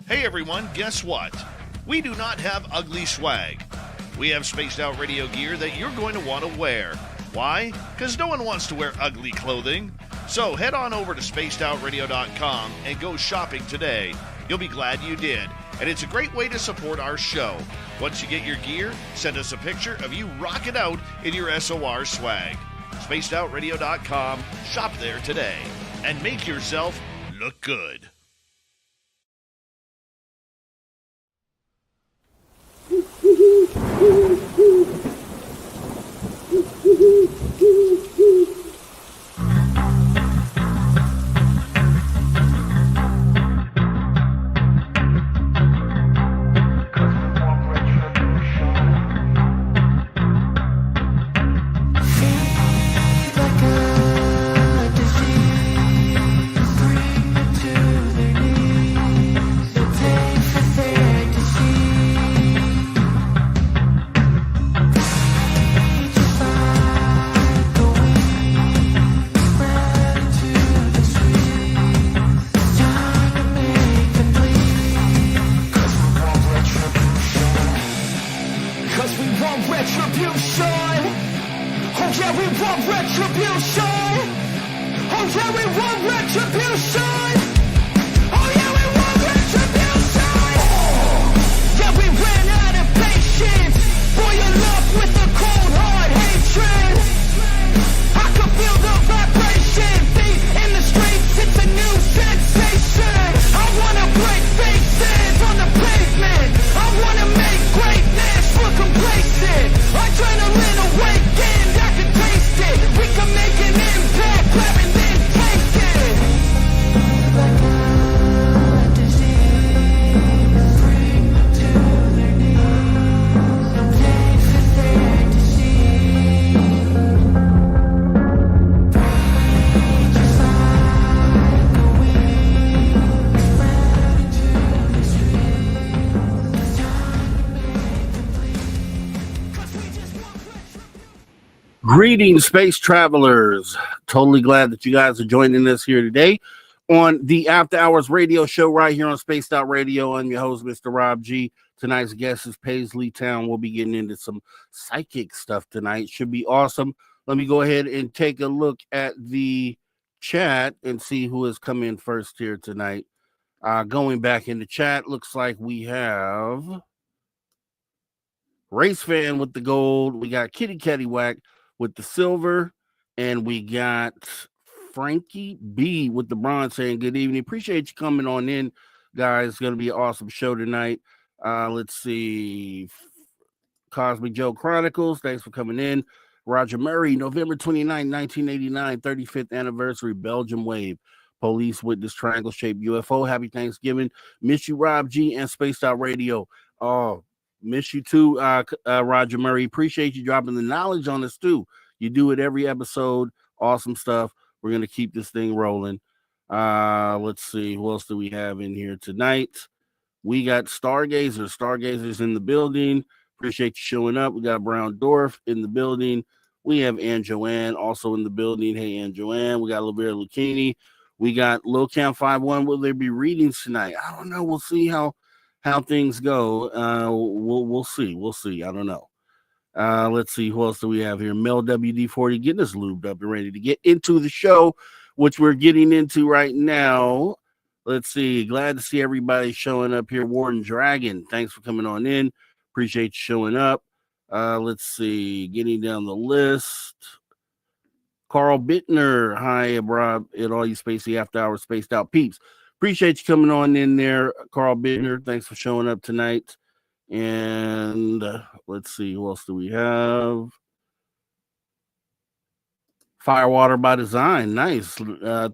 Hey everyone, guess what? We do not have ugly swag. We have spaced out radio gear that you're going to want to wear. Why? Because no one wants to wear ugly clothing. So head on over to spacedoutradio.com and go shopping today. You'll be glad you did. And it's a great way to support our show. Once you get your gear, send us a picture of you rocking out in your SOR swag. spacedoutradio.com, shop there today, and make yourself look good. Greetings, space travelers. Totally glad that you guys are joining us here today on the After Hours radio show right here on Spaced Out Radio. I'm your host, Mr. Rob G. Tonight's guest is Paisley Town. We'll be getting into some psychic stuff tonight. Should be awesome. Let me go ahead and take a look at the chat and see who has come in first here tonight. Going back in the chat, looks like we have Race Fan with the gold. We got Kitty Cattywhack with the silver, and we got Frankie B with the bronze saying good evening. Appreciate you coming on in, guys. It's going to be an awesome show tonight. Let's see. Cosmic Joe Chronicles, thanks for coming in. Roger Murray, November 29, 1989, 35th anniversary, Belgium Wave. Police witness triangle-shaped UFO. Happy Thanksgiving. Miss you, Rob G, and Spaced Out Radio. Oh, miss you too, Roger Murray. Appreciate you dropping the knowledge on us too. You do it every episode. Awesome stuff. We're going to keep this thing rolling. Let's see. Who else do we have in here tonight? We got Stargazers. Stargazers in the building. Appreciate you showing up. We got Brown Dwarf in the building. We have Ann Joanne also in the building. Hey, Ann Joanne. We got Lavera Lucchini. We got Lil Cam 51. Will there be readings tonight? I don't know. We'll see how things go. We'll see. We'll see. I don't know. Let's see. Who else do we have here? Mel WD40 getting us lubed up and ready to get into the show, which we're getting into right now. Let's see. Glad to see everybody showing up here. Warden Dragon, thanks for coming on in. Appreciate you showing up. Let's see. Getting down the list. Carl Bittner. Hi, Rob, and all you Spacey After Hours Spaced Out peeps. Appreciate you coming on in there, Carl Bittner. Thanks for showing up tonight. And let's see, who else do we have? Firewater by Design. Nice.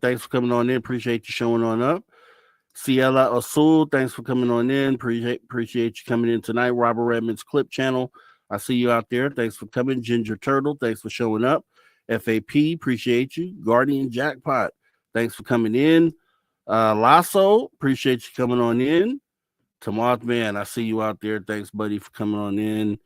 Thanks for coming on in. Appreciate you showing on up. Ciela Azul, thanks for coming on in. Appreciate you coming in tonight. Robert Redmond's Clip Channel. I see you out there. Thanks for coming. Ginger Turtle, thanks for showing up. FAP, appreciate you. Guardian Jackpot, thanks for coming in. Lasso, appreciate you coming on in. Tamoth Man, I see you out there. Thanks, buddy, for coming on in.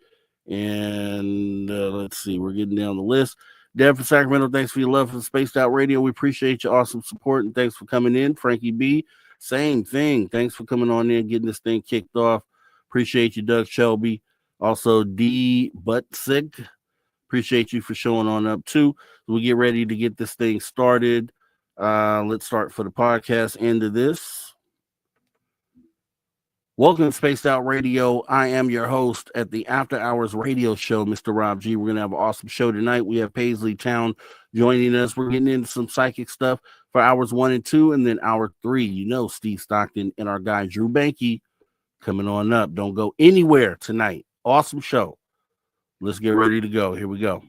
And let's see, we're getting down the list. Deb from Sacramento, thanks for your love for the Spaced Out Radio. We appreciate your awesome support and thanks for coming in. Frankie B Same thing. Thanks for coming on in, getting this thing kicked off. Appreciate you, Doug Shelby. Also, D Buttsick. Appreciate you for showing on up too. We get ready to get this thing started. Let's start for the podcast end of this. Welcome to Spaced Out Radio. I am your host at the After Hours Radio Show, Mr. Rob G. We're going to have an awesome show tonight. We have Paisley Town joining us. We're getting into some psychic stuff for hours 1 and 2, and then hour 3. You know, Steve Stockton and our guy Drew Banky coming on up. Don't go anywhere tonight. Awesome show. Let's get ready to go. Here we go.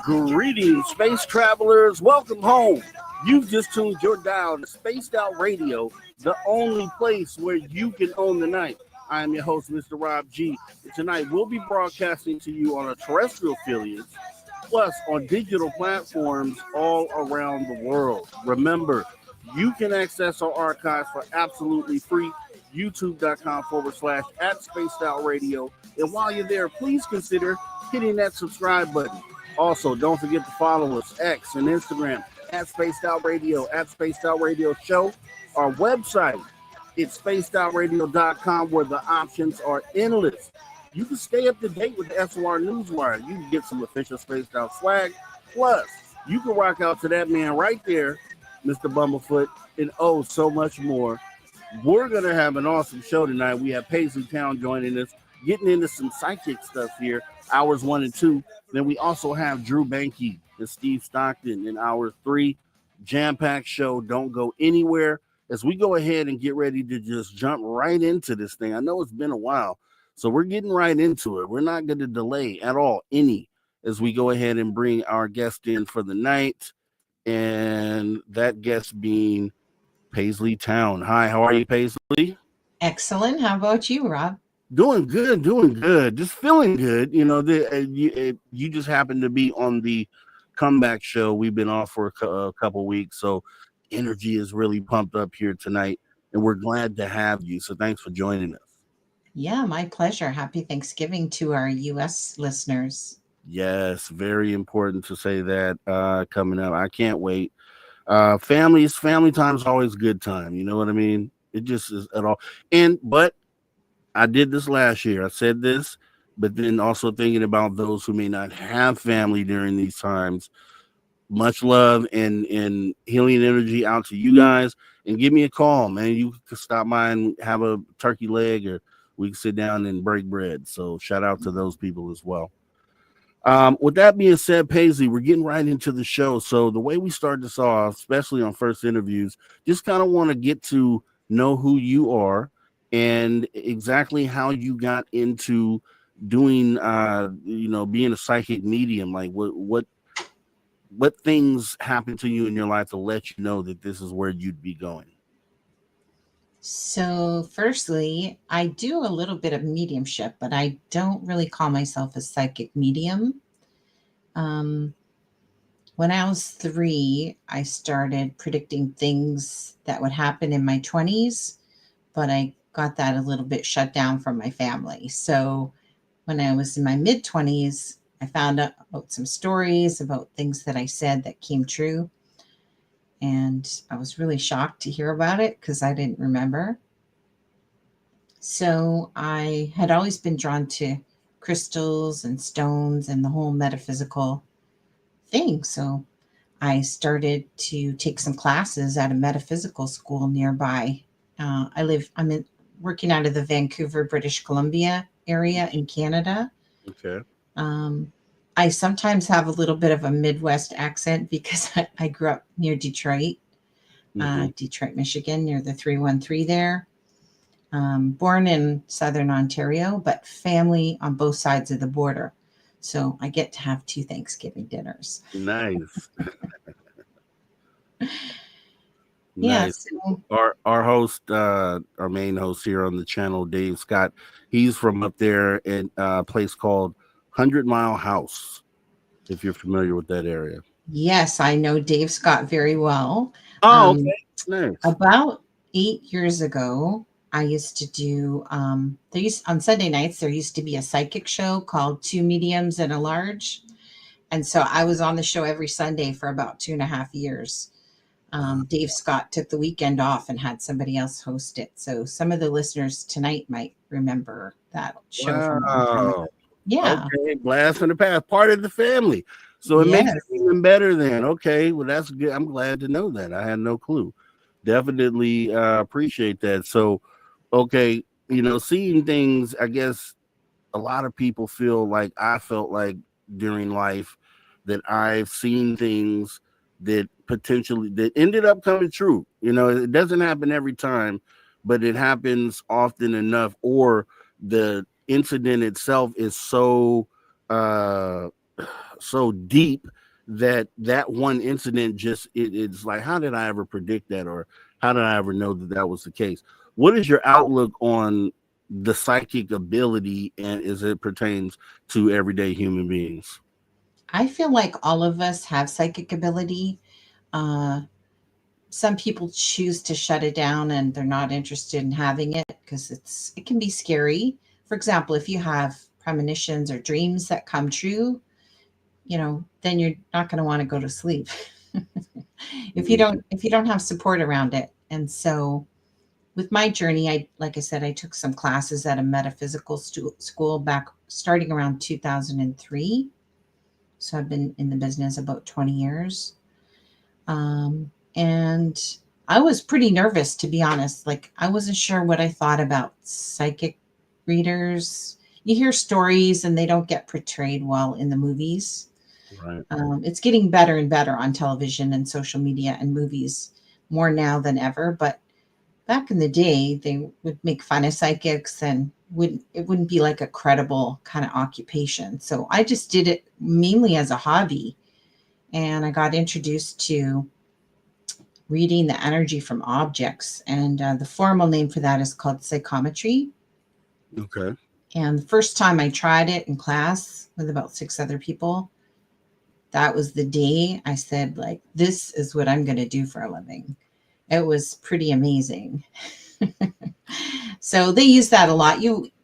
Greetings, space travelers. Welcome home. You've just tuned your dial to Spaced Out Radio, the only place where you can own the night. I am your host, Mr. Rob G. And tonight, we'll be broadcasting to you on a terrestrial affiliates, plus on digital platforms all around the world. Remember, you can access our archives for absolutely free. YouTube.com/@SpacedOutRadio. And while you're there, please consider hitting that subscribe button. Also, don't forget to follow us, X and Instagram, @SpacedOutRadio, @SpacedOutRadio Show. Our website, it's spacedoutradio.com, where the options are endless. You can stay up to date with the SOR Newswire. You can get some official Spaced Out swag. Plus, you can rock out to that man right there, Mr. Bumblefoot, and oh, so much more. We're going to have an awesome show tonight. We have Paisley Town joining us, getting into some psychic stuff here, hours 1 and 2. Then we also have Drew Banky and Steve Stockton in hour 3. Jam-packed show. Don't go anywhere as we go ahead and get ready to just jump right into this thing. I know it's been a while, so we're getting right into it. We're not going to delay at all as we go ahead and bring our guest in for the night, and that guest being Paisley Town. Hi, how are you, Paisley? Excellent. How about you, Rob? Doing good. Just feeling good. You know, you just happen to be on the comeback show. We've been off for a couple weeks, so energy is really pumped up here tonight, and we're glad to have you. So thanks for joining us. Yeah, my pleasure. Happy Thanksgiving to our U.S. listeners. Yes, very important to say that coming up. I can't wait. Family time is always a good time. You know what I mean? It just is at all. But I did this last year. I said this, but then also thinking about those who may not have family during these times. Much love and healing energy out to you guys. And give me a call, man. You can stop by and have a turkey leg, or we can sit down and break bread. So shout out to those people as well. With that being said, Paisley, we're getting right into the show. So the way we start this off, especially on first interviews, just kind of want to get to know who you are and exactly how you got into doing, being a psychic medium. Like what things happened to you in your life to let you know that this is where you'd be going? So, firstly, I do a little bit of mediumship, but I don't really call myself a psychic medium. When I was 3, I started predicting things that would happen in my 20s, but I got that a little bit shut down from my family. So when I was in my mid-20s, I found out about some stories about things that I said that came true. And I was really shocked to hear about it because I didn't remember. So I had always been drawn to crystals and stones and the whole metaphysical thing. So I started to take some classes at a metaphysical school nearby. I'm working out of the Vancouver, British Columbia area in Canada. Okay. I sometimes have a little bit of a Midwest accent because I grew up near Detroit, Detroit, Michigan, near the 313 there. Born in Southern Ontario, but family on both sides of the border. So I get to have 2 Thanksgiving dinners. Nice. Yeah. Nice. So, Our host, our main host here on the channel, Dave Scott, he's from up there in a place called 100 Mile House, if you're familiar with that area. Yes, I know Dave Scott very well. Oh, Um, okay. Nice. about 8 years ago, I used to do, on Sunday nights, there used to be a psychic show called Two Mediums and a Large. And so I was on the show every Sunday for about 2.5 years. Dave Scott took the weekend off and had somebody else host it. So some of the listeners tonight might remember that show from a long time ago. Wow. Yeah. Okay, blast from the past, part of the family. So it makes Yes. it even better then. Okay, well that's good. I'm glad to know that. I had no clue. Definitely appreciate that. So, okay, seeing things. I guess a lot of people feel like I felt like during life that I've seen things that ended up coming true. It doesn't happen every time, but it happens often enough, or the incident itself is uh so deep that one incident it's like, how did I ever predict that, or how did I ever know that was the case? What is your outlook on the psychic ability and as it pertains to everyday human beings? I feel like all of us have psychic ability. Uh, some people choose to shut it down and they're not interested in having it because it can be scary. For example, if you have premonitions or dreams that come true, then you're not going to want to go to sleep if you don't have support around it. And so with my journey, like I said, I took some classes at a metaphysical school back starting around 2003. So I've been in the business about 20 years. And I was pretty nervous, to be honest. Like, I wasn't sure what I thought about psychic readers. You hear stories and they don't get portrayed well in the movies. Right. It's getting better and better on television and social media and movies more now than ever. But back in the day, they would make fun of psychics and it wouldn't be like a credible kind of occupation. So I just did it mainly as a hobby. And I got introduced to reading the energy from objects. And the formal name for that is called psychometry. Okay. And the first time I tried it in class with about 6 other people, that was the day I said, like, this is what I'm going to do for a living. It was pretty amazing. So they use that a lot.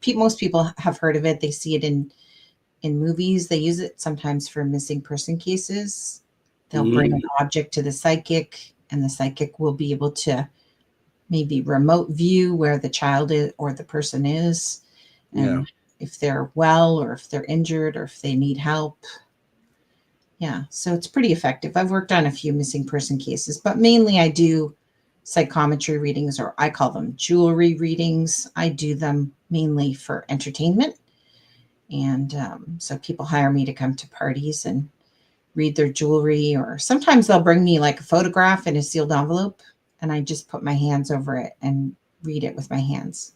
Most people have heard of it. They see it in movies. They use it sometimes for missing person cases. They'll bring an object to the psychic, and the psychic will be able to maybe remote view where the child is or the person is, Yeah. and if they're well or if they're injured or if they need help. Yeah, so it's pretty effective. I've worked on a few missing person cases, but mainly I do psychometry readings, or I call them jewelry readings. I do them mainly for entertainment. And so people hire me to come to parties and read their jewelry, or sometimes they'll bring me like a photograph in a sealed envelope and I just put my hands over it and read it with my hands.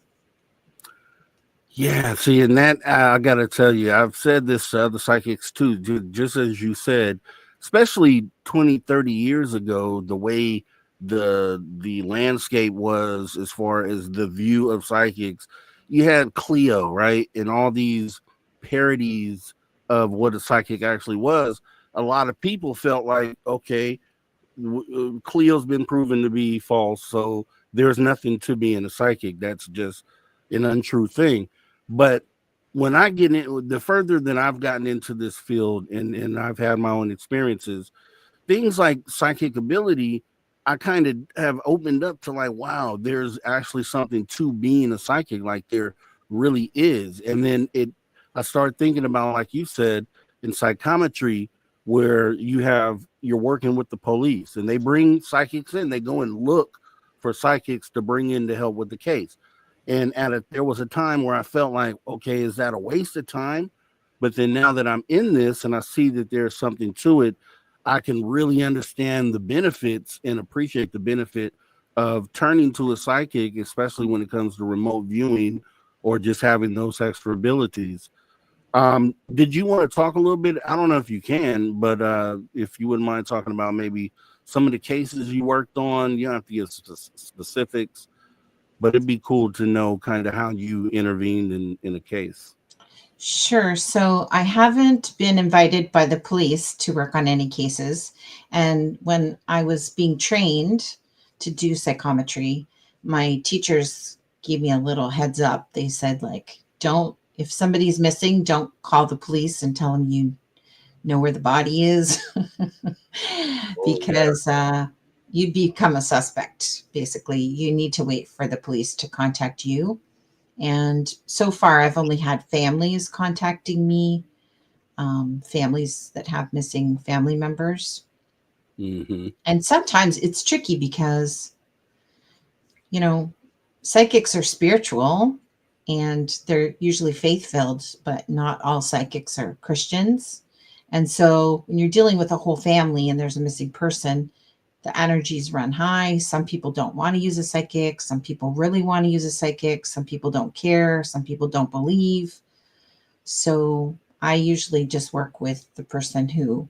Yeah, see, and that I got to tell you, I've said this to other psychics too, just as you said, especially 20, 30 years ago, the way the landscape was as far as the view of psychics. You had Cleo, right? And all these parodies of what a psychic actually was. A lot of people felt like, okay, Cleo's been proven to be false, so there's nothing to being a psychic. That's just an untrue thing. But when I get in, the further that I've gotten into this field, and I've had my own experiences, things like psychic ability, I kind of have opened up to like, wow, there's actually something to being a psychic, like there really is. And then I start thinking about, like you said, in psychometry, where you're working with the police and they bring psychics in, they go and look for psychics to bring in to help with the case. And there was a time where I felt like, okay, is that a waste of time? But then now that I'm in this and I see that there's something to it, I can really understand the benefits and appreciate the benefit of turning to a psychic, especially when it comes to remote viewing or just having those extra abilities. Did you want to talk a little bit? I don't know if you can, but if you wouldn't mind talking about maybe some of the cases you worked on. You don't have to give specifics, but it'd be cool to know kind of how you intervened in a case. Sure. So I haven't been invited by the police to work on any cases. And when I was being trained to do psychometry, my teachers gave me a little heads up. They said, like, don't, if somebody's missing, don't call the police and tell them you know where the body is Oh yeah. because you become a suspect. Basically, you need to wait for the police to contact you. And so far, I've only had families contacting me, families that have missing family members. Mm-hmm. And sometimes it's tricky because, you know, psychics are spiritual and they're usually faith filled, but not all psychics are Christians. And so when you're dealing with a whole family and there's a missing person, the energies run high. Some people don't want to use a psychic. Some people really want to use a psychic. Some people don't care. Some people don't believe. So I usually just work with the person who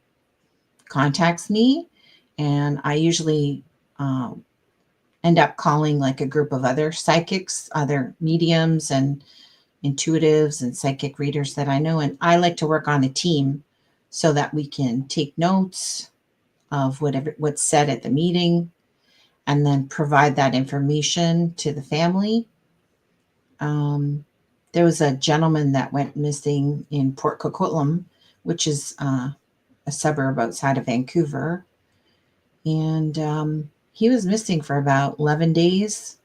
contacts me. And I usually end up calling like a group of other psychics, other mediums, and intuitives and psychic readers that I know. And I like to work on a team so that we can take notes of what's said at the meeting and then provide that information to the family. There was a gentleman that went missing in Port Coquitlam, which is a suburb outside of Vancouver. And he was missing for about 11 days.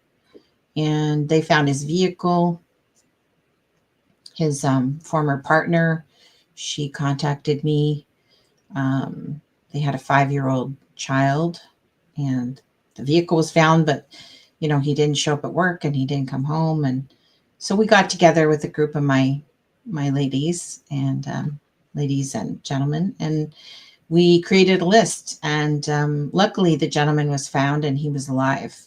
And they found his vehicle. His former partner, she contacted me. They had a 5-year-old child, and the vehicle was found, but he didn't show up at work and he didn't come home. And so we got together with a group of my ladies and gentlemen, and we created a list. And luckily, the gentleman was found and he was alive,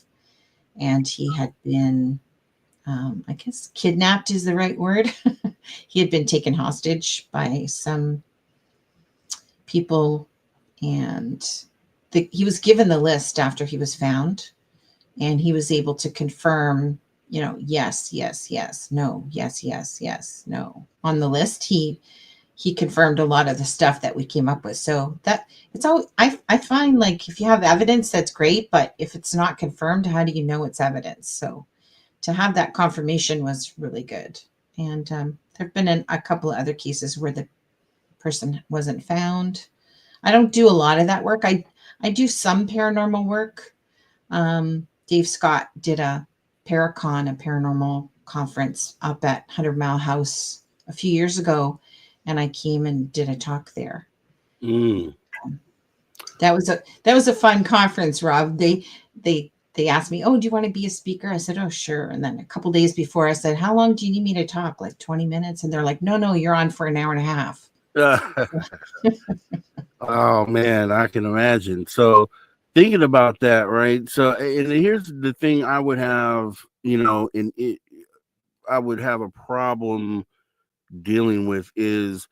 and he had been, I guess, kidnapped is the right word. He had been taken hostage by some people, and he was given the list after he was found, and he was able to confirm, yes, yes, yes, no, yes, yes, yes, no. On the list, he confirmed a lot of the stuff that we came up with. So that it's all I find, like, if you have evidence, that's great, but if it's not confirmed, how do you know it's evidence? So to have that confirmation was really good. And there have been a couple of other cases where the person wasn't found. I don't do a lot of that work. I do some paranormal work. Dave Scott did a Paracon, a paranormal conference up at 100 Mile House a few years ago, and I came and did a talk there. Mm. That was a fun conference, Rob. They asked me, "Oh, do you want to be a speaker?" I said, "Oh, sure." And then a couple days before, I said, "How long do you need me to talk? Like 20 minutes?" And they're like, "No, you're on for an hour and a half." Oh man, I can imagine. So thinking about that, right? So, and here's the thing I would have, I would have a problem dealing with is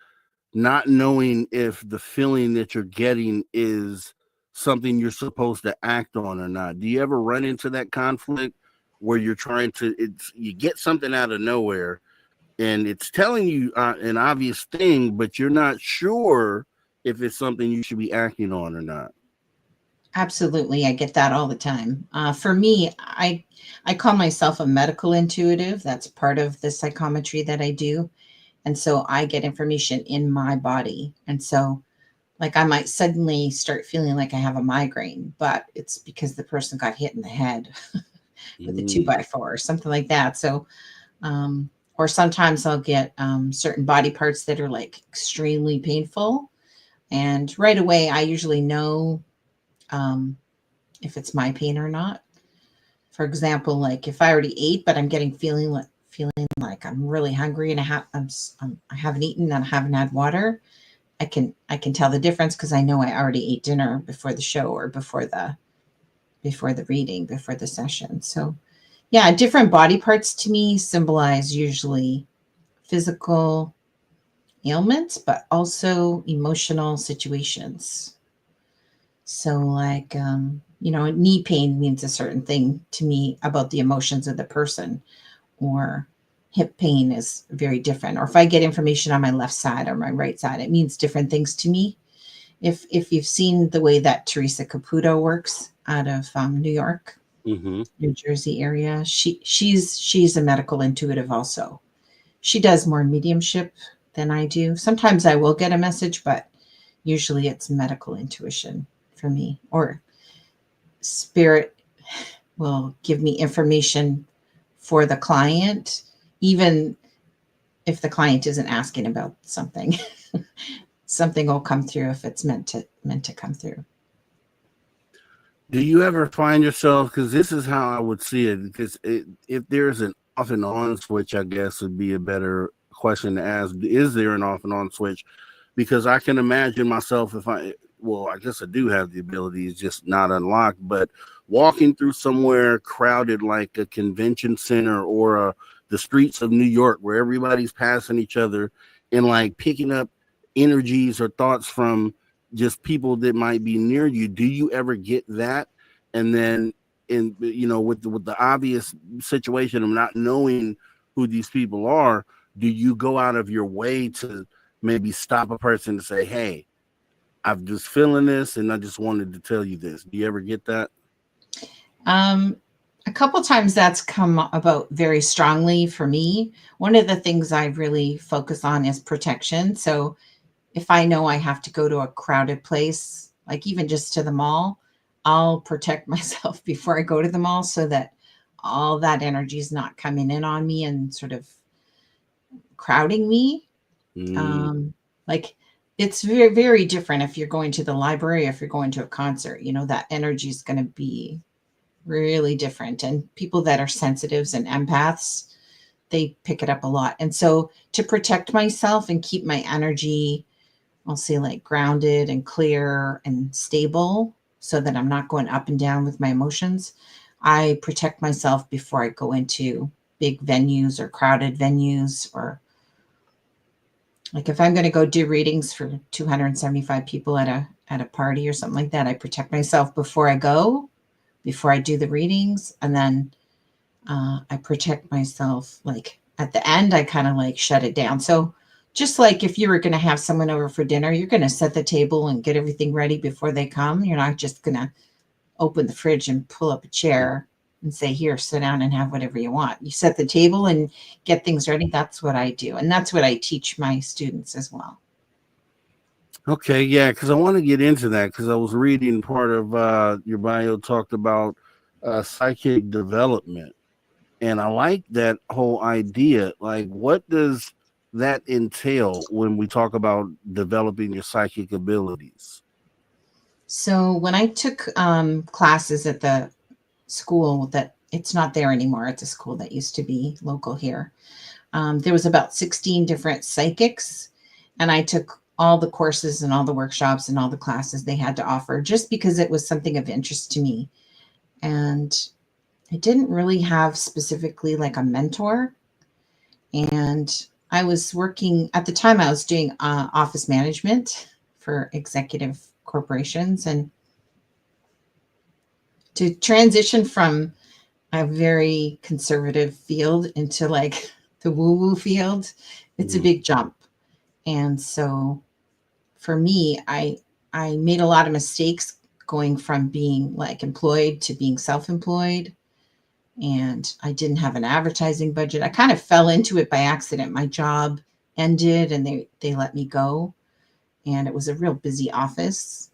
not knowing if the feeling that you're getting is something you're supposed to act on or not. Do you ever run into that conflict where you're trying to, you get something out of nowhere and it's telling you an obvious thing, but you're not sure if it's something you should be acting on or not? Absolutely. I get that all the time. For me, I call myself a medical intuitive. That's part of the psychometry that I do. And so I get information in my body. And so, like, I might suddenly start feeling like I have a migraine, but it's because the person got hit in the head with a 2x4 or something like that. So, or sometimes I'll get certain body parts that are like extremely painful. And right away, I usually know if it's my pain or not. For example, like if I already ate, but I'm getting feeling like I'm really hungry and I haven't eaten and I haven't had water, I can tell the difference because I know I already ate dinner before the show or before the reading, before the session. So yeah, different body parts to me symbolize usually physical ailments, but also emotional situations. So, like, knee pain means a certain thing to me about the emotions of the person, or hip pain is very different. Or if I get information on my left side or my right side, it means different things to me. If you've seen the way that Teresa Caputo works out of New York, Mm-hmm. New Jersey area, she's a medical intuitive also. She does more mediumship than I do. Sometimes I will get a message, but usually it's medical intuition for me, or spirit will give me information for the client, even if the client isn't asking about something. Something will come through if it's meant to come through. Do you ever find yourself, because this is how I would see it, because if there's an off and on switch, I guess would be a better question to ask. Is there an off and on switch? Because I can imagine myself well, I guess I do have the ability, it's just not unlocked, but walking through somewhere crowded like a convention center or the streets of New York where everybody's passing each other and like picking up energies or thoughts from just people that might be near you. Do you ever get that? And then with the obvious situation of not knowing who these people are, do you go out of your way to maybe stop a person to say, hey, I'm just feeling this and I just wanted to tell you this? Do you ever get that? A couple times that's come about very strongly for me. One of the things I really focus on is protection. So if I know I have to go to a crowded place, like even just to the mall, I'll protect myself before I go to the mall so that all that energy is not coming in on me and sort of crowding me. Like it's very, very different if you're going to the library, if you're going to a concert, that energy is going to be really different. And people that are sensitives and empaths, they pick it up a lot. And so to protect myself and keep my energy, I'll say like grounded and clear and stable so that I'm not going up and down with my emotions, I protect myself before I go into big venues or crowded venues, or like if I'm going to go do readings for 275 people at a party or something like that, I protect myself before I do the readings. And then I protect myself like at the end, I kind of like shut it down. So just like if you were going to have someone over for dinner, you're going to set the table and get everything ready before they come. You're not just going to open the fridge and pull up a chair and say, here, sit down and have whatever you want. You set the table and get things ready. That's what I do. And that's what I teach my students as well. Okay, yeah, because I want to get into that because I was reading part of your bio talked about psychic development. And I like that whole idea. Like, what does that entail when we talk about developing your psychic abilities? So when I took classes at the school that it's not there anymore, it's a school that used to be local here. There was about 16 different psychics, and I took all the courses and all the workshops and all the classes they had to offer just because it was something of interest to me. And I didn't really have specifically like a mentor. And I was working at the time, I was doing office management for executive corporations. And to transition from a very conservative field into like the woo-woo field, it's a big jump. And so for me, I made a lot of mistakes going from being like employed to being self-employed. And I didn't have an advertising budget. I kind of fell into it by accident. My job ended and they let me go. And it was a real busy office.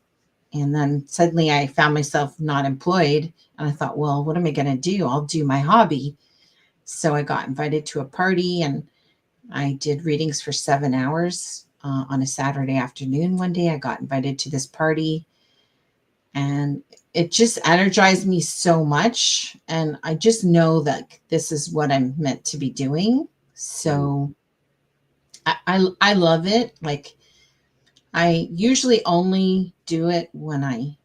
And then suddenly I found myself not employed. And I thought, well, what am I going to do? I'll do my hobby. So I got invited to a party and I did readings for 7 hours on a Saturday afternoon. One day I got invited to this party and it just energized me so much. And I just know that this is what I'm meant to be doing. So I love it. Like I usually only do it when I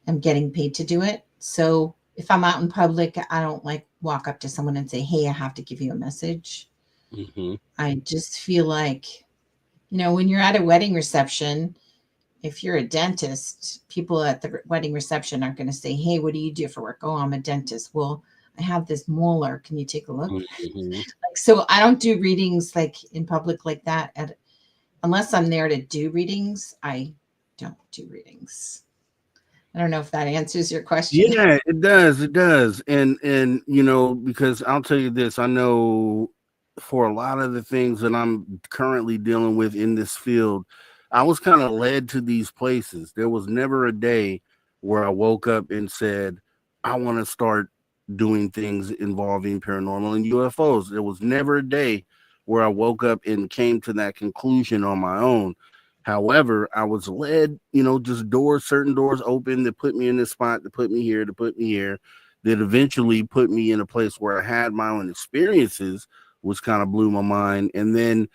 am getting paid to do it. So if I'm out in public, I don't like walk up to someone and say, hey, I have to give you a message. Mm-hmm. I just feel like, when you're at a wedding reception, if you're a dentist, people at the wedding reception aren't going to say, hey, what do you do for work? Oh, I'm a dentist. Well, I have this molar. Can you take a look? Mm-hmm. Like, so I don't do readings like in public like that unless I'm there to do readings. I don't do readings. I don't know if that answers your question. Yeah, it does. It does. And you know, because I'll tell you this, I know for a lot of the things that I'm currently dealing with in this field, I was kind of led to these places. There was never a day where I woke up and said, I want to start doing things involving paranormal and UFOs. There was never a day where I woke up and came to that conclusion on my own. However, I was led, you know, just doors, certain doors open that put me in this spot, to put me here, to put me here, that eventually put me in a place where I had my own experiences, which kind of blew my mind. And then,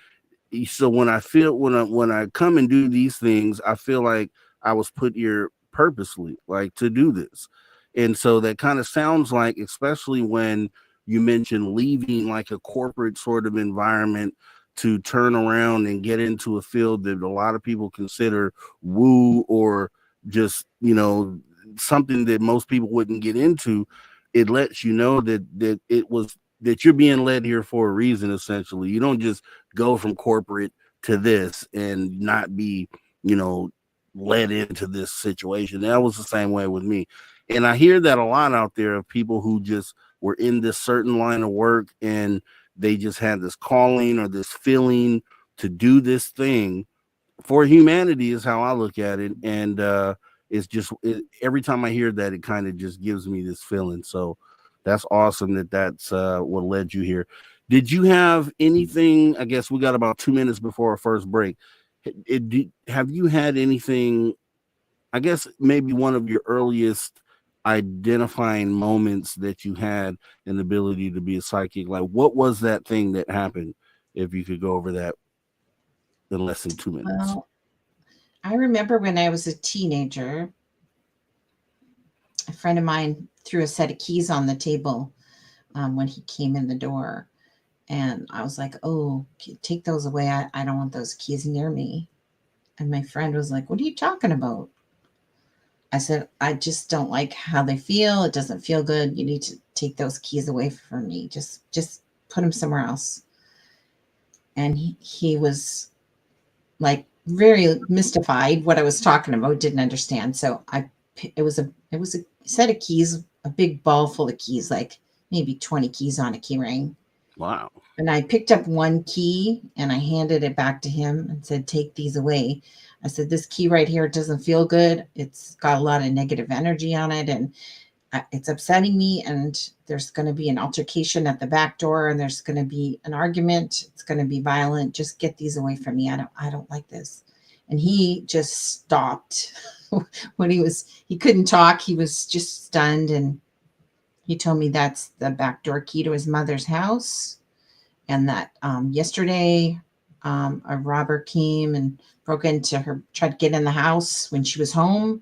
so when I feel, when I come and do these things, I feel like I was put here purposely, like to do this. And so that kind of sounds like, especially when you mention leaving like a corporate sort of environment to turn around and get into a field that a lot of people consider woo, or just, you know, something that most people wouldn't get into. It lets you know that it was, that you're being led here for a reason. Essentially, you don't just go from corporate to this and not be, you know, led into this situation. That was the same way with me. And I hear that a lot out there of people who just were in this certain line of work, and they just had this calling or this feeling to do this thing for humanity, is how I look at it. And it's just, every time I hear that, it kind of just gives me this feeling. So that's awesome that that's what led you here. Did you have anything? I guess we got about 2 minutes before our first break. Have you had anything? I guess maybe one of your earliest identifying moments that you had an ability to be a psychic. Like, what was that thing that happened? If you could go over that in less than 2 minutes. Well, I remember when I was a teenager, a friend of mine threw a set of keys on the table when he came in the door. And I was like, oh, take those away. I don't want those keys near me. And my friend was like, what are you talking about? I said, I just don't like how they feel. It doesn't feel good. You need to take those keys away from me. Just put them somewhere else. And he was like very mystified what I was talking about, didn't understand. So it was a set of keys, a big ball full of keys, like maybe 20 keys on a key ring. Wow. And I picked up one key and I handed it back to him and said, take these away. I said, this key right here doesn't feel good. It's got a lot of negative energy on it, and it's upsetting me. And there's going to be an altercation at the back door, and there's going to be an argument. It's going to be violent. Just get these away from me. I don't like this. And he just stopped when he couldn't talk. He was just stunned. And he told me that's the back door key to his mother's house. And that yesterday, a robber came and broke into her, tried to get in the house when she was home,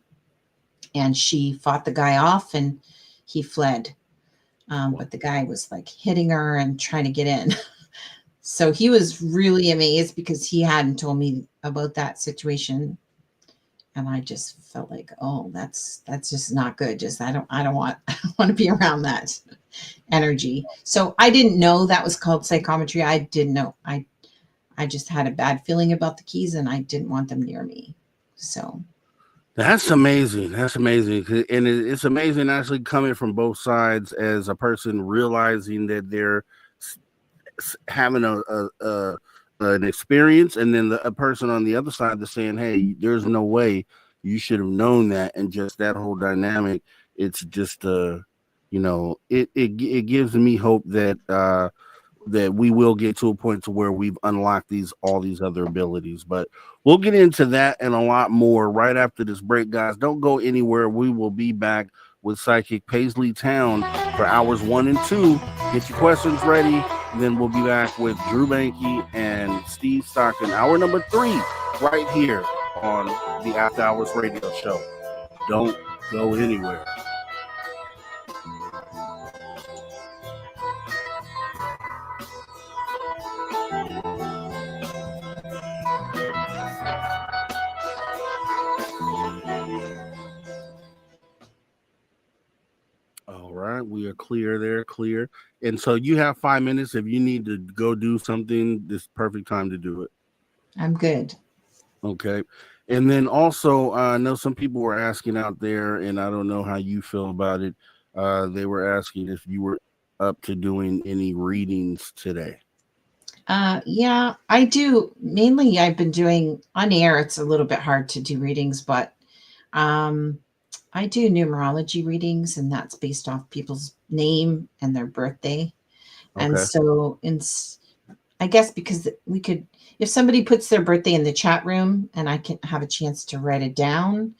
and she fought the guy off and he fled. But the guy was like hitting her and trying to get in. So he was really amazed because he hadn't told me about that situation. And I just felt like, oh, that's just not good. I don't want to be around that energy. So I didn't know that was called psychometry. I didn't know. I just had a bad feeling about the keys, and I didn't want them near me. So That's amazing. That's amazing. And it's amazing actually coming from both sides, as a person realizing that they're having an experience, and then a person on the other side that's saying, hey, there's no way, you should have known that. And just that whole dynamic, it's just you know, it gives me hope that that we will get to a point to where we've unlocked all these other abilities. But we'll get into that and a lot more right after this break, guys. Don't go anywhere. We will be back with Psychic Paisley Town for hours 1 and 2. Get your questions ready. Then we'll be back with Drew Banky and Steve Stockton, hour number 3, right here on the After Hours Radio Show. Don't go anywhere. All right, we are close. clear there, clear. And so you have 5 minutes. If you need to go do something, this is perfect time to do it. I'm good. Okay. And then also, I know some people were asking out there, and I don't know how you feel about it. They were asking if you were up to doing any readings today. Yeah, I do. Mainly, I've been doing on air. It's a little bit hard to do readings, but um, I do numerology readings, and that's based off people's name and their birthday. And Okay. so, I guess because we could, if somebody puts their birthday in the chat room, and I can have a chance to write it down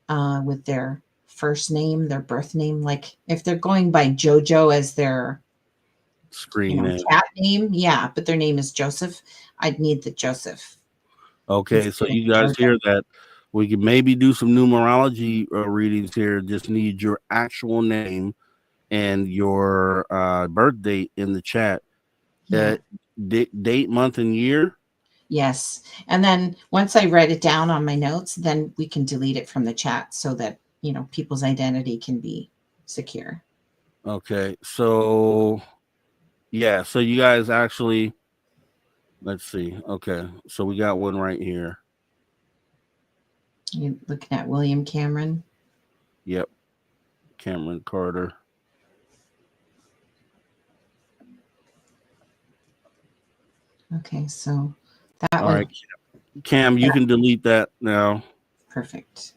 with their first name, their birth name, like if they're going by JoJo as their Screen name. cat name, yeah, but their name is Joseph, I'd need the Joseph. Okay. So instead of you guys JoJo. hear that? We could maybe do some numerology readings here. Just need your actual name and your birth date in the chat. Yeah. Date, month, and year. Yes. And then once I write it down on my notes, then we can delete it from the chat so that, people's identity can be secure. Okay. So yeah. So you guys actually, let's see. Okay. So we got one right here. You're looking at William Cameron. Yep. Cameron Carter. Okay. So that All one. right. Cam, you can delete that now. Perfect.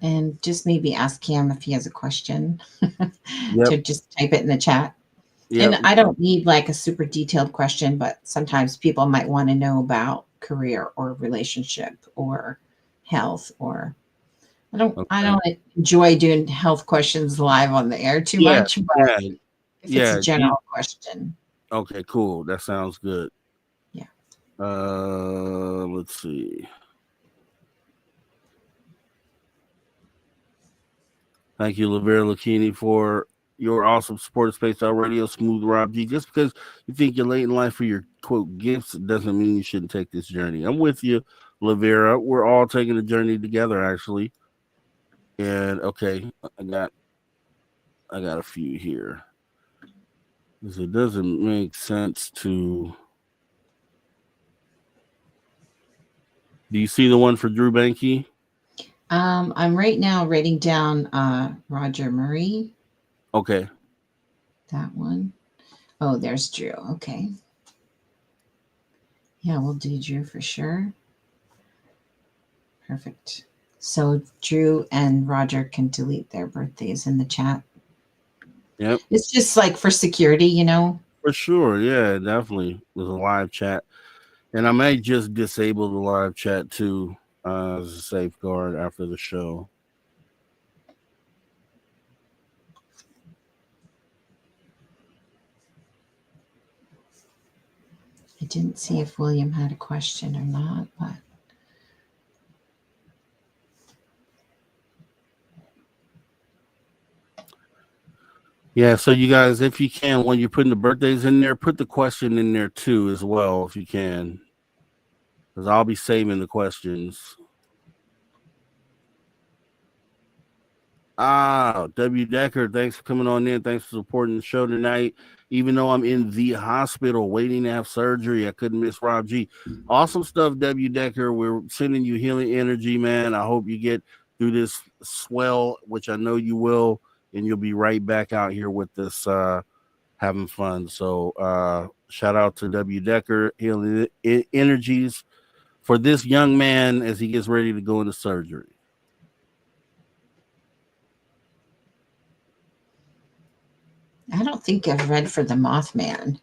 And just maybe ask Cam if he has a question Yep. to just type it in the chat. Yep. And I don't need like a super detailed question, but sometimes people might want to know about career or relationship or health or I don't enjoy doing health questions live on the air too Yeah. much, but Yeah. if it's a Yeah. general question. Okay, cool. That sounds good. Yeah. Let's see. Thank you, Lavera Lucchini, for your awesome support of Space Out Radio, Smooth Rob G. Just because you think you're late in life for your quote gifts doesn't mean you shouldn't take this journey. I'm with you, Lavera. We're all taking the journey together, actually. And okay, I got a few here. Because it doesn't make sense to. Do you see the one for Drew Banky? I'm right now writing down Roger Murray. Okay. That one. Oh, there's Drew. Okay. Yeah, we'll do Drew for sure. Perfect. So Drew and Roger can delete their birthdays in the chat. Yep. It's just like for security, For sure. Yeah, definitely. With a live chat. And I may just disable the live chat too as a safeguard after the show. I didn't see if William had a question or not, but Yeah, so you guys, if you can, when you're putting the birthdays in there, put the question in there too as well, if you can. Because I'll be saving the questions. W. Decker, thanks for coming on in. Thanks for supporting the show tonight. Even though I'm in the hospital waiting to have surgery, I couldn't miss Rob G. Awesome stuff, W. Decker. We're sending you healing energy, man. I hope you get through this swell, which I know you will, and you'll be right back out here with us having fun. So shout out to W. Decker, healing energies for this young man as he gets ready to go into surgery. I don't think I've read for the Mothman.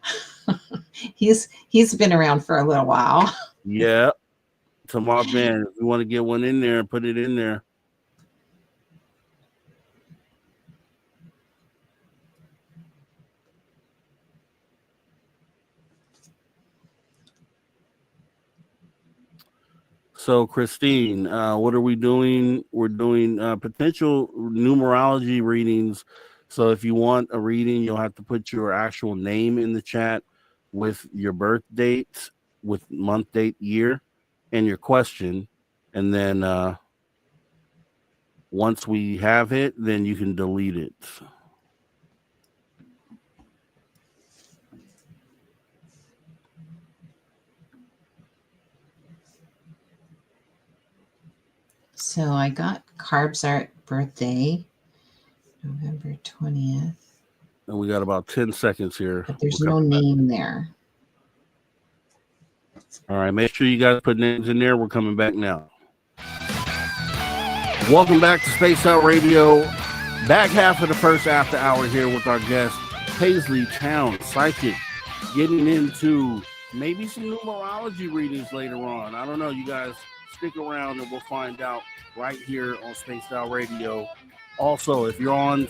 he's been around for a little while. Yeah. To Mothman, if you want to get one in there, put it in there. So, Christine, what are we doing? We're doing potential numerology readings. So, if you want a reading, you'll have to put your actual name in the chat with your birth date, with month, date, year, and your question. And then Once we have it, then you can delete it. So I got Carb's Art birthday, November 20th. And we got about 10 seconds here. But there's no name there. All right, make sure you guys put names in there. We're coming back now. Welcome back to Space Out Radio. Back half of the first after hour here with our guest, Paisley Town Psychic, getting into maybe some numerology readings later on. I don't know. You guys stick around and we'll find out right here on Spaced Out Radio. Also, if you're on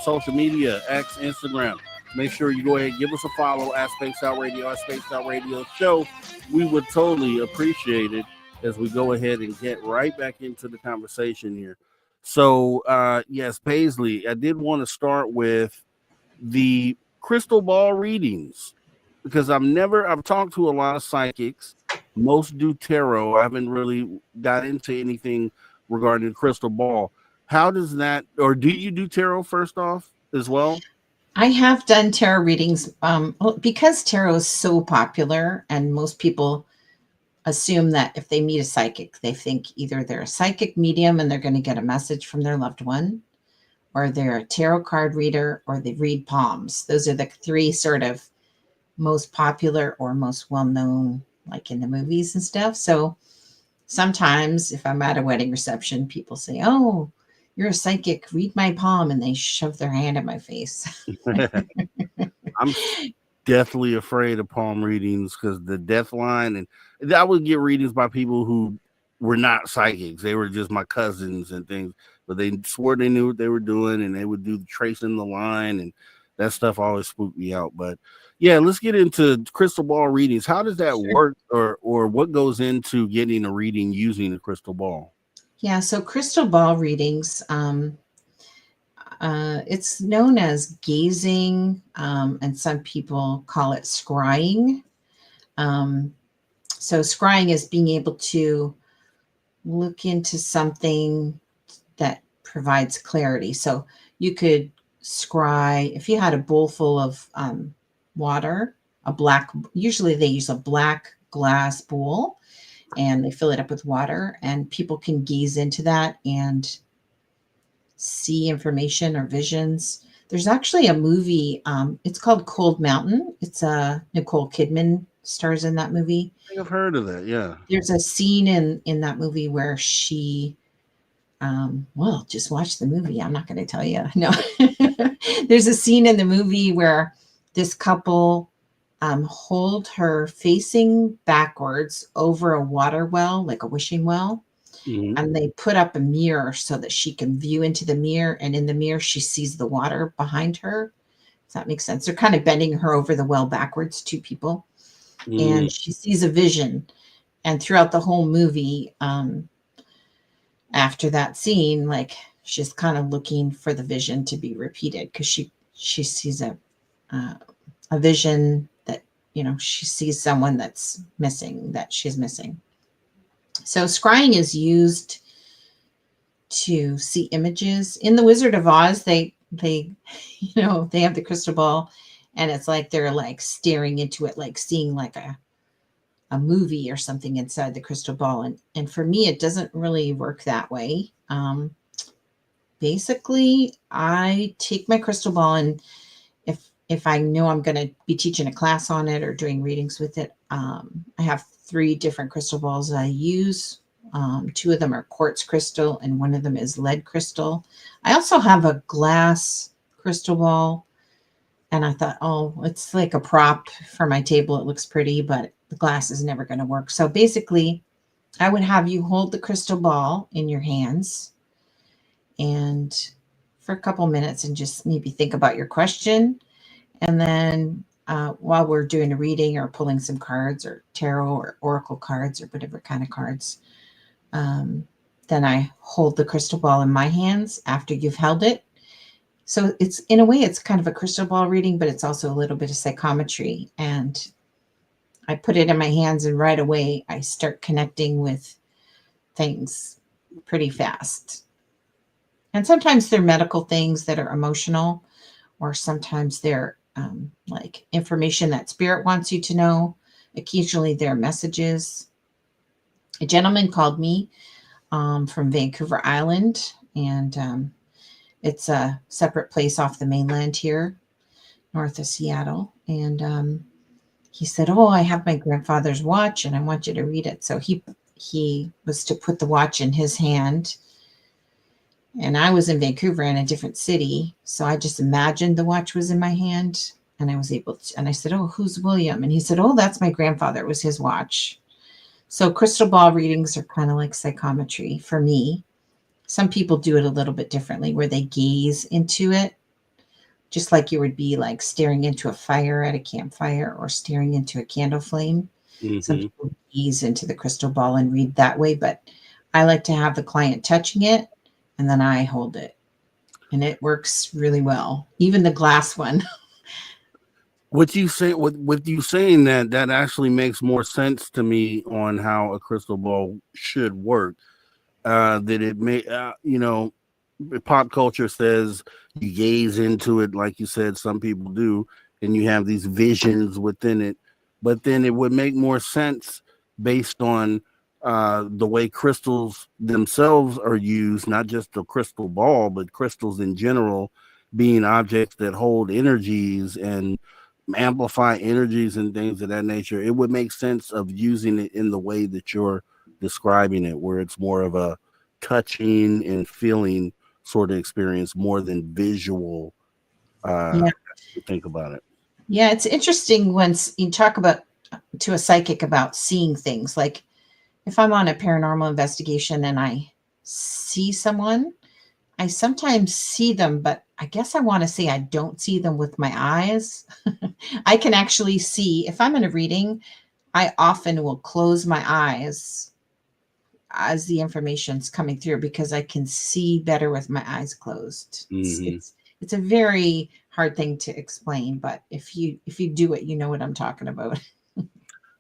social media, X, Instagram, make sure you go ahead and give us a follow at Spaced Out Radio, at Spaced Out Radio Show. We would totally appreciate it as we go ahead and get right back into the conversation here. So, yes, Paisley, I did want to start with the crystal ball readings because I've talked to a lot of psychics. Most do tarot. I haven't really got into anything regarding the crystal ball. How does that, or do you do tarot first off as well? I have done tarot readings because tarot is so popular and most people assume that if they meet a psychic, they think either they're a psychic medium and they're going to get a message from their loved one, or they're a tarot card reader, or they read palms. Those are the three sort of most popular or most well-known, like in the movies and stuff. So sometimes if I'm at a wedding reception, people say, "Oh, you're a psychic, read my palm," and they shove their hand in my face. I'm deathly afraid of palm readings because the death line, and I would get readings by people who were not psychics. They were just my cousins and things, but they swore they knew what they were doing, and they would do the tracing the line, and that stuff always spooked me out. But yeah, let's get into crystal ball readings. How does that work, or what goes into getting a reading using a crystal ball? Yeah, so crystal ball readings, it's known as gazing, and some people call it scrying. So scrying is being able to look into something that provides clarity. So you could scry, if you had a bowl full of water, usually they use a black glass bowl, and they fill it up with water, and people can gaze into that and see information or visions. There's actually a movie, it's called Cold Mountain. It's Nicole Kidman stars in that movie. I think I've heard of that, yeah. There's a scene in that movie where she, well, just watch the movie. I'm not going to tell you. No. There's a scene in the movie where this couple hold her facing backwards over a water well, like a wishing well. Mm-hmm. And they put up a mirror so that she can view into the mirror. And in the mirror, she sees the water behind her. Does that make sense? They're kind of bending her over the well backwards, two people. And she sees a vision. And throughout the whole movie, after that scene, like she's kind of looking for the vision to be repeated because she sees a vision that, she sees someone that's missing, that she's missing. So scrying is used to see images. In The Wizard of Oz, they have the crystal ball, and it's like they're like staring into it, like seeing like a movie or something inside the crystal ball. And for me, it doesn't really work that way. Basically, I take my crystal ball, and if I know I'm going to be teaching a class on it or doing readings with it, I have 3 different crystal balls I use. 2 of them are quartz crystal, and 1 of them is lead crystal. I also have a glass crystal ball, and I thought, oh, it's like a prop for my table. It looks pretty, but the glass is never going to work. So basically, I would have you hold the crystal ball in your hands and for a couple minutes and just maybe think about your question. And then while we're doing a reading or pulling some cards or tarot or oracle cards or whatever kind of cards, then I hold the crystal ball in my hands after you've held it. So it's, in a way, it's kind of a crystal ball reading, but it's also a little bit of psychometry. And I put it in my hands, and right away I start connecting with things pretty fast. And sometimes they're medical things that are emotional, or sometimes they're like information that spirit wants you to know. Occasionally they're messages. A gentleman called me from Vancouver Island, and it's a separate place off the mainland here, north of Seattle. And he said, "Oh, I have my grandfather's watch, and I want you to read it." So he was to put the watch in his hand, and I was in Vancouver in a different city, so I just imagined the watch was in my hand, and I was able to. And I said, "Oh, who's William?" And he said, "Oh, that's my grandfather. It was his watch." So crystal ball readings are kind of like psychometry for me. Some people do it a little bit differently, where they gaze into it, just like you would be like staring into a fire at a campfire or staring into a candle flame. Some Mm-hmm. people gaze into the crystal ball and read that way, but I like to have the client touching it and then I hold it. And it works really well. Even the glass one. What you say with you saying that, that actually makes more sense to me on how a crystal ball should work. That it may, pop culture says you gaze into it, like you said, some people do, and you have these visions within it. But then it would make more sense based on the way crystals themselves are used, not just the crystal ball, but crystals in general, being objects that hold energies and amplify energies and things of that nature. It would make sense of using it in the way that you're describing it, where it's more of a touching and feeling sort of experience more than visual. Yeah. To think about it. Yeah. It's interesting when you talk about to a psychic about seeing things. Like if I'm on a paranormal investigation and I see someone, I sometimes see them, but I guess I want to say I don't see them with my eyes. I can actually see, if I'm in a reading, I often will close my eyes as the information's coming through because I can see better with my eyes closed. It's Mm-hmm. it's, it's a very hard thing to explain, but if you do it, you know what I'm talking about.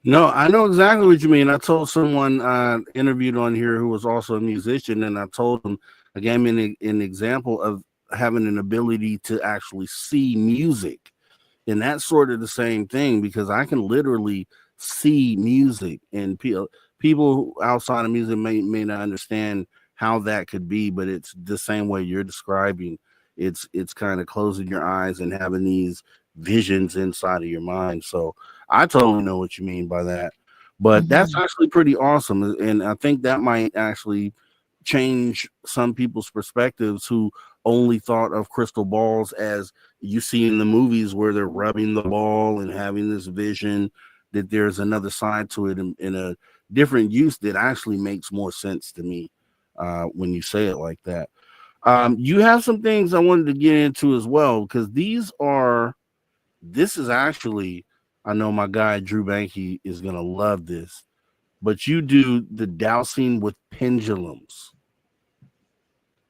No, I know exactly what you mean. I told someone interviewed on here who was also a musician, and I told him, I gave him an example of having an ability to actually see music. And that's sort of the same thing because I can literally see music, and people outside of music may not understand how that could be, but it's the same way you're describing. It's kind of closing your eyes and having these visions inside of your mind. So I totally know what you mean by that. But that's Mhm. actually pretty awesome, and I think that might actually change some people's perspectives who only thought of crystal balls as you see in the movies where they're rubbing the ball and having this vision, that there's another side to it in a different use that actually makes more sense to me when you say it like that. You have some things I wanted to get into as well because this is actually, I know my guy Drew Banky is gonna love this, but you do the dowsing with pendulums.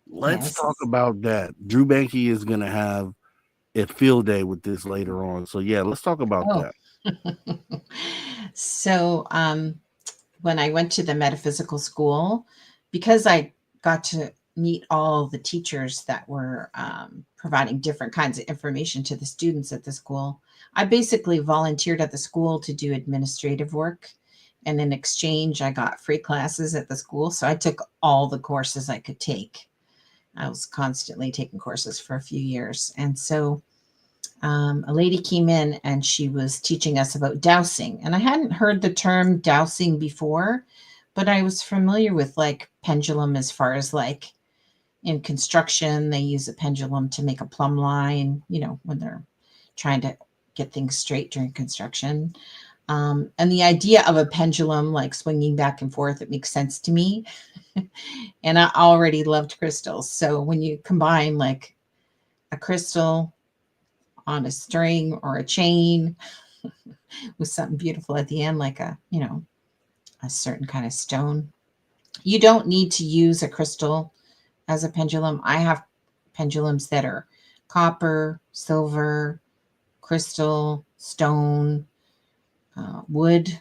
Let's talk Yes. about that. Drew Banky is gonna have a field day with this later on. So yeah, let's talk about Oh. that. So when I went to the metaphysical school, because I got to meet all the teachers that were providing different kinds of information to the students at the school, I basically volunteered at the school to do administrative work. And in exchange, I got free classes at the school. So I took all the courses I could take. I was constantly taking courses for a few years. And so a lady came in and she was teaching us about dowsing. And I hadn't heard the term dowsing before, but I was familiar with like pendulum as far as like in construction, they use a pendulum to make a plumb line, when they're trying to get things straight during construction. And the idea of a pendulum like swinging back and forth, it makes sense to me. And I already loved crystals. So when you combine like a crystal on a string or a chain with something beautiful at the end, like a certain kind of stone. You don't need to use a crystal as a pendulum. I have pendulums that are copper, silver, crystal, stone, wood,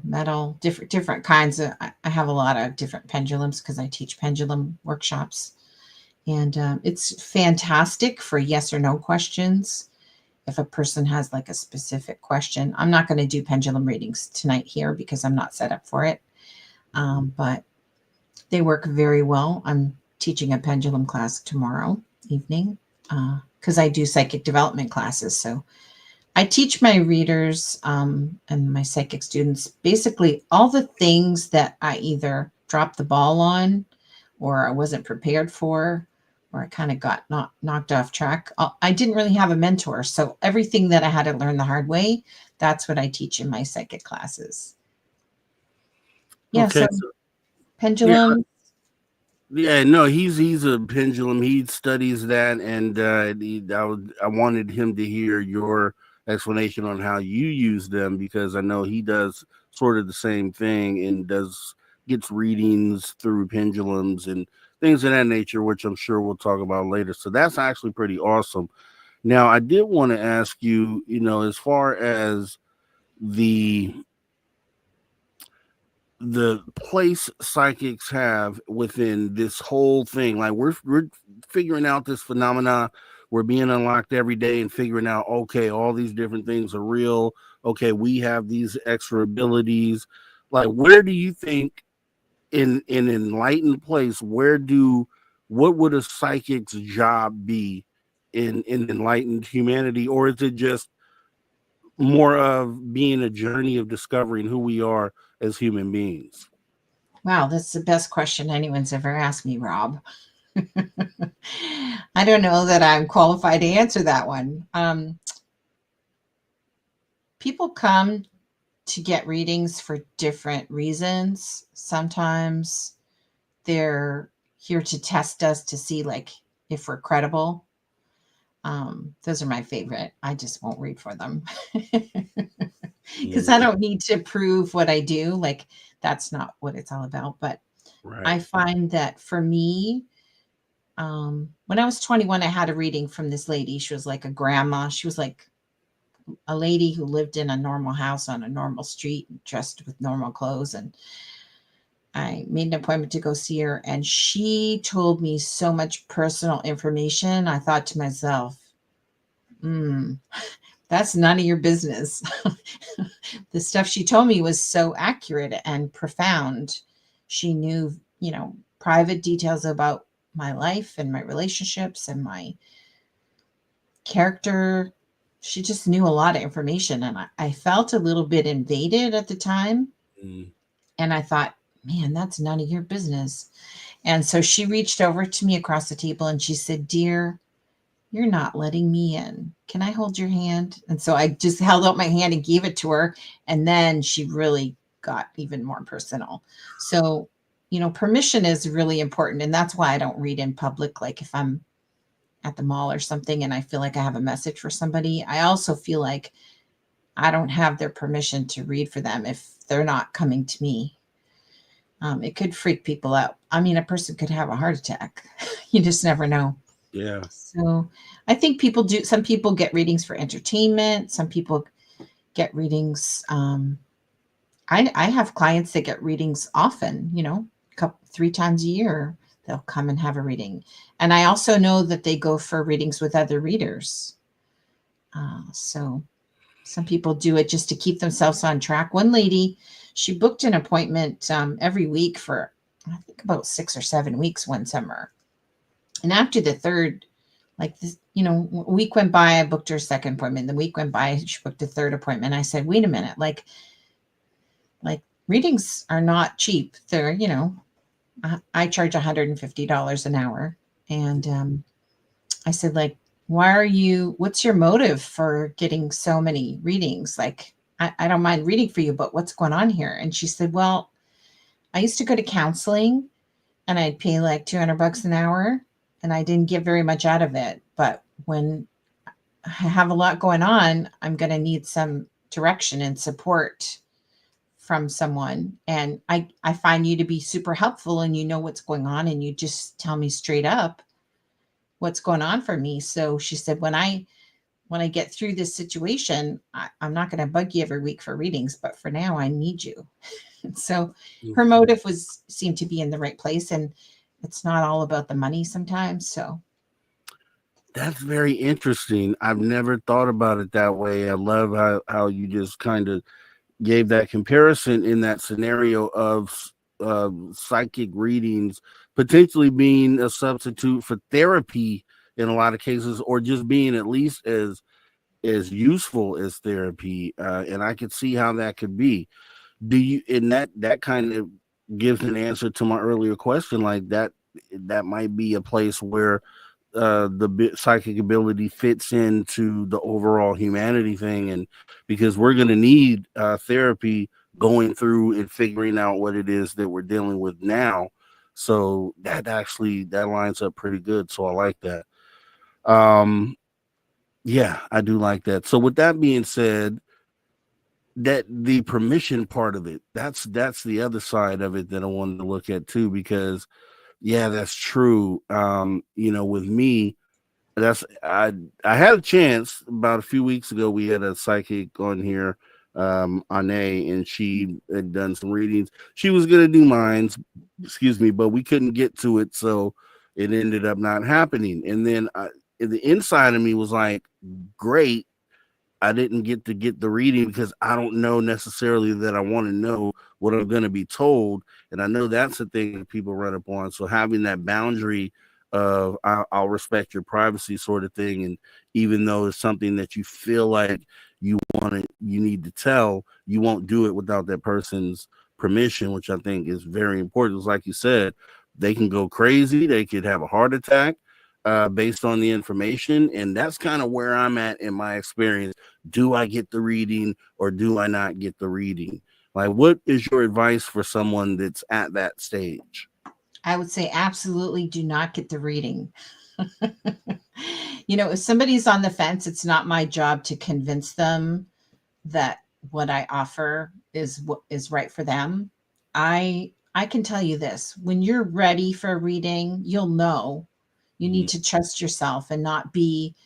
metal, different kinds of. I have a lot of different pendulums because I teach pendulum workshops, And it's fantastic for yes or no questions. If a person has like a specific question, I'm not going to do pendulum readings tonight here because I'm not set up for it. But they work very well. I'm teaching a pendulum class tomorrow evening because I do psychic development classes. So I teach my readers and my psychic students basically all the things that I either dropped the ball on or I wasn't prepared for, or I kind of got knocked off track. I didn't really have a mentor. So everything that I had to learn the hard way, that's what I teach in my psychic classes. Yeah. Okay. So Yeah. pendulum. Yeah, no, he's a pendulum. He studies that, and I wanted him to hear your explanation on how you use them because I know he does sort of the same thing and gets readings through pendulums and things of that nature, which I'm sure we'll talk about later. So that's actually pretty awesome. Now, I did want to ask you, as far as the place psychics have within this whole thing. Like we're figuring out this phenomena. We're being unlocked every day and figuring out, okay, all these different things are real. Okay, we have these extra abilities. Like, where do you think in enlightened place, what would a psychic's job be in enlightened humanity? Or is it just more of being a journey of discovering who we are as human beings? Wow, that's the best question anyone's ever asked me, Rob. I don't know that I'm qualified to answer that one. People come to get readings for different reasons. Sometimes they're here to test us to see like if we're credible. Those are my favorite. I just won't read for them because I don't need to prove what I do. Like that's not what it's all about. But Right. I find that for me, when I was 21, I had a reading from this lady. She was like a grandma. She was like a lady who lived in a normal house on a normal street, dressed with normal clothes. And I made an appointment to go see her. And she told me so much personal information. I thought to myself, that's none of your business. The stuff she told me was so accurate and profound. She knew, private details about my life and my relationships and my character. She just knew a lot of information. And I felt a little bit invaded at the time. And I thought, man, that's none of your business. And so she reached over to me across the table and she said, "Dear, you're not letting me in. Can I hold your hand?" And so I just held out my hand and gave it to her. And then she really got even more personal. So, permission is really important. And that's why I don't read in public. Like if I'm at the mall or something and I feel like I have a message for somebody, I also feel like I don't have their permission to read for them if they're not coming to me. It could freak people out. I mean, a person could have a heart attack. You just never know. Yeah. So I think some people get readings for entertainment. Some people get readings. I have clients that get readings often, 3 times a year, they'll come and have a reading. And I also know that they go for readings with other readers. So some people do it just to keep themselves on track. One lady, she booked an appointment every week for, I think, about 6 or 7 weeks one summer. And after the third, like this, a week went by, I booked her second appointment. The week went by, she booked a third appointment. I said, wait a minute, like readings are not cheap. They're, I charge $150 an hour. And I said, like, what's your motive for getting so many readings? Like, I don't mind reading for you, but what's going on here? And she said, well, I used to go to counseling and I'd pay like $200 an hour and I didn't get very much out of it. But when I have a lot going on, I'm going to need some direction and support from someone. And I find you to be super helpful and you know what's going on and you just tell me straight up what's going on for me. So she said, when I get through this situation, I'm not going to bug you every week for readings, but for now I need you. So her motive seemed to be in the right place. And it's not all about the money sometimes. So That's very interesting. I've never thought about it that way. I love how you just kind of gave that comparison in that scenario of psychic readings potentially being a substitute for therapy in a lot of cases, or just being at least as useful as therapy. And I could see how that could be. Do you? And that kind of gives an answer to my earlier question, like that might be a place where psychic ability fits into the overall humanity thing, and because we're going to need therapy going through and figuring out what it is that we're dealing with now. So that lines up pretty good. So I like that. um yeah, I do like that. So with that being said, that the permission part of it, that's the other side of it that I wanted to look at too, because yeah, that's true. With me, that's I had a chance about a few weeks ago. We had a psychic on here, Ane, and she had done some readings. She was gonna do mines, excuse me, but we couldn't get to it, so it ended up not happening. And then the inside of me was like, great, I didn't get the reading because I don't know necessarily that I want to know what I'm going to be told, and I know that's the thing that people run up on. So having that boundary of I'll respect your privacy sort of thing, and even though it's something that you feel like you need to tell, you won't do it without that person's permission, which I think is very important. It's like you said, they can go crazy, they could have a heart attack based on the information, and that's kind of where I'm at in my experience. Do I get the reading or do I not get the reading? Like, what is your advice for someone that's at that stage? I would say absolutely do not get the reading. If somebody's on the fence, it's not my job to convince them that what I offer is what is right for them. I can tell you this: when you're ready for a reading, you'll know. You need to trust yourself and not be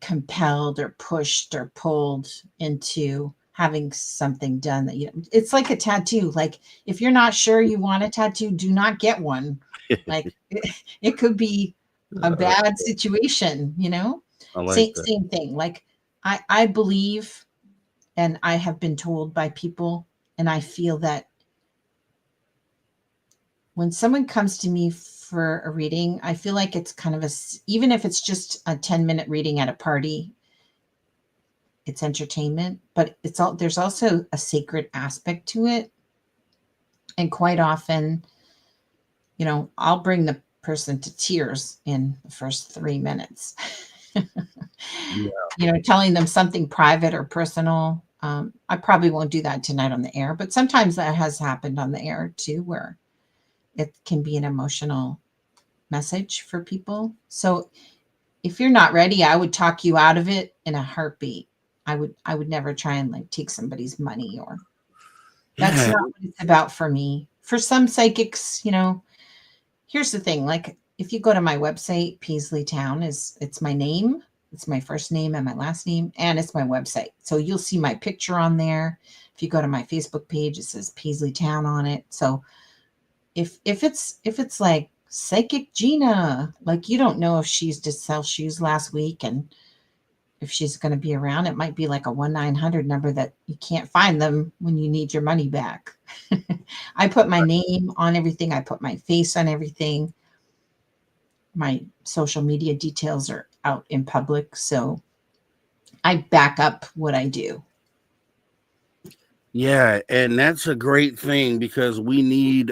compelled or pushed or pulled into having something done that it's like a tattoo. Like, if you're not sure you want a tattoo, do not get one. Like, it could be a bad situation. I like same that. same thing. Like, I believe, and I have been told by people, and I feel that when someone comes to me for a reading, I feel like it's kind of even if it's just a 10-minute reading at a party, it's entertainment, but there's also a sacred aspect to it. And quite often, I'll bring the person to tears in the first 3 minutes. Yeah. Telling them something private or personal. I probably won't do that tonight on the air, but sometimes that has happened on the air too, where it can be an emotional message for people. So if you're not ready, I would talk you out of it in a heartbeat. I would never try and like take somebody's money, or that's Yeah. not what it's about for me. For some psychics, here's the thing. Like, if you go to my website, Paisley Town it's my name. It's my first name and my last name, and it's my website. So you'll see my picture on there. If you go to my Facebook page, it says Paisley Town on it. So if it's like Psychic Gina, like, you don't know if she's to sell shoes last week and if she's going to be around. It might be like a 1-900 number that you can't find them when you need your money back. I put my name on everything. I put my face on everything. My social media details are out in public, so I back up what I do. Yeah, and that's a great thing because we need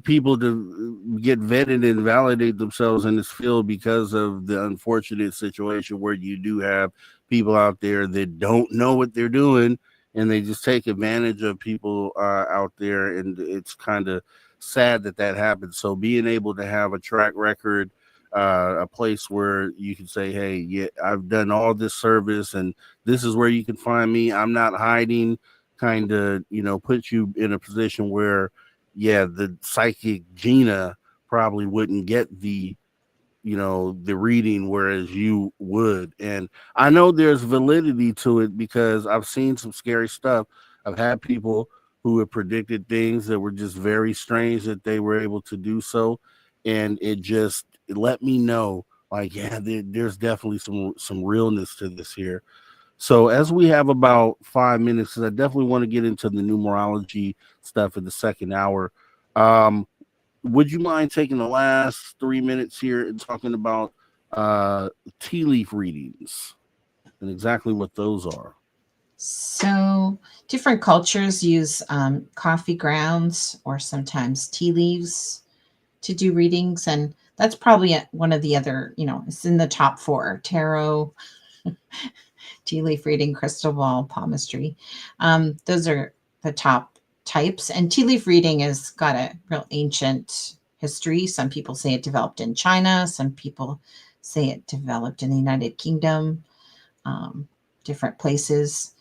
people to get vetted and validate themselves in this field because of the unfortunate situation where you do have people out there that don't know what they're doing, and they just take advantage of people out there, and it's kind of sad that happens. So being able to have a track record, a place where you can say, hey, yeah, I've done all this service and this is where you can find me, I'm not hiding, kind of, puts you in a position where, yeah, the psychic Gina probably wouldn't get the reading, whereas you would. And I know there's validity to it because I've seen some scary stuff. I've had people who have predicted things that were just very strange that they were able to do so, and it let me know, like, yeah, there's definitely some realness to this here. So as we have about 5 minutes, 'cause I definitely want to get into the numerology stuff in the second hour. Um, would you mind taking the last 3 minutes here and talking about uh, tea leaf readings and exactly what those are? So different cultures use coffee grounds or sometimes tea leaves to do readings. And that's probably one of the other, it's in the top four: tarot, tea leaf reading, crystal ball, palmistry. Those are the top types. And tea leaf reading has got a real ancient history. Some people say it developed in China. Some people say it developed in the United Kingdom, different places.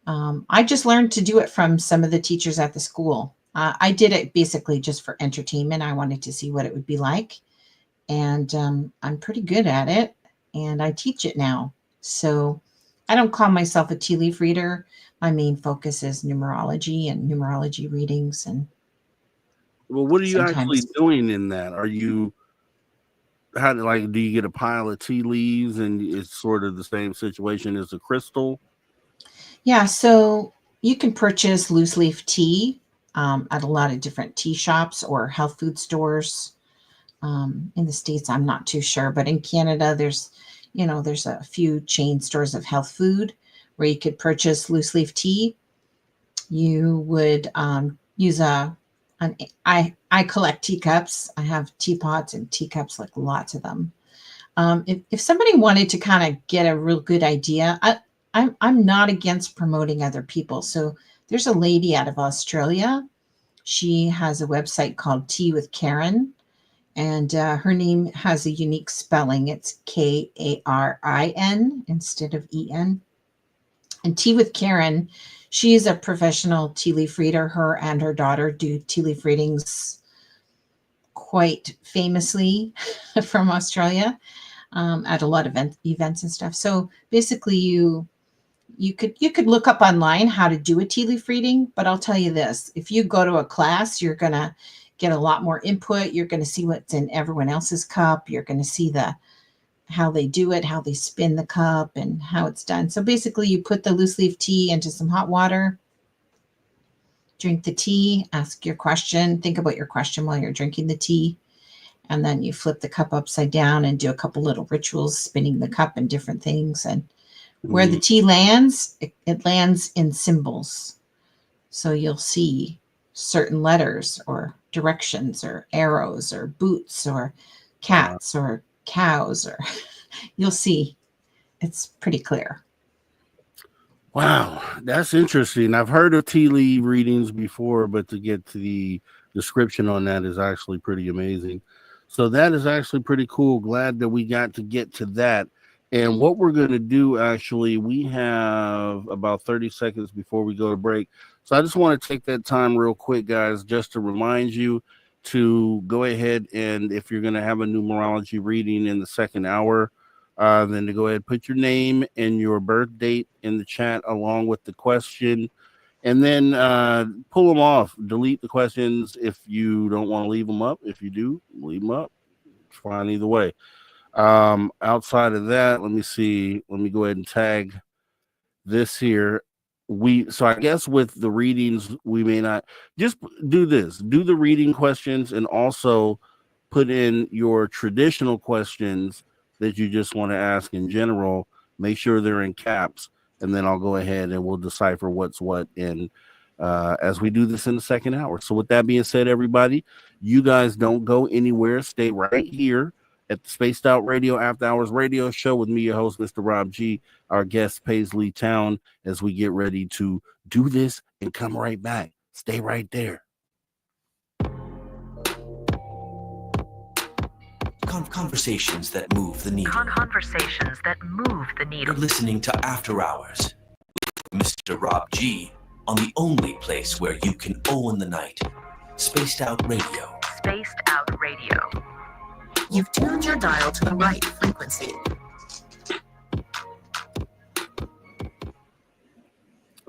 I just learned to do it from some of the teachers at the school. I did it basically just for entertainment. I wanted to see what it would be like. And I'm pretty good at it. And I teach it now. So I don't call myself a tea leaf reader. My main focus is numerology and numerology readings. And Well, what are you actually sometimes, doing in that? Are you do you get a pile of tea leaves and it's sort of the same situation as a crystal? yeah. So you can purchase loose leaf tea at a lot of different tea shops or health food stores. In the States, I'm not too sure, but in Canada, there's a few chain stores of health food where you could purchase loose leaf tea. You would use I collect teacups. I have teapots and teacups, like lots of them. If somebody wanted to kind of get a real good idea, I'm not against promoting other people. So there's a lady out of Australia. She has a website called Tea with Karen, and her name has a unique spelling. It's Karin instead of En. And Tea with Karen, she is a professional tea leaf reader. Her and her daughter do tea leaf readings quite famously from Australia, at a lot of events and stuff. So basically, you could look up online how to do a tea leaf reading, but I'll tell you this: if you go to a class, you're gonna get a lot more input. You're going to see what's in everyone else's cup. You're going to see how they do it, how they spin the cup, and how it's done. So basically, you put the loose leaf tea into some hot water, drink the tea, ask your question, think about your question while you're drinking the tea, and then you flip the cup upside down and do a couple little rituals, spinning the cup and different things. And where the tea lands, it lands in symbols. So you'll see certain letters or directions or arrows or boots or cats or cows, or you'll see. It's pretty clear. Wow, that's interesting. I've heard of tea leaf readings before, but to get to the description on that is actually pretty amazing. So that is actually pretty cool. Glad that we got to get to that. And what we're going to do, actually, we have about 30 seconds before we go to break. So I just want to take that time real quick, guys, just to remind you to go ahead and, if you're going to have a numerology reading in the second hour, then to go ahead, put your name and your birth date in the chat along with the question, and then pull them off. Delete the questions if you don't want to leave them up. If you do, leave them up. It's fine either way. Outside of that, let me see. Let me go ahead and tag this here. So I guess with the readings, we may not just do this. Do the reading questions and also put in your traditional questions that you just want to ask in general. Make sure they're in caps, and then I'll go ahead and we'll decipher what's what in as we do this in the second hour. So with that being said, everybody, you guys don't go anywhere. Stay right here at the Spaced Out Radio After Hours Radio Show with me, your host, Mr. Rob G, our guest, Paisley Town, as we get ready to do this and come right back. Stay right there. Conversations that move the needle. Conversations that move the needle. You're listening to After Hours with Mr. Rob G on the only place where you can own the night. Spaced Out Radio. Spaced Out Radio. You've tuned your dial to the right frequency.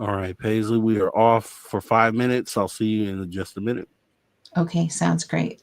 All right, Paisley, we are off for 5 minutes. I'll see you in just a minute. Okay, sounds great.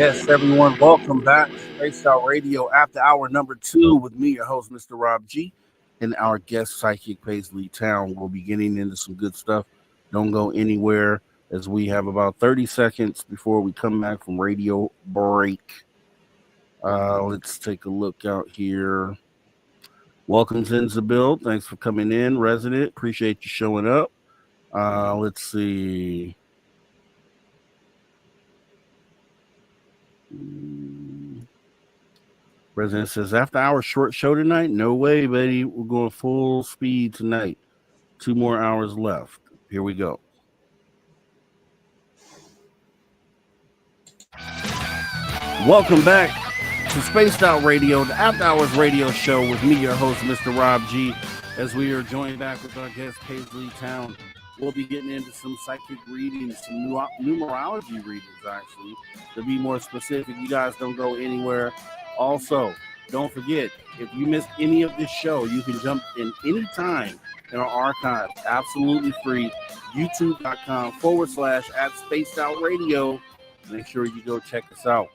Yes, everyone, welcome back. Spaced Out Radio After Hour number 2 with me, your host, Mr. Rob G, and our guest psychic, Paisley Town. We'll be getting into some good stuff. Don't go anywhere, as we have about 30 seconds before we come back from radio break. Let's take a look out here. Welcome, Zinzabil. Thanks for coming in, resident. Appreciate you showing up. Let's see. President says, after our short show tonight, no way, buddy. We're going full speed tonight. 2 more hours left. Here we go. Welcome back to Spaced Out Radio, the After Hours radio show with me, your host, Mr. Rob G, as we are joined back with our guest, Paisley Town. We'll be getting into some psychic readings, some numerology readings, actually. To be more specific, you guys don't go anywhere. Also, don't forget, if you missed any of this show, you can jump in anytime in our archive, absolutely free, youtube.com/@spacedoutradio. Make sure you go check us out.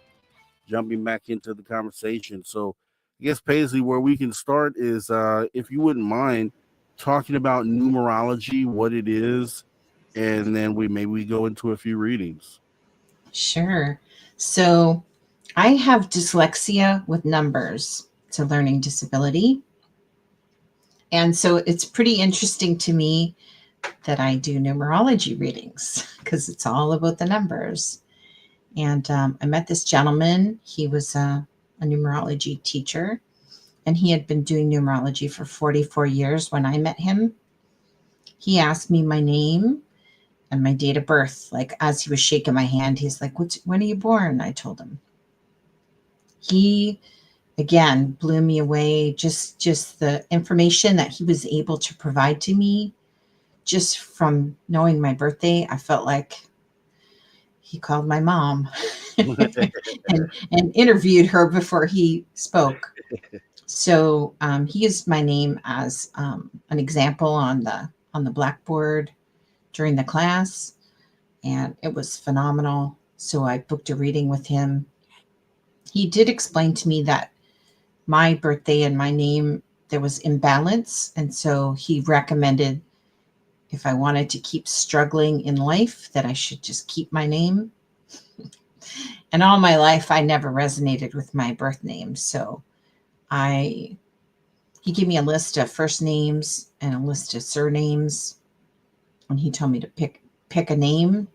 Jumping back into the conversation. So I guess, Paisley, where we can start is, if you wouldn't mind talking about numerology, what it is, and then we go into a few readings. Sure. So I have dyslexia with numbers. It's a learning disability. And so it's pretty interesting to me that I do numerology readings because it's all about the numbers. And I met this gentleman. He was a numerology teacher, and he had been doing numerology for 44 years when I met him. He asked me my name and my date of birth. Like, as he was shaking my hand, he's like, when are you born? I told him. He, again, blew me away. Just the information that he was able to provide to me, just from knowing my birthday, I felt like he called my mom and interviewed her before he spoke. So he used my name as an example on the blackboard during the class, and it was phenomenal. So I booked a reading with him. He did explain to me that my birthday and my name, there was imbalance, and so he recommended, if I wanted to keep struggling in life, that I should just keep my name. And all my life, I never resonated with my birth name. So he gave me a list of first names and a list of surnames. And he told me to pick a name.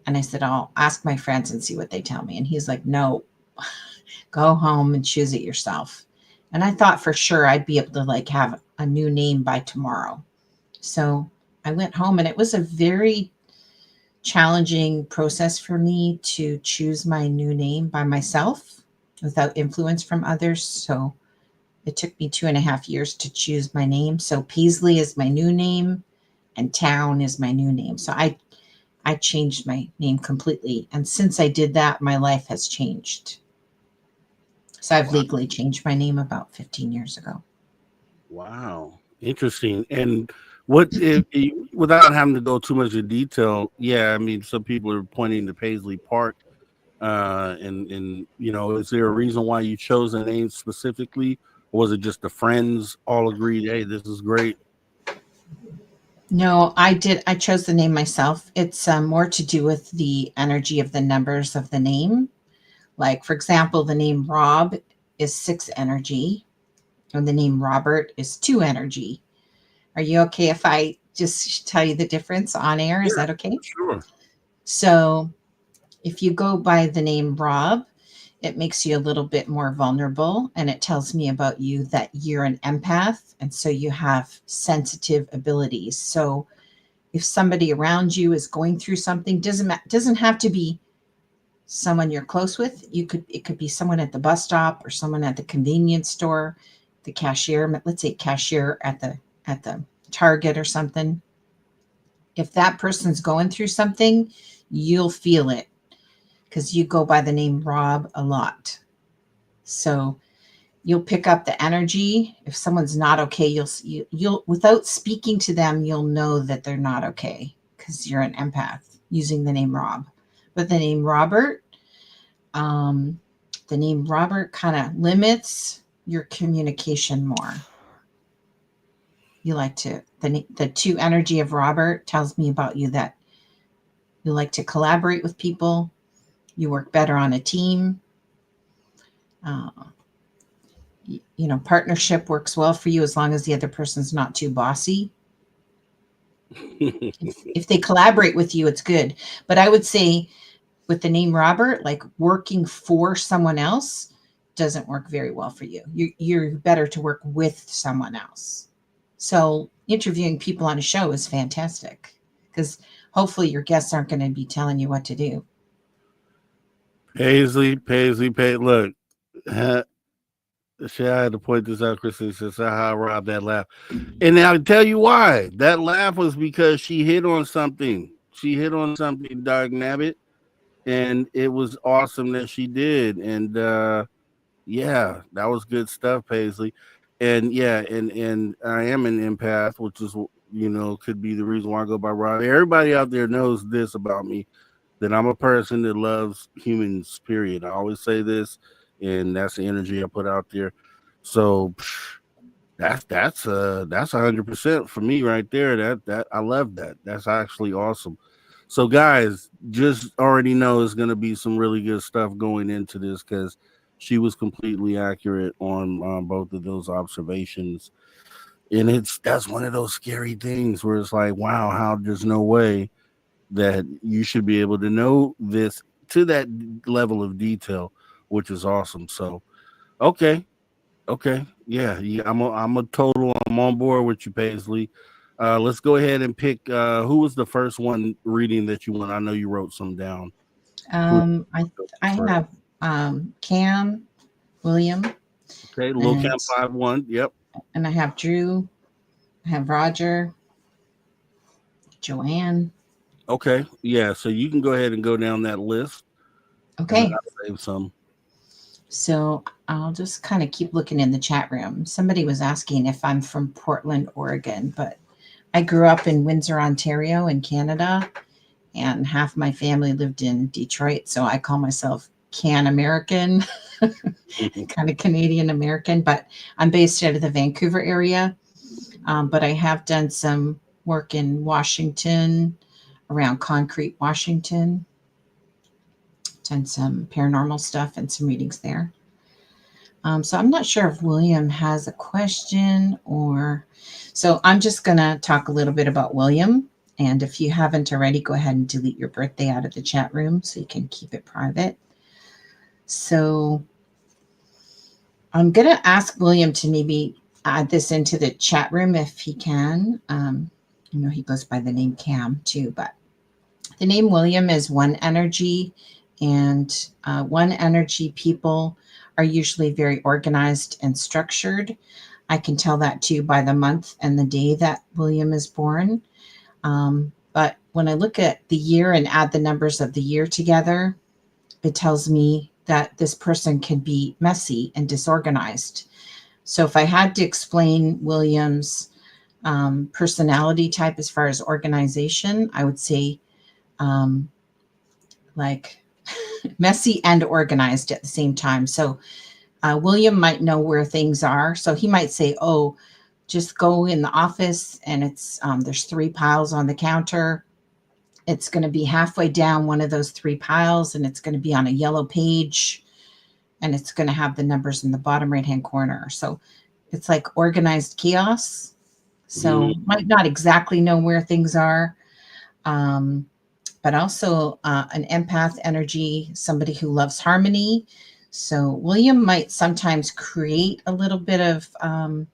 And I said, I'll ask my friends and see what they tell me. And he's like, no, go home and choose it yourself. And I thought for sure I'd be able to have a new name by tomorrow. So I went home, and it was a very challenging process for me to choose my new name by myself without influence from others. So it took me 2.5 years to choose my name. So Paisley is my new name and Town is my new name. So I changed my name completely. And since I did that, my life has changed. So I've legally changed my name about 15 years ago. Wow. Interesting. And what if, without having to go too much in detail, I mean, some people are pointing to Paisley Park, and is there a reason why you chose a name specifically, or was it just the friends all agreed, hey, this is great? No, I chose the name myself. It's more to do with the energy of the numbers of the name. Like, for example, the name Rob is 6 energy, and the name Robert is 2 energy. Are you okay if I just tell you the difference on air? Is that okay? Sure. So if you go by the name Rob, it makes you a little bit more vulnerable, and it tells me about you that you're an empath, and so you have sensitive abilities. So if somebody around you is going through something, doesn't have to be someone you're close with. It could be someone at the bus stop or someone at the convenience store, the cashier, let's say cashier at the Target or something. If that person's going through something, you'll feel it because you go by the name Rob a lot. So you'll pick up the energy. If someone's not okay, you'll without speaking to them, you'll know that they're not okay because you're an empath using the name Rob. But the name Robert, The name Robert kind of limits your communication more. You like to, the 2 energy of Robert tells me about you that you like to collaborate with people. You work better on a team. Partnership works well for you as long as the other person's not too bossy. If they collaborate with you, it's good. But I would say with the name Robert, like working for someone else doesn't work very well for you. You're better to work with someone else. So interviewing people on a show is fantastic because hopefully your guests aren't going to be telling you what to do. Paisley. Look, I had to point this out. Christine says, "How Rob that laugh," and I'll tell you why. That laugh was because she hit on something. Dog Nabbit, and it was awesome that she did. And yeah, that was good stuff, Paisley. And yeah, and I am an empath, which is could be the reason why I go by Rob. Everybody out there knows this about me, that I'm a person that loves humans. Period. I always say this, and that's the energy I put out there. So that's 100% for me right there. That I love that. That's actually awesome. So guys, just already know it's going to be some really good stuff going into this because she was completely accurate on both of those observations. And that's one of those scary things where it's like, wow, how there's no way that you should be able to know this to that level of detail, which is awesome. So, okay, yeah, I'm on board with you, Paisley. Let's go ahead and pick who was the first one reading that you want. I know you wrote some down. I have Cam, William. Okay, Lil Cam 5-1. Yep. And I have Drew. I have Roger, Joanne. Okay, yeah. So you can go ahead and go down that list. Okay. I'll save some. So I'll just kind of keep looking in the chat room. Somebody was asking if I'm from Portland, Oregon, but I grew up in Windsor, Ontario in Canada, and half my family lived in Detroit. So I call myself Can American, kind of Canadian American, but I'm based out of the Vancouver area. But I have done some work in Washington, around Concrete, Washington. Done some paranormal stuff and some readings there. So I'm not sure if William has a question so I'm just going to talk a little bit about William. And if you haven't already, go ahead and delete your birthday out of the chat room so you can keep it private. So I'm going to ask William to maybe add this into the chat room if he can. He goes by the name Cam too, but the name William is one energy. And one energy people are usually very organized and structured. I can tell that too by the month and the day that William is born. But when I look at the year and add the numbers of the year together, it tells me that this person can be messy and disorganized. So if I had to explain William's personality type as far as organization, I would say like messy and organized at the same time. So William might know where things are. So he might say, oh, just go in the office and it's there's 3 piles on the counter. It's going to be halfway down one of those 3 piles and it's going to be on a yellow page and it's going to have the numbers in the bottom right-hand corner. So it's like organized chaos. So might not exactly know where things are. But also an empath energy, somebody who loves harmony. So William might sometimes create a little bit of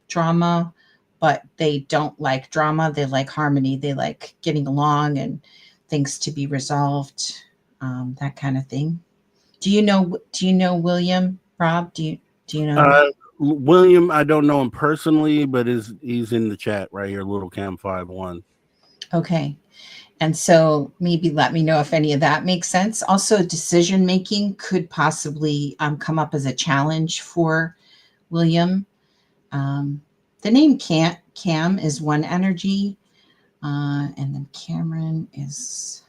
drama, but they don't like drama. They like harmony. They like getting along and things to be resolved, that kind of thing. Do you know William, Rob? Do you know? William, I don't know him personally, but he's in the chat right here, Little Cam 5-1. Okay. And so maybe let me know if any of that makes sense. Also, decision making could possibly come up as a challenge for William. The name Cam is one energy. And then Cameron is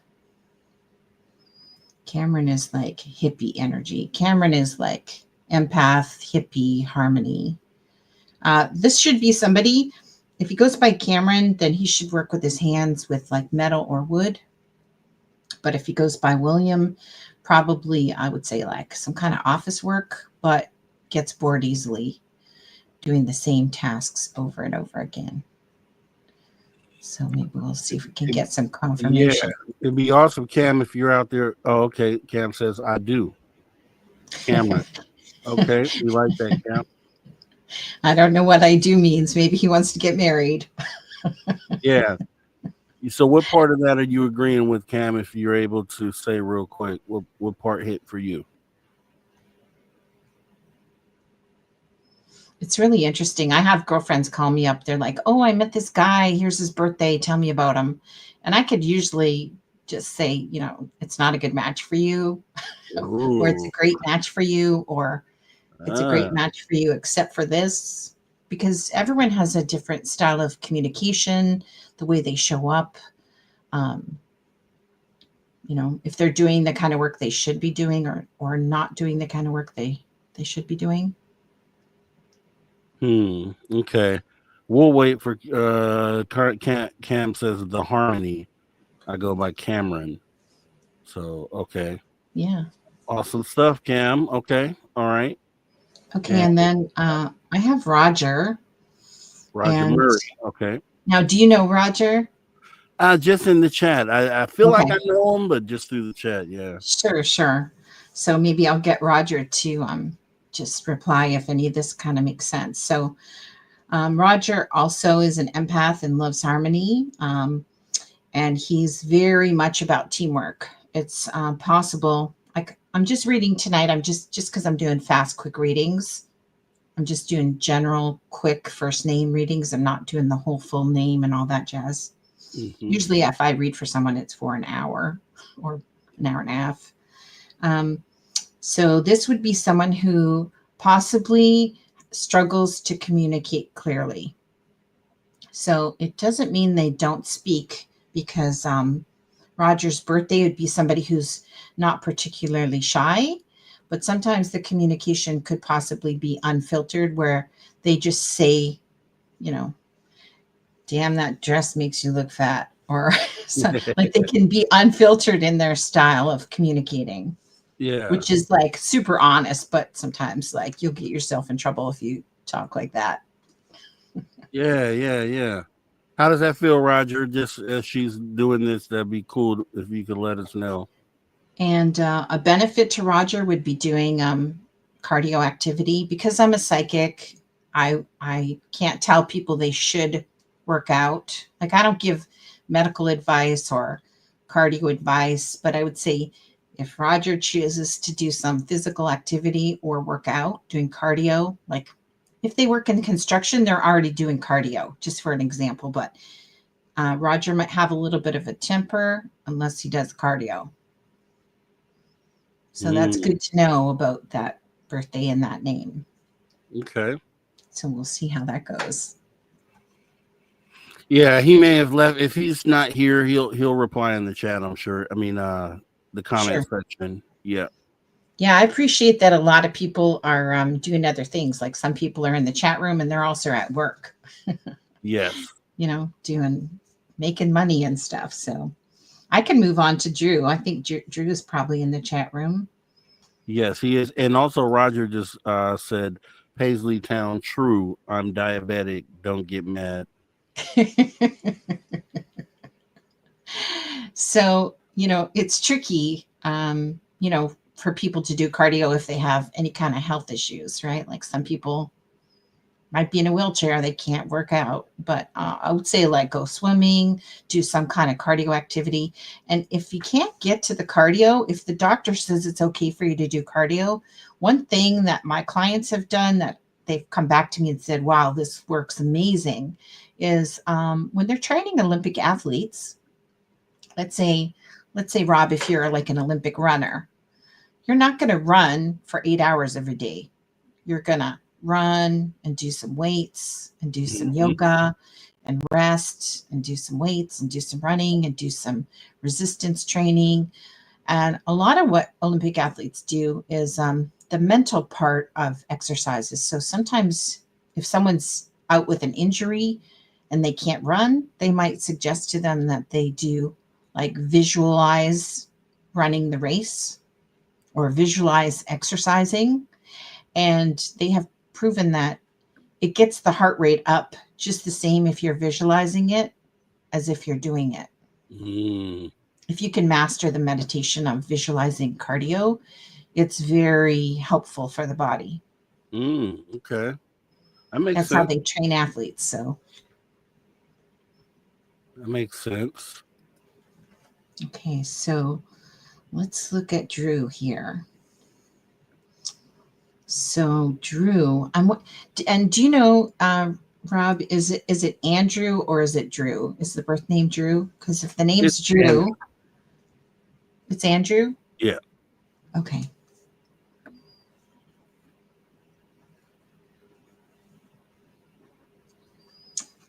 Cameron is like hippie energy. Cameron is like empath, hippie, harmony. This should be somebody, if he goes by Cameron, then he should work with his hands with like metal or wood. But if he goes by William, probably I would say like some kind of office work, but gets bored easily doing the same tasks over and over again. So maybe we'll see if we can get some confirmation. Yeah, it'd be awesome, Cam, if you're out there. Oh, okay. Cam says, I do. Cameron. Okay, we like that, Cam. I don't know what I do means. Maybe he wants to get married. Yeah. So what part of that are you agreeing with, Cam, if you're able to say real quick? What part hit for you? It's really interesting. I have girlfriends call me up. They're like, oh, I met this guy. Here's his birthday. Tell me about him. And I could usually just say, you know, it's not a good match for you, or it's a great match for you, or it's a great match for you, except for this, because everyone has a different style of communication, the way they show up. You know, if they're doing the kind of work they should be doing, or not doing the kind of work they should be doing. Okay. We'll wait for Cam says the harmony. I go by Cameron. So okay. Yeah. Awesome stuff, Cam. Okay. All right. Okay, and then I have Roger. Roger Murray. Okay. Now, do you know Roger? Just in the chat. I feel like I know him, but just through the chat. Yeah. Sure. So maybe I'll get Roger to just reply if any of this kind of makes sense. So Roger also is an empath and loves harmony. And he's very much about teamwork. It's possible. Like I'm just reading tonight. I'm just because I'm doing fast, quick readings. I'm just doing general, quick first name readings. I'm not doing the whole full name and all that jazz. Mm-hmm. Usually if I read for someone, it's for an hour or an hour and a half. So this would be someone who possibly struggles to communicate clearly. So it doesn't mean they don't speak, because Roger's birthday would be somebody who's not particularly shy, but sometimes the communication could possibly be unfiltered, where they just say, you know, damn, that dress makes you look fat, or like they can be unfiltered in their style of communicating. Yeah. Which is like super honest, but sometimes like you'll get yourself in trouble if you talk like that. Yeah. How does that feel, Roger? Just as she's doing this, that'd be cool if you could let us know. And a benefit to Roger would be doing cardio activity. Because I'm a psychic, I can't tell people they should work out. Like I don't give medical advice or cardio advice, but I would say if Roger chooses to do some physical activity or work out, doing cardio, like if they work in construction, they're already doing cardio, just for an example. But Roger might have a little bit of a temper unless he does cardio. So that's good to know about that birthday and that name. Okay. So we'll see how that goes. Yeah, he may have left. If he's not here, he'll reply in the chat, I'm sure. I mean, the comment section. Yeah. Yeah, I appreciate that a lot of people are doing other things. Like some people are in the chat room and they're also at work. Yes. You know, making money and stuff. So I can move on to Drew. I think Drew is probably in the chat room. Yes, he is. And also Roger just said, Paisley Town, true. I'm diabetic. Don't get mad. So, you know, it's tricky, you know, for people to do cardio if they have any kind of health issues, right? Like some people might be in a wheelchair, they can't work out, but I would say like go swimming, do some kind of cardio activity. And if you can't get to the cardio, if the doctor says it's okay for you to do cardio, one thing that my clients have done that they've come back to me and said, wow, this works amazing, is when they're training Olympic athletes, let's say, Rob, if you're like an Olympic runner, you're not going to run for 8 hours every day. You're going to run and do some weights and do some yoga and rest and do some weights and do some running and do some resistance training. And a lot of what Olympic athletes do is the mental part of exercises. So sometimes if someone's out with an injury and they can't run, they might suggest to them that they do like visualize running the race or visualize exercising. And they have proven that it gets the heart rate up just the same if you're visualizing it as if you're doing it. If you can master the meditation of visualizing cardio, it's very helpful for the body. Okay. That makes That's sense. how they train athletes. So That makes sense. okay, so let's look at Drew here. So Drew, and do you know, Rob, is it Andrew or is it Drew? Is the birth name Drew? Because if the name's It's Drew, Andrew. it's Andrew? Yeah. Okay.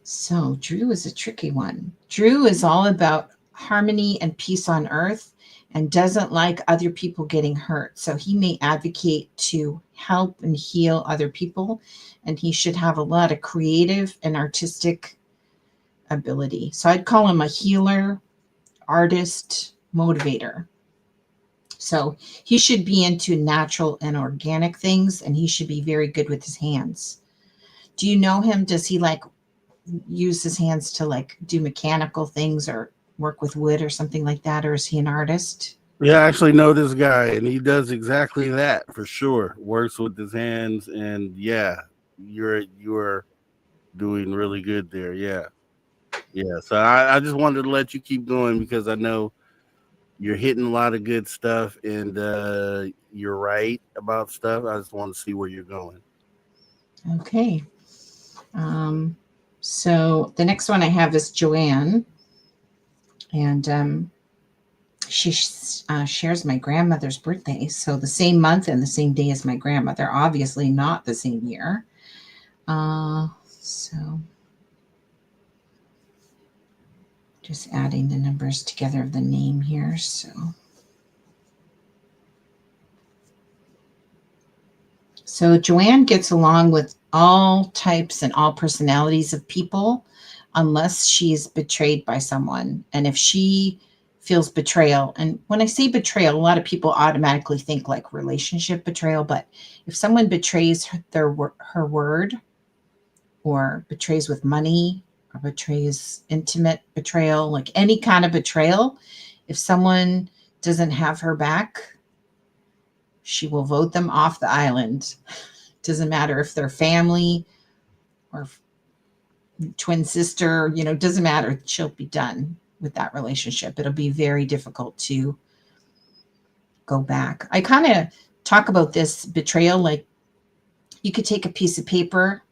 So Drew is a tricky one. Drew is all about harmony and peace on earth and doesn't like other people getting hurt. So he may advocate to help and heal other people, and he should have a lot of creative and artistic ability. So I'd call him a healer, artist, motivator. So he should be into natural and organic things, and he should be very good with his hands. Do you know him? Does he like use his hands to like do mechanical things or work with wood or something like that? Or is he an artist? Yeah, I actually know this guy, and he does exactly that for sure. Works with his hands, and yeah, you're doing really good there. Yeah. So I just wanted to let you keep going because I know you're hitting a lot of good stuff, and you're right about stuff. I just want to see where you're going. Okay. So the next one I have is Joanne, and she shares my grandmother's birthday. So the same month and the same day as my grandmother, obviously not the same year. So just adding the numbers together of the name here. So Joanne gets along with all types and all personalities of people unless she's betrayed by someone. And if she feels betrayal, and when I say betrayal, a lot of people automatically think like relationship betrayal, but if someone betrays her word or betrays with money or betrays intimate betrayal, like any kind of betrayal, if someone doesn't have her back, she will vote them off the island. Doesn't matter if they're family or twin sister, doesn't matter. She'll be done with that relationship. It'll be very difficult to go back. I kind of talk about this betrayal like you could take a piece of paper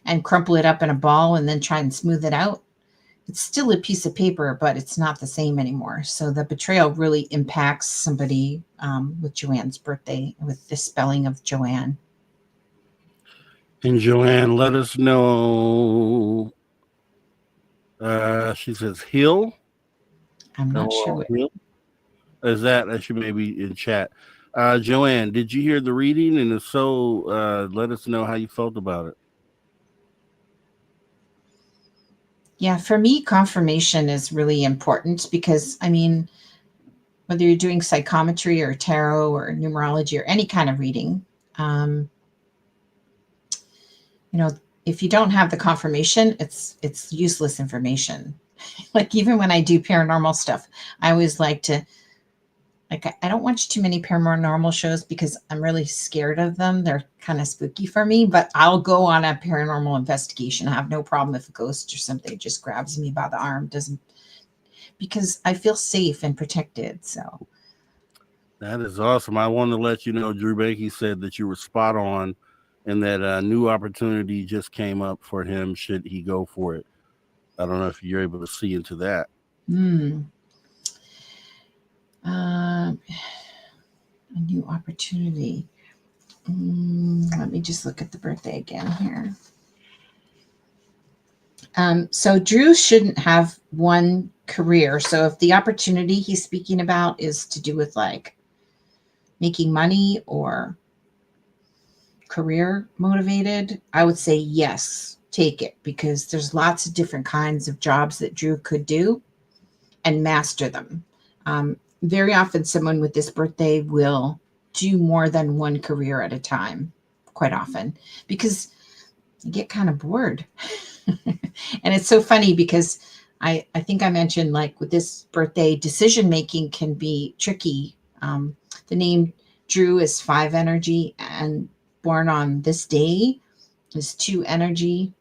and crumple it up in a ball and then try and smooth it out. It's still a piece of paper, but it's not the same anymore. So the betrayal really impacts somebody with Joanne's birthday, with the spelling of Joanne. And Joanne, let us know. She says Hill. I'm not sure what. Hill? Is that should maybe in chat. Joanne, did you hear the reading? And if so, let us know how you felt about it. Yeah, for me, confirmation is really important because, whether you're doing psychometry or tarot or numerology or any kind of reading, if you don't have the confirmation, it's useless information. Like even when I do paranormal stuff, I always like to, I don't watch too many paranormal shows because I'm really scared of them. They're kind of spooky for me, but I'll go on a paranormal investigation. I have no problem if a ghost or something just grabs me by the arm, because I feel safe and protected. So that is awesome. I want to let you know, Drew Bakey said that you were spot on and that a new opportunity just came up for him should he go for it. I don't know if you're able to see into that. A new opportunity. Let me just look at the birthday again here. So Drew shouldn't have one career. So if the opportunity he's speaking about is to do with like making money or career motivated, I would say yes, take it, because there's lots of different kinds of jobs that Drew could do and master them. Very often someone with this birthday will do more than one career at a time, quite often, because you get kind of bored. And it's so funny because I think I mentioned, like, with this birthday, decision making can be tricky. The name Drew is 5 energy, and born on this day is 2 energy.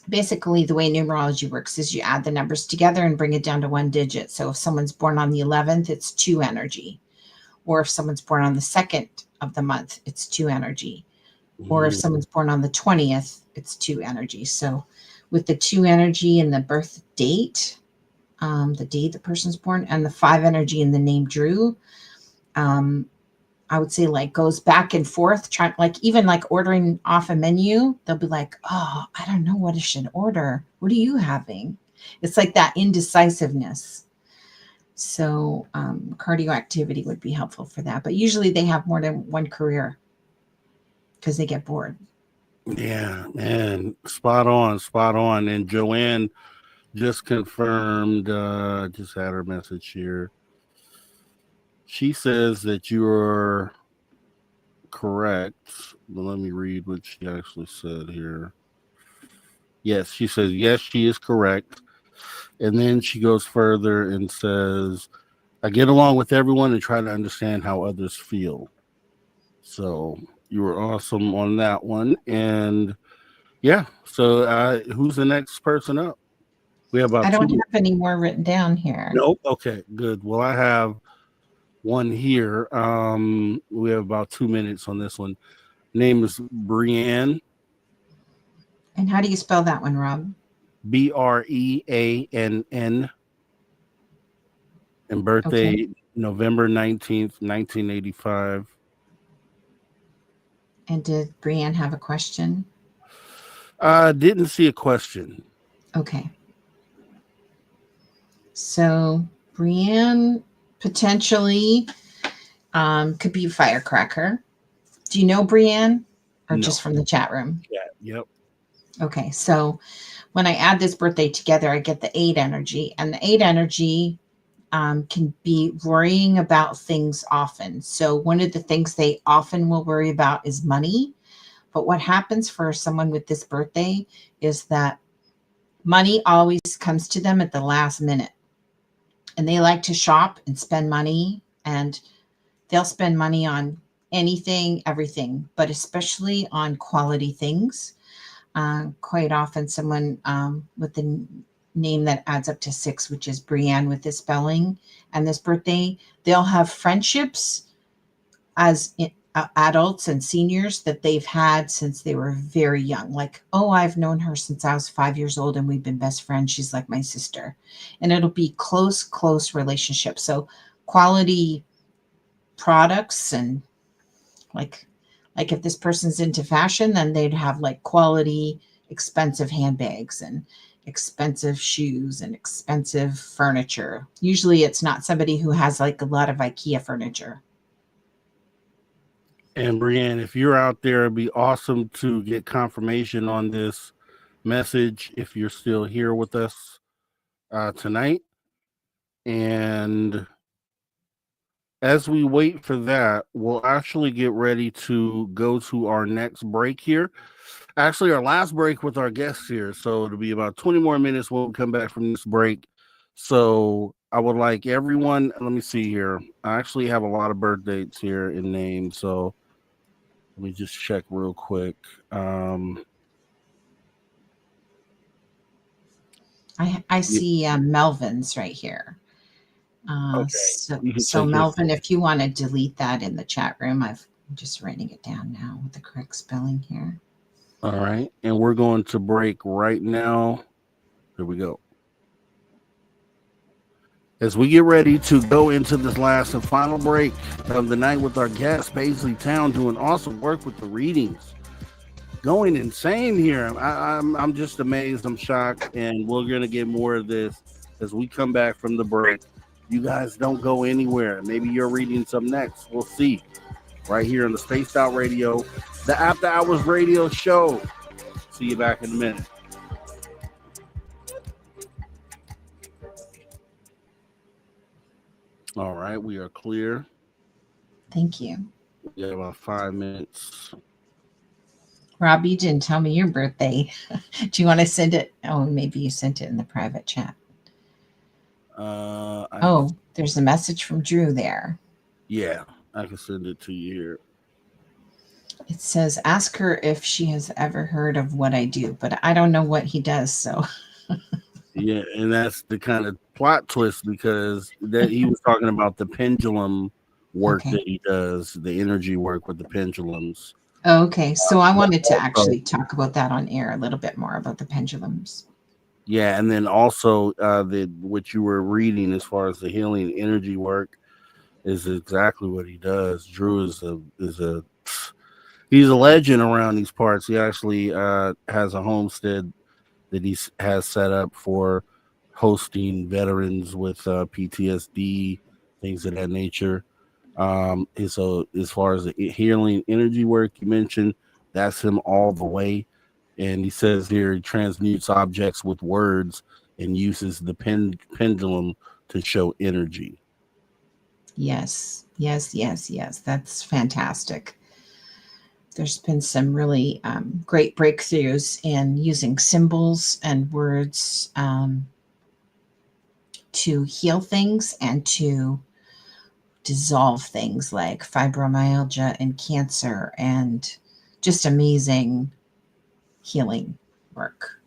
Basically, the way numerology works is you add the numbers together and bring it down to 1 digit. So if someone's born on the 11th, it's 2 energy. Or if someone's born on the 2nd of the month, it's 2 energy. Or if someone's born on the 20th, it's 2 energy. So with the 2 energy and the birth date, the date the person's born, and the 5 energy in the name Drew, I would say, like, goes back and forth, trying, like, even like ordering off a menu, they'll be like, oh, I don't know what I should order. What are you having? It's like that indecisiveness. So cardio activity would be helpful for that. But usually they have more than one career because they get bored. Yeah, man, spot on. And Joanne just confirmed, just had her message here. She says that you're correct. But let me read what she actually said here. Yes, she says, yes, she is correct. And then she goes further and says, I get along with everyone and try to understand how others feel. So you were awesome on that one. And yeah, so who's the next person up? We have about I don't 2 have any more written down here. Nope. Okay, good. Well, I have one here. We have about 2 minutes on this one. Name is Brianne. And how do you spell that one, Rob? Breann. And birthday, Okay. November 19th, 1985. And did Brianne have a question? Didn't see a question. Okay. So Brianne potentially could be a firecracker. Do you know Brianne, or No. just from the chat room? Yeah. Yep. Okay. So when I add this birthday together, I get the 8 energy, and the 8 energy can be worrying about things often. So one of the things they often will worry about is money. But what happens for someone with this birthday is that money always comes to them at the last minute. And they like to shop and spend money, and they'll spend money on anything, everything, but especially on quality things. Quite often someone with the name that adds up to 6, which is Brianne with this spelling and this birthday, they'll have friendships as adults and seniors that they've had since they were very young. Like, oh, I've known her since I was 5 years old and we've been best friends. She's like my sister. And it'll be close relationships. So quality products, and like if this person's into fashion, then they'd have like quality, expensive handbags and expensive shoes and expensive furniture. Usually it's not somebody who has like a lot of IKEA furniture. And Brianne, if you're out there, it'd be awesome to get confirmation on this message if you're still here with us tonight. And as we wait for that, we'll actually get ready to go to our next break here. Actually, our last break with our guests here. So it'll be about 20 more minutes when we come back from this break. So I would like everyone, let me see here. I actually have a lot of birth dates here in names. So let me just check real quick. I see Melvin's right here. Okay. So Melvin, if you want to delete that in the chat room, I'm just writing it down now with the correct spelling here. All right. And we're going to break right now. Here we go. As we get ready to go into this last and final break of the night with our guest, Paisley Town, doing awesome work with the readings. going insane here. I'm just amazed. I'm shocked, and we're gonna get more of this as we come back from the break. You guys don't go anywhere. Maybe you're reading some next. We'll see. Right here on the Spaced Out Radio, the After Hours Radio Show. See you back in a minute. All right, we are clear. Thank you. We have about 5 minutes. Rob, you didn't tell me your birthday. Do you want to send it? Oh, maybe you sent it in the private chat. There's a message from Drew there. Yeah, I can send it to you here. It says, ask her if she has ever heard of what I do, but I don't know what he does. So, yeah, and that's the kind of plot twist because that he was talking about the pendulum work that he does, the energy work with the pendulums. Okay, so I wanted to actually talk about that on air a little bit more about the pendulums. Yeah, and then also what you were reading as far as the healing energy work is exactly what he does. Drew is he's a legend around these parts. He actually has a homestead that he has set up for hosting veterans with PTSD, things of that nature. And so as far as the healing energy work you mentioned, that's him all the way. And he says here he transmutes objects with words and uses the pendulum to show energy. Yes. That's fantastic. There's been some really great breakthroughs in using symbols and words to heal things and to dissolve things like fibromyalgia and cancer and just amazing healing work.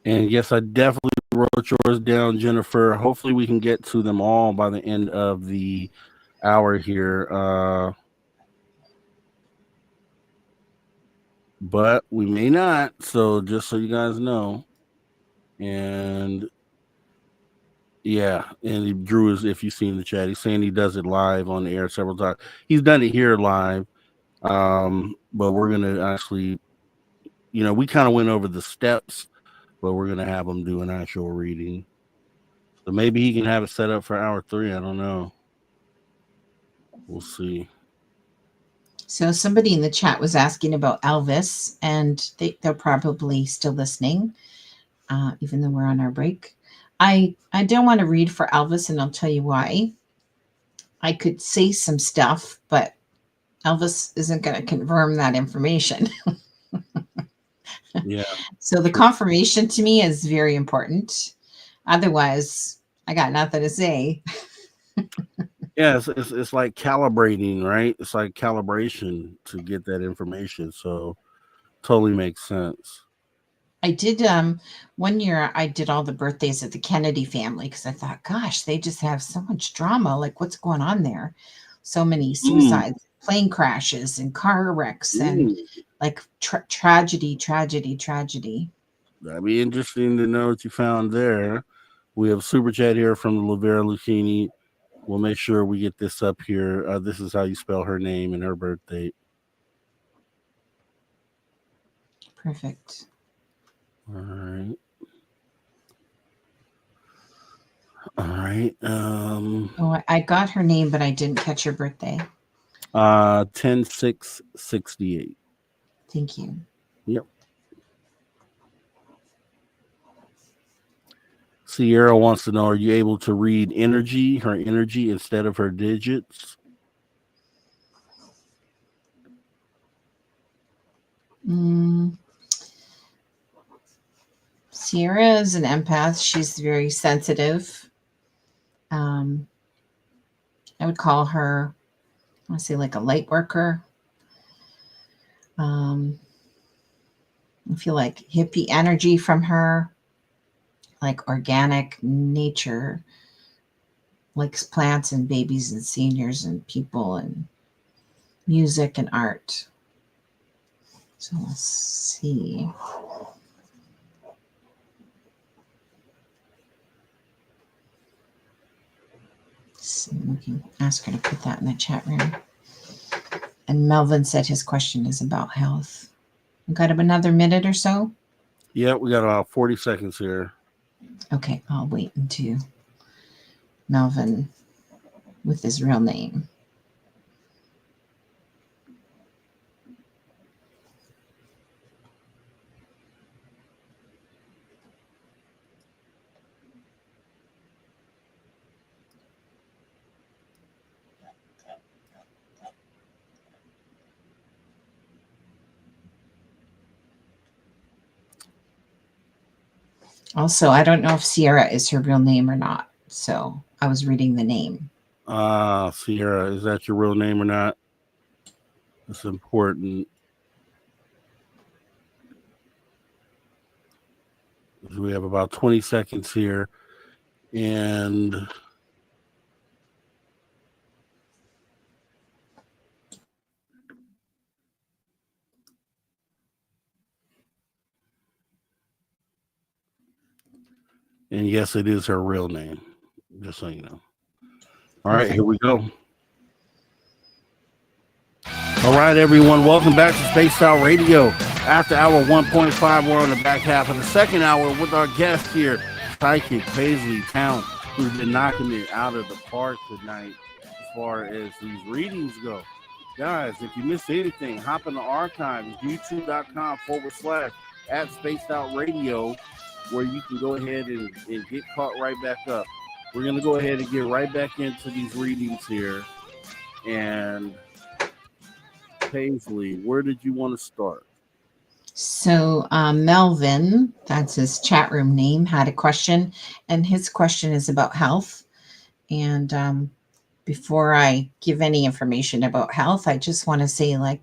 And yes, I definitely wrote yours down, Jennifer. Hopefully we can get to them all by the end of the hour here. But we may not. So just so you guys know. And yeah, and Drew is, if you've seen the chat, he's saying he does it live on the air several times. He's done it here live. But we're gonna actually, we kind of went over the steps, but we're gonna have him do an actual reading. So maybe he can have it set up for hour 3. I don't know. We'll see. So somebody in the chat was asking about Elvis, and they're probably still listening, even though we're on our break. I don't want to read for Elvis, and I'll tell you why. I could say some stuff, but Elvis isn't going to confirm that information. Yeah. So the confirmation to me is very important. Otherwise, I got nothing to say. Yeah, it's like calibrating, right? It's like calibration to get that information. So totally makes sense. I did 1 year I did all the birthdays of the Kennedy family because I thought, gosh, they just have so much drama. Like, what's going on there? So many suicides, plane crashes, and car wrecks, and like tragedy. That'd be interesting to know what you found there. We have super chat here from the Lavera Lucchini. We'll make sure we get this up here. This is how you spell her name and her birth date. Perfect. All right. I got her name, but I didn't catch her birthday. 10/6/68. Thank you. Yep. Sierra wants to know, are you able to read her energy instead of her digits? Sierra is an empath. She's very sensitive. I would call her, I want to say, like a light worker. I feel like hippie energy from her, like organic nature, likes plants and babies and seniors and people and music and art. So let's see. We can ask her to put that in the chat room. And Melvin said his question is about health. We got another minute or so. Yeah, we got about 40 seconds here. Okay, I'll wait until Melvin with his real name. Also, I don't know if Sierra is her real name or not. So I was reading the name. Sierra, is that your real name or not? It's important. We have about 20 seconds here. And yes, it is her real name. Just so you know. All right, here we go. All right, everyone, welcome back to Spaced Out Radio. After hour 1.5, we're on the back half of the second hour with our guest here, Psychic Paisley Town, who's been knocking it out of the park tonight as far as these readings go. Guys, if you missed anything, hop in the archives, youtube.com/at Spaced Out Radio, where you can go ahead and get caught right back up. We're going to go ahead and get right back into these readings here. And Paisley, where did you want to start? So Melvin, that's his chat room name, had a question, and his question is about health. And before I give any information about health, I just want to say, like,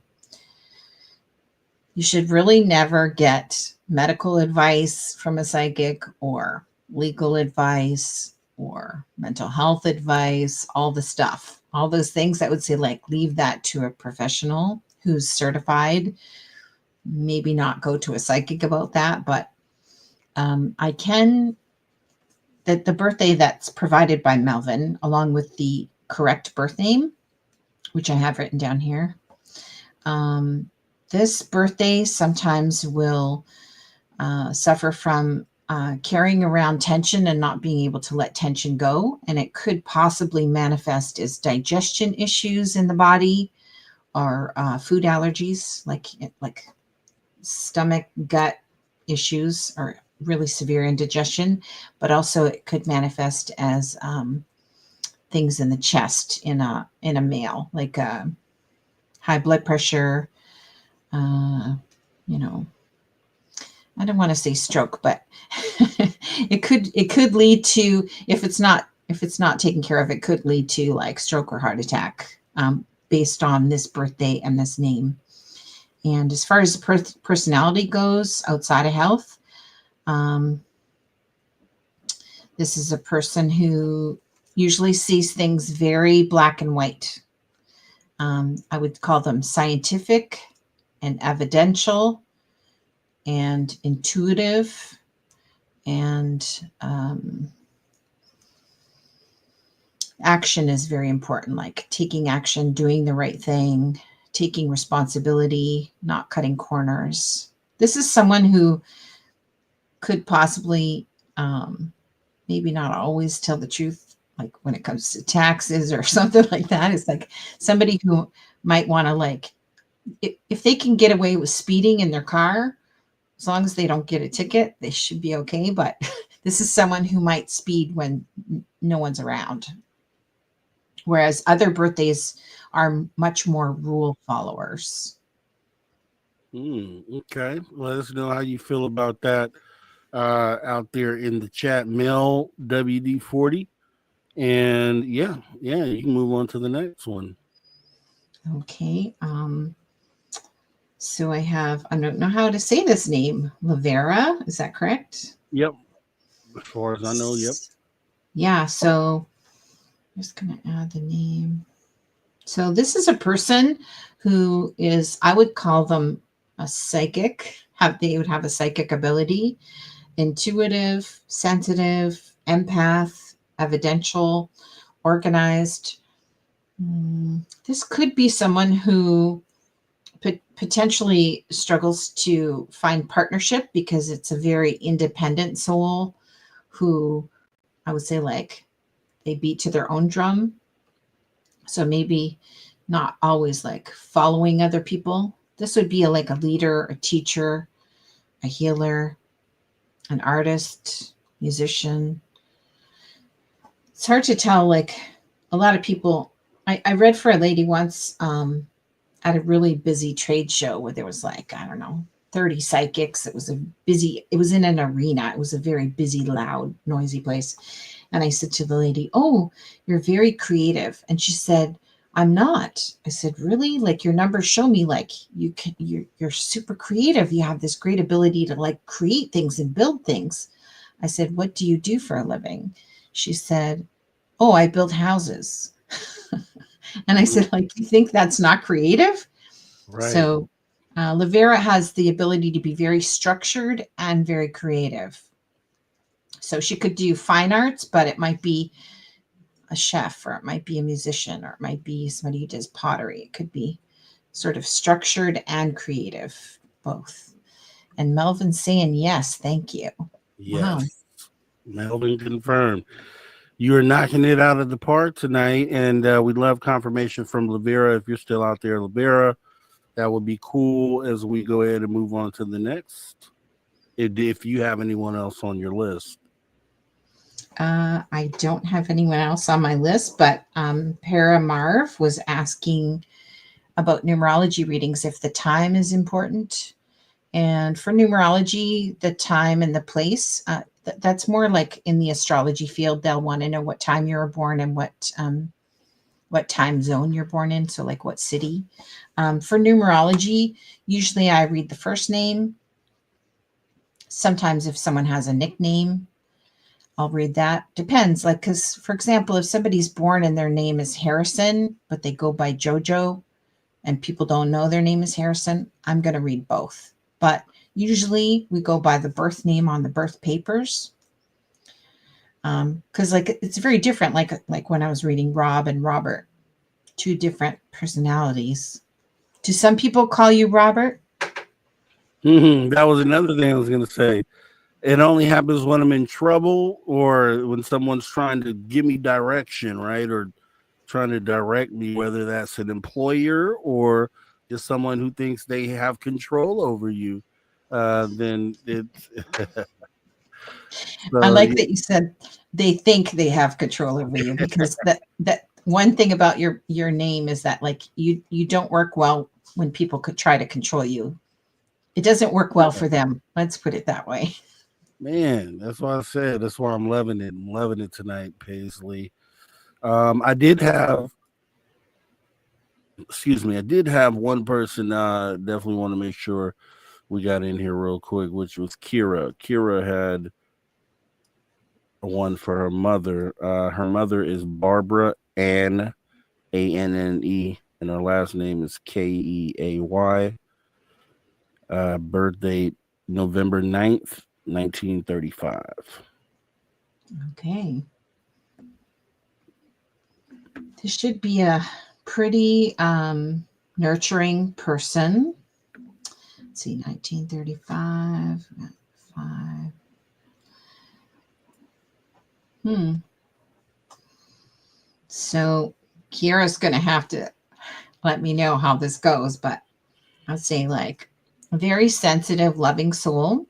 you should really never get medical advice from a psychic or legal advice or mental health advice, all the stuff, all those things. I would say, like, leave that to a professional who's certified. Maybe not go to a psychic about that, but that the birthday that's provided by Melvin, along with the correct birth name, which I have written down here. This birthday sometimes will suffer from carrying around tension and not being able to let tension go. And it could possibly manifest as digestion issues in the body or food allergies, like stomach, gut issues, or really severe indigestion. But also it could manifest as things in the chest in a male, like high blood pressure, I don't want to say stroke, but it could lead to, if it's not taken care of, it could lead to like stroke or heart attack, based on this birthday and this name. And as far as personality goes outside of health, this is a person who usually sees things very black and white. I would call them scientific and evidential and intuitive, and action is very important, like taking action, doing the right thing, taking responsibility, not cutting corners. This is someone who could possibly maybe not always tell the truth, like when it comes to taxes or something like that. It's like somebody who might want to, like, if they can get away with speeding in their car, as long as they don't get a ticket, they should be okay. But this is someone who might speed when no one's around. Whereas other birthdays are much more rule followers. Okay. Let us know how you feel about that out there in the chat. Mel WD40. And yeah, you can move on to the next one. Okay. So I don't know how to say this name. Lavera, is that correct? Yep. As far as I know, yep. Yeah, so I'm just going to add the name. So this is a person who is, I would call them a psychic. They would have a psychic ability, intuitive, sensitive, empath, evidential, organized. This could be someone who potentially struggles to find partnership because it's a very independent soul who I would say like they beat to their own drum. So maybe not always like following other people. This would be like a leader, a teacher, a healer, an artist, musician. It's hard to tell. Like a lot of people, I read for a lady once at a really busy trade show where there was like, I don't know, 30 psychics. It was in an arena. It was a very busy, loud, noisy place. And I said to the lady, "Oh, you're very creative." And she said, "I'm not." I said, "Really? Like your numbers show me like you're super creative. You have this great ability to like create things and build things." I said, "What do you do for a living?" She said, "Oh, I build houses." And I said, "Like, you think that's not creative?" Right. So Lavera has the ability to be very structured and very creative. So she could do fine arts, but it might be a chef, or it might be a musician, or it might be somebody who does pottery. It could be sort of structured and creative, both. And Melvin's saying yes, thank you. Yes. Wow. Melvin confirmed. You are knocking it out of the park tonight, and we'd love confirmation from Lavera. If you're still out there, Lavera, that would be cool as we go ahead and move on to the next. If you have anyone else on your list. I don't have anyone else on my list, but Para Marv was asking about numerology readings, if the time is important. And for numerology, the time and the place, that's more like in the astrology field. They'll want to know what time you were born and what time zone you're born in. So like what city. For numerology, usually I read the first name. Sometimes if someone has a nickname, I'll read that. Depends. Like, because for example, if somebody's born and their name is Harrison, but they go by Jojo and people don't know their name is Harrison, I'm going to read both. But usually we go by the birth name on the birth papers. Because like it's very different. Like when I was reading Rob and Robert, two different personalities. Do some people call you Robert? That was another thing I was going to say. It only happens when I'm in trouble or when someone's trying to give me direction, right? Or trying to direct me, whether that's an employer or just someone who thinks they have control over you. Then it's. I like that you said they think they have control over you, because that one thing about your name is that like you don't work well when people could try to control you. It doesn't work well for them. Let's put it that way. Man, that's why I said that's why I'm loving it. I'm loving it tonight, Paisley. I did have one person definitely want to make sure we got in here real quick, which was Kira. Kira had one for her mother. Her mother is Barbara Ann, Anne, and her last name is Keay. Birth date November 9th, 1935. Okay. This should be a pretty nurturing person. Let's see, 1935. 5. So Kiara's going to have to let me know how this goes, but I'd say like a very sensitive, loving soul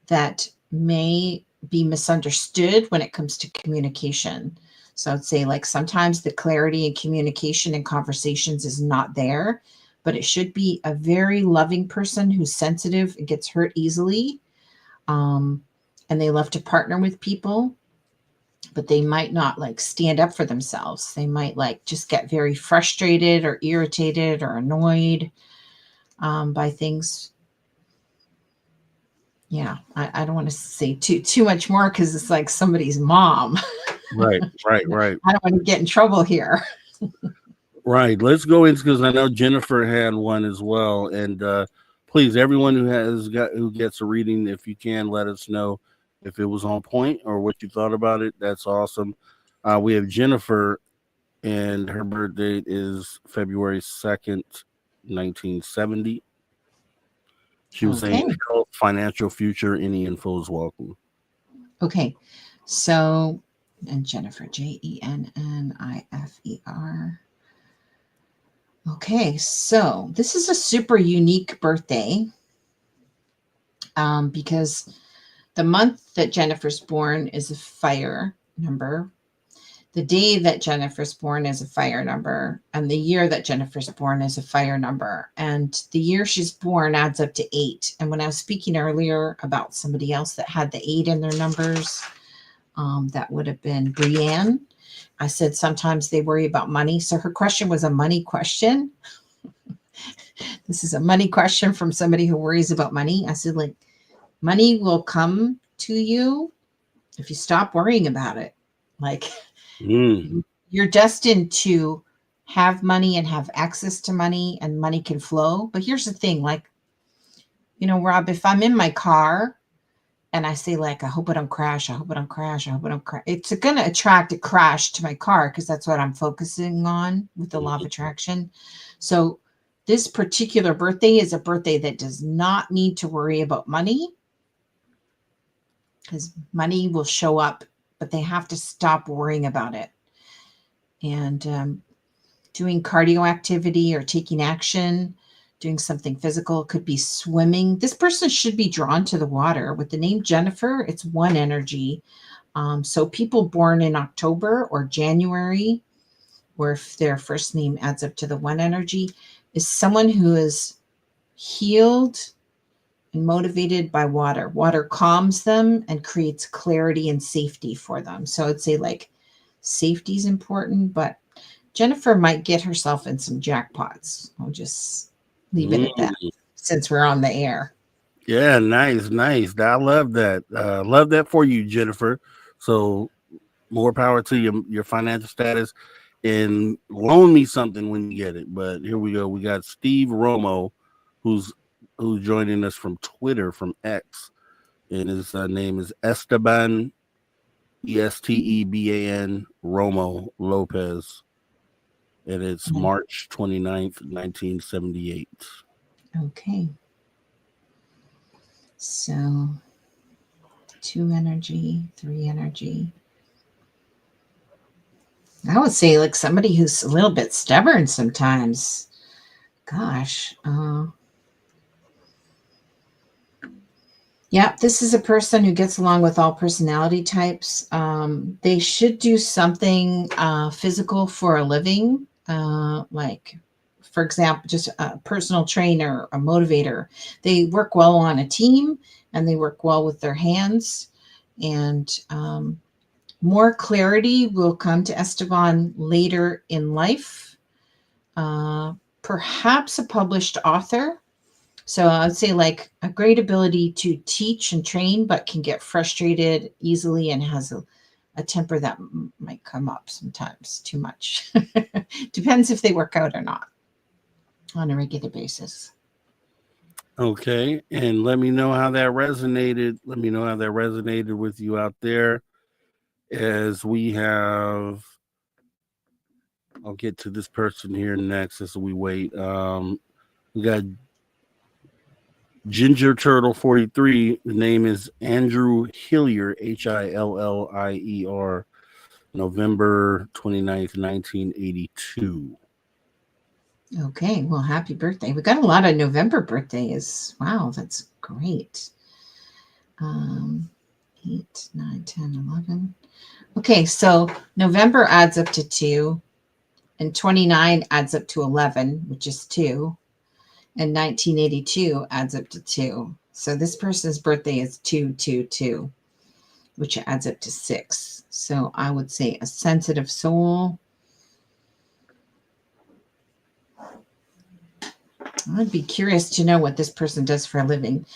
that may be misunderstood when it comes to communication. So I'd say like sometimes the clarity in communication and conversations is not there, but it should be a very loving person who's sensitive and gets hurt easily. And they love to partner with people, but they might not like stand up for themselves. They might like just get very frustrated or irritated or annoyed by things. Yeah, I don't want to say too much more because it's like somebody's mom. Right. I don't want to get in trouble here. Right. Let's go into, because I know Jennifer had one as well. And please, everyone who gets a reading, if you can, let us know if it was on point or what you thought about it. That's awesome. We have Jennifer, and her birth date is February 2nd, 1970. She was saying Okay. health, financial future. Any info is welcome. Okay. So, and Jennifer, Jennifer. Okay. So this is a super unique birthday because the month that Jennifer's born is a fire number. The day that Jennifer's born is a fire number, and the year that Jennifer's born is a fire number. And the year she's born adds up to 8. And when I was speaking earlier about somebody else that had the 8 in their numbers, that would have been Brienne. I said sometimes they worry about money. So her question was a money question. This is a money question from somebody who worries about money. I said, like, money will come to you if you stop worrying about it. Like, you're destined to have money and have access to money, and money can flow. But here's the thing, like, you know, Rob, if I'm in my car and I say, like, I hope I don't crash, I hope I don't crash, I hope I don't crash, it's going to attract a crash to my car because that's what I'm focusing on with the law of attraction. So this particular birthday is a birthday that does not need to worry about money, because money will show up, but they have to stop worrying about it. And doing cardio activity or taking action, doing something physical, could be swimming. This person should be drawn to the water. With the name Jennifer, it's 1 energy. So people born in October or January, or if their first name adds up to the 1 energy, is someone who is healed and motivated by water. Water calms them and creates clarity and safety for them. So I'd say, like, safety is important, but Jennifer might get herself in some jackpots. I'll just leave it at that since we're on the air. Yeah, nice. I love that. Love that for you, Jennifer. So more power to your financial status, and loan me something when you get it. But here we go. We got Steve Romo, who's joining us from Twitter, from X, and his name is Esteban, Esteban Romo Lopez, and it's March 29th, 1978. Okay. So 2 energy, 3 energy. I would say, like, somebody who's a little bit stubborn sometimes. Gosh. Yeah, this is a person who gets along with all personality types. They should do something physical for a living, like, for example, just a personal trainer, a motivator. They work well on a team, and they work well with their hands. And more clarity will come to Esteban later in life. Perhaps a published author. So I'd say, like, a great ability to teach and train, but can get frustrated easily and has a temper that might come up sometimes too much. Depends if they work out or not on a regular basis. Okay, and let me know how that resonated. Let me know how that resonated with you out there. As we have, I'll get to this person here next as we wait. We got Ginger Turtle 43. The name is Andrew Hillier, Hillier, November 29th, 1982. Okay, well, happy birthday. We got a lot of November birthdays. Wow, that's great. 8, 9, 10, 11. Okay, so November adds up to 2, and 29 adds up to 11, which is 2, and 1982 adds up to 2. So this person's birthday is 222, which adds up to 6. So I would say a sensitive soul. I'd be curious to know what this person does for a living.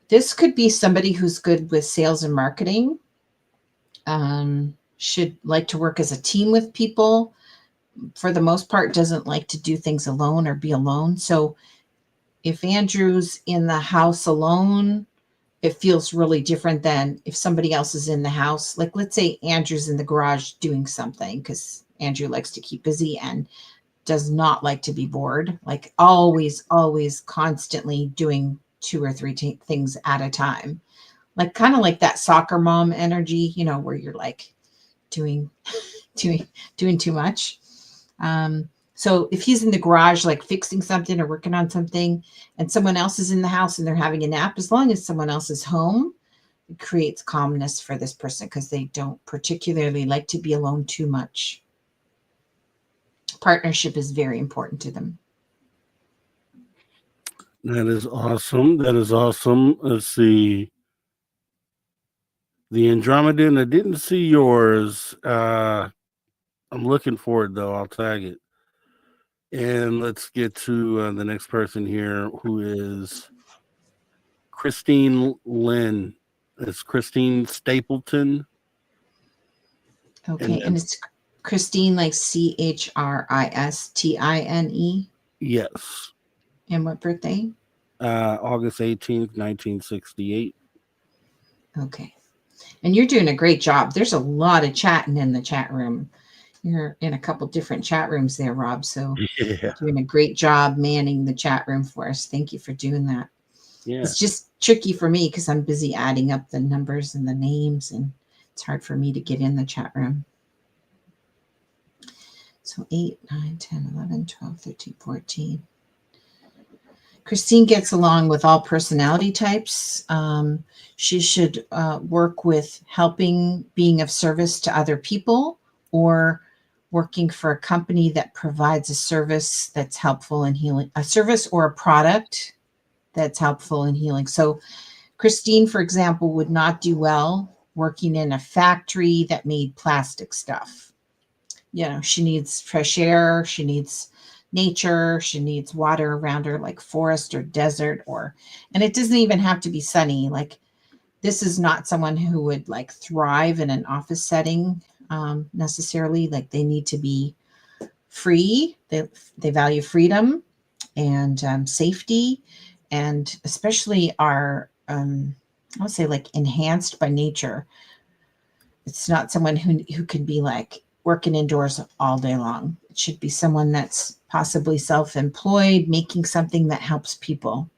This could be somebody who's good with sales and marketing. Should like to work as a team with people. For the most part, doesn't like to do things alone or be alone. So if Andrew's in the house alone, it feels really different than if somebody else is in the house. Like, let's say Andrew's in the garage doing something, because Andrew likes to keep busy, and does not like to be bored, like always, always constantly doing 2 or 3 things at a time. Like kind of like that soccer mom energy, you know, where you're like doing doing too much. So if he's in the garage, like fixing something or working on something, and someone else is in the house and they're having a nap, as long as someone else is home, it creates calmness for this person because they don't particularly like to be alone too much. Partnership is very important to them. That is awesome. That is awesome. Let's see. The Andromedan, I didn't see yours. I'm looking for it, though. I'll tag it. And let's get to the next person here, who is Christine Lynn. It's Christine Stapleton. Okay, and it's Christine, like Christine. Yes. And what birthday? August 18th, 1968. Okay. And you're doing a great job. There's a lot of chatting in the chat room. You're in a couple different chat rooms there, Rob. So Yeah. doing a great job manning the chat room for us. Thank you for doing that. Yeah. It's just tricky for me because I'm busy adding up the numbers and the names, and it's hard for me to get in the chat room. So 8, 9, 10, 11, 12, 13, 14. Christine gets along with all personality types. She should work with helping, being of service to other people, or working for a company that provides a service that's helpful in healing, a service or a product that's helpful in healing. So Christine, for example, would not do well working in a factory that made plastic stuff. You know, she needs fresh air. She needs nature. She needs water around her, like forest or desert, and it doesn't even have to be sunny. Like, this is not someone who would like thrive in an office setting necessarily. Like, they need to be free. They value freedom and safety, and especially are I would say like enhanced by nature. It's not someone who can be like working indoors all day long. It should be someone that's possibly self-employed, making something that helps people,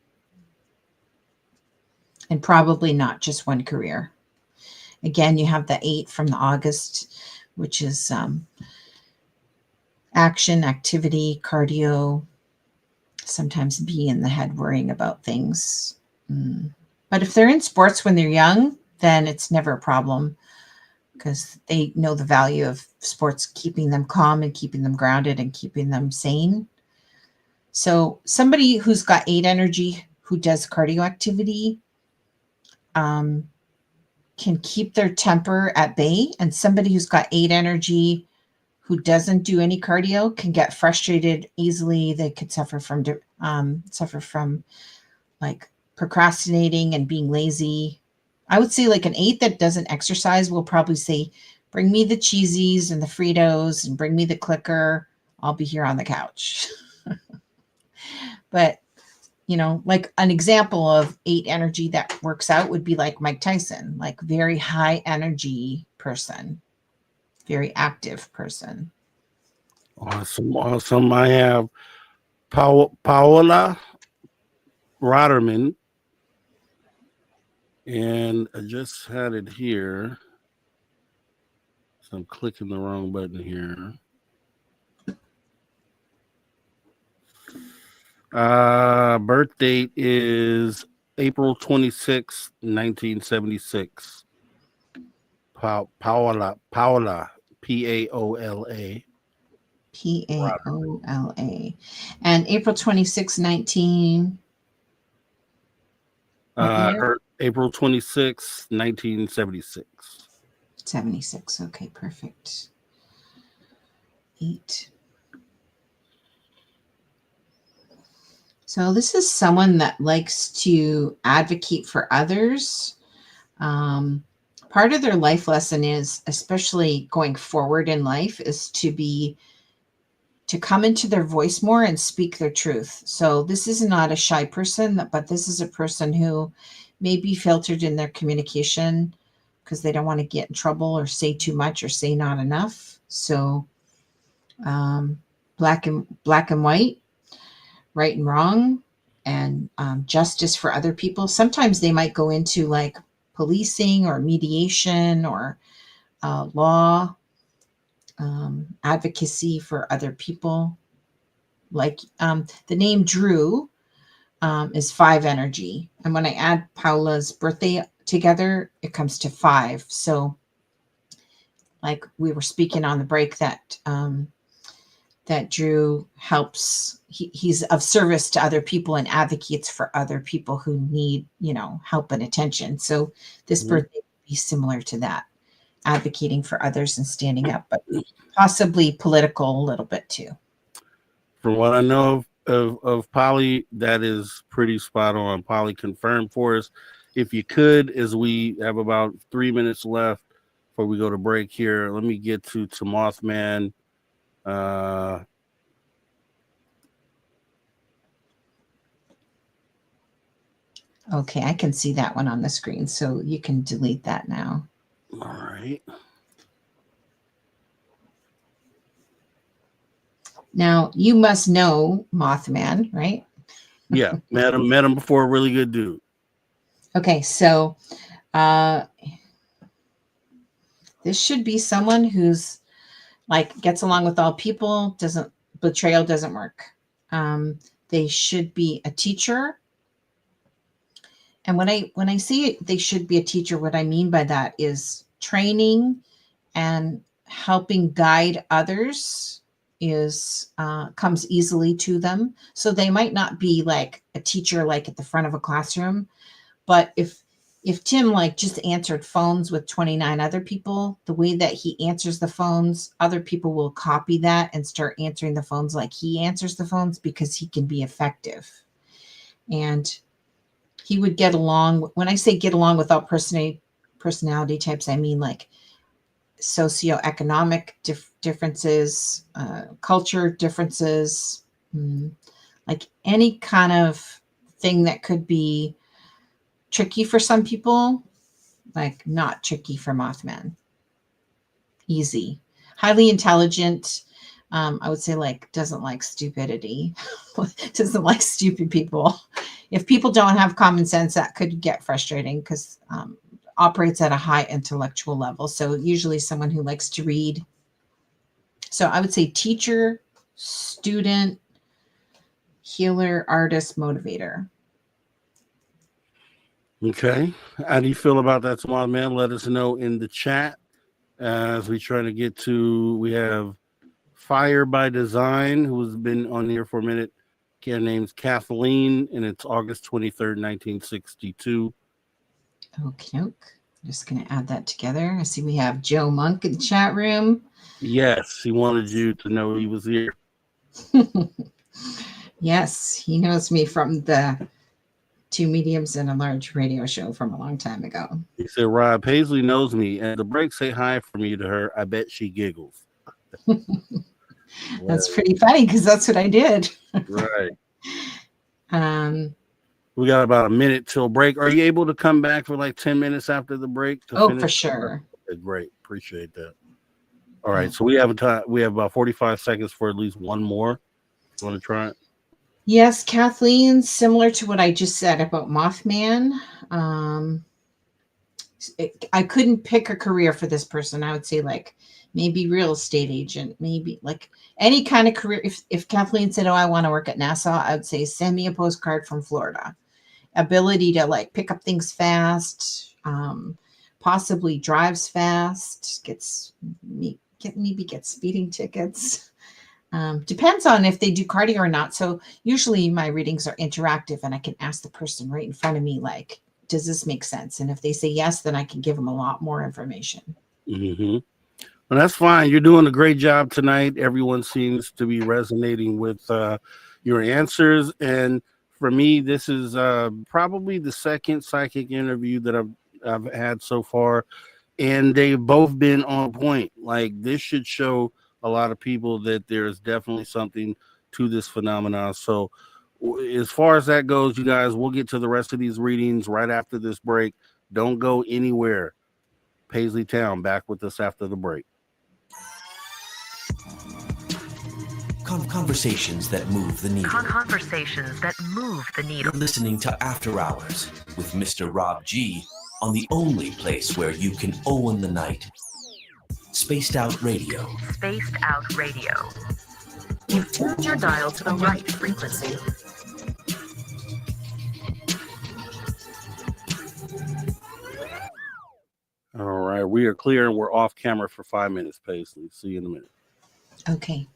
and probably not just one career. Again, you have the 8 from the August, which is action, activity, cardio, sometimes be in the head worrying about things. But if they're in sports when they're young, then it's never a problem because they know the value of sports, keeping them calm and keeping them grounded and keeping them sane. So somebody who's got 8 energy, who does cardio activity, can keep their temper at bay. And somebody who's got 8 energy, who doesn't do any cardio, can get frustrated easily. They could suffer from like procrastinating and being lazy. I would say like an 8 that doesn't exercise will probably say, bring me the cheesies and the Fritos and bring me the clicker. I'll be here on the couch. But, you know, like an example of 8 energy that works out would be like Mike Tyson, like very high energy person, very active person. Awesome. Awesome. I have Paola Rotterman, and I just had it here. So I'm clicking the wrong button here. Birth date is April 26th, 1976. Paola, Paola, Paola. Paola. And April 26, 19. April 26th, 1976. 76. Okay, perfect. 8. So this is someone that likes to advocate for others. Part of their life lesson is, especially going forward in life, is to come into their voice more and speak their truth. So this is not a shy person, but this is a person who may be filtered in their communication because they don't want to get in trouble or say too much or say not enough. So black and white, right and wrong, and justice for other people. Sometimes they might go into like policing or mediation or law, advocacy for other people. Like the name Drew is 5 energy. And when I add Paula's birthday together, it comes to 5. So like we were speaking on the break that that Drew helps, he's of service to other people and advocates for other people who need, help and attention. So this birthday would be similar to that, advocating for others and standing up, but possibly political a little bit too. From what I know of Polly, that is pretty spot on. Polly, confirm for us, if you could, as we have about 3 minutes left before we go to break here. Let me get to Mothman. Okay, I can see that one on the screen, so you can delete that now. All right. Now, you must know Mothman, right? Yeah, met him before. Really good dude. Okay, so this should be someone who's like gets along with all people, betrayal doesn't work. They should be a teacher. And when I say they should be a teacher, what I mean by that is training and helping guide others comes easily to them. So they might not be like a teacher like at the front of a classroom, but if Tim like just answered phones with 29 other people, the way that he answers the phones, other people will copy that and start answering the phones like he answers the phones, because he can be effective. And he would get along. When I say get along with all personality types, I mean like socioeconomic differences, culture differences, like any kind of thing that could be tricky for some people, like not tricky for Mothman. Easy. Highly intelligent. I would say like doesn't like stupidity, doesn't like stupid people. If people don't have common sense, that could get frustrating because operates at a high intellectual level. So usually someone who likes to read. So I would say teacher, student, healer, artist, motivator. Okay. How do you feel about that, small man? Let us know in the chat as we try to get to, we have Fire by Design, who's been on here for a minute. Her name's Kathleen, and it's August 23rd, 1962. Okay. I'm just going to add that together. I see we have Joe Monk in the chat room. Yes, he wanted you to know he was here. Yes, he knows me from the Two Mediums and a Large radio show from a long time ago. He said, Rob, Paisley knows me. And the break, say hi for me to her. I bet she giggles. That's pretty funny because that's what I did. Right. We got about a minute till break. Are you able to come back for like 10 minutes after the break? For sure. Okay, great. Appreciate that. All right. So we have about 45 seconds for at least one more. You want to try it? Yes, Kathleen, similar to what I just said about Mothman. I couldn't pick a career for this person. I would say like maybe real estate agent, maybe like any kind of career. If Kathleen said, oh, I want to work at NASA, I would say send me a postcard from Florida. Ability to like pick up things fast, possibly drives fast, maybe gets speeding tickets. Depends on if they do cardio or not. So usually my readings are interactive and I can ask the person right in front of me, like, does this make sense? And if they say yes, then I can give them a lot more information. Mm-hmm. Well, that's fine. You're doing a great job tonight. Everyone seems to be resonating with your answers. And for me, this is probably the second psychic interview that I've had so far. And they've both been on point. Like, this should show a lot of people that there's definitely something to this phenomenon. So as far as that goes, you guys, we'll get to the rest of these readings right after this break. Don't go anywhere. Paisley Town back with us after the break. Conversations that move the needle. Conversations that move the You're needle. listening to After Hours with Mr. Rob G on the only place where you can own the night. Spaced Out Radio. Spaced Out Radio. You've tuned your dial to the right frequency. All right, we are clear and we're off camera for 5 minutes, Paisley. See you in a minute. Okay.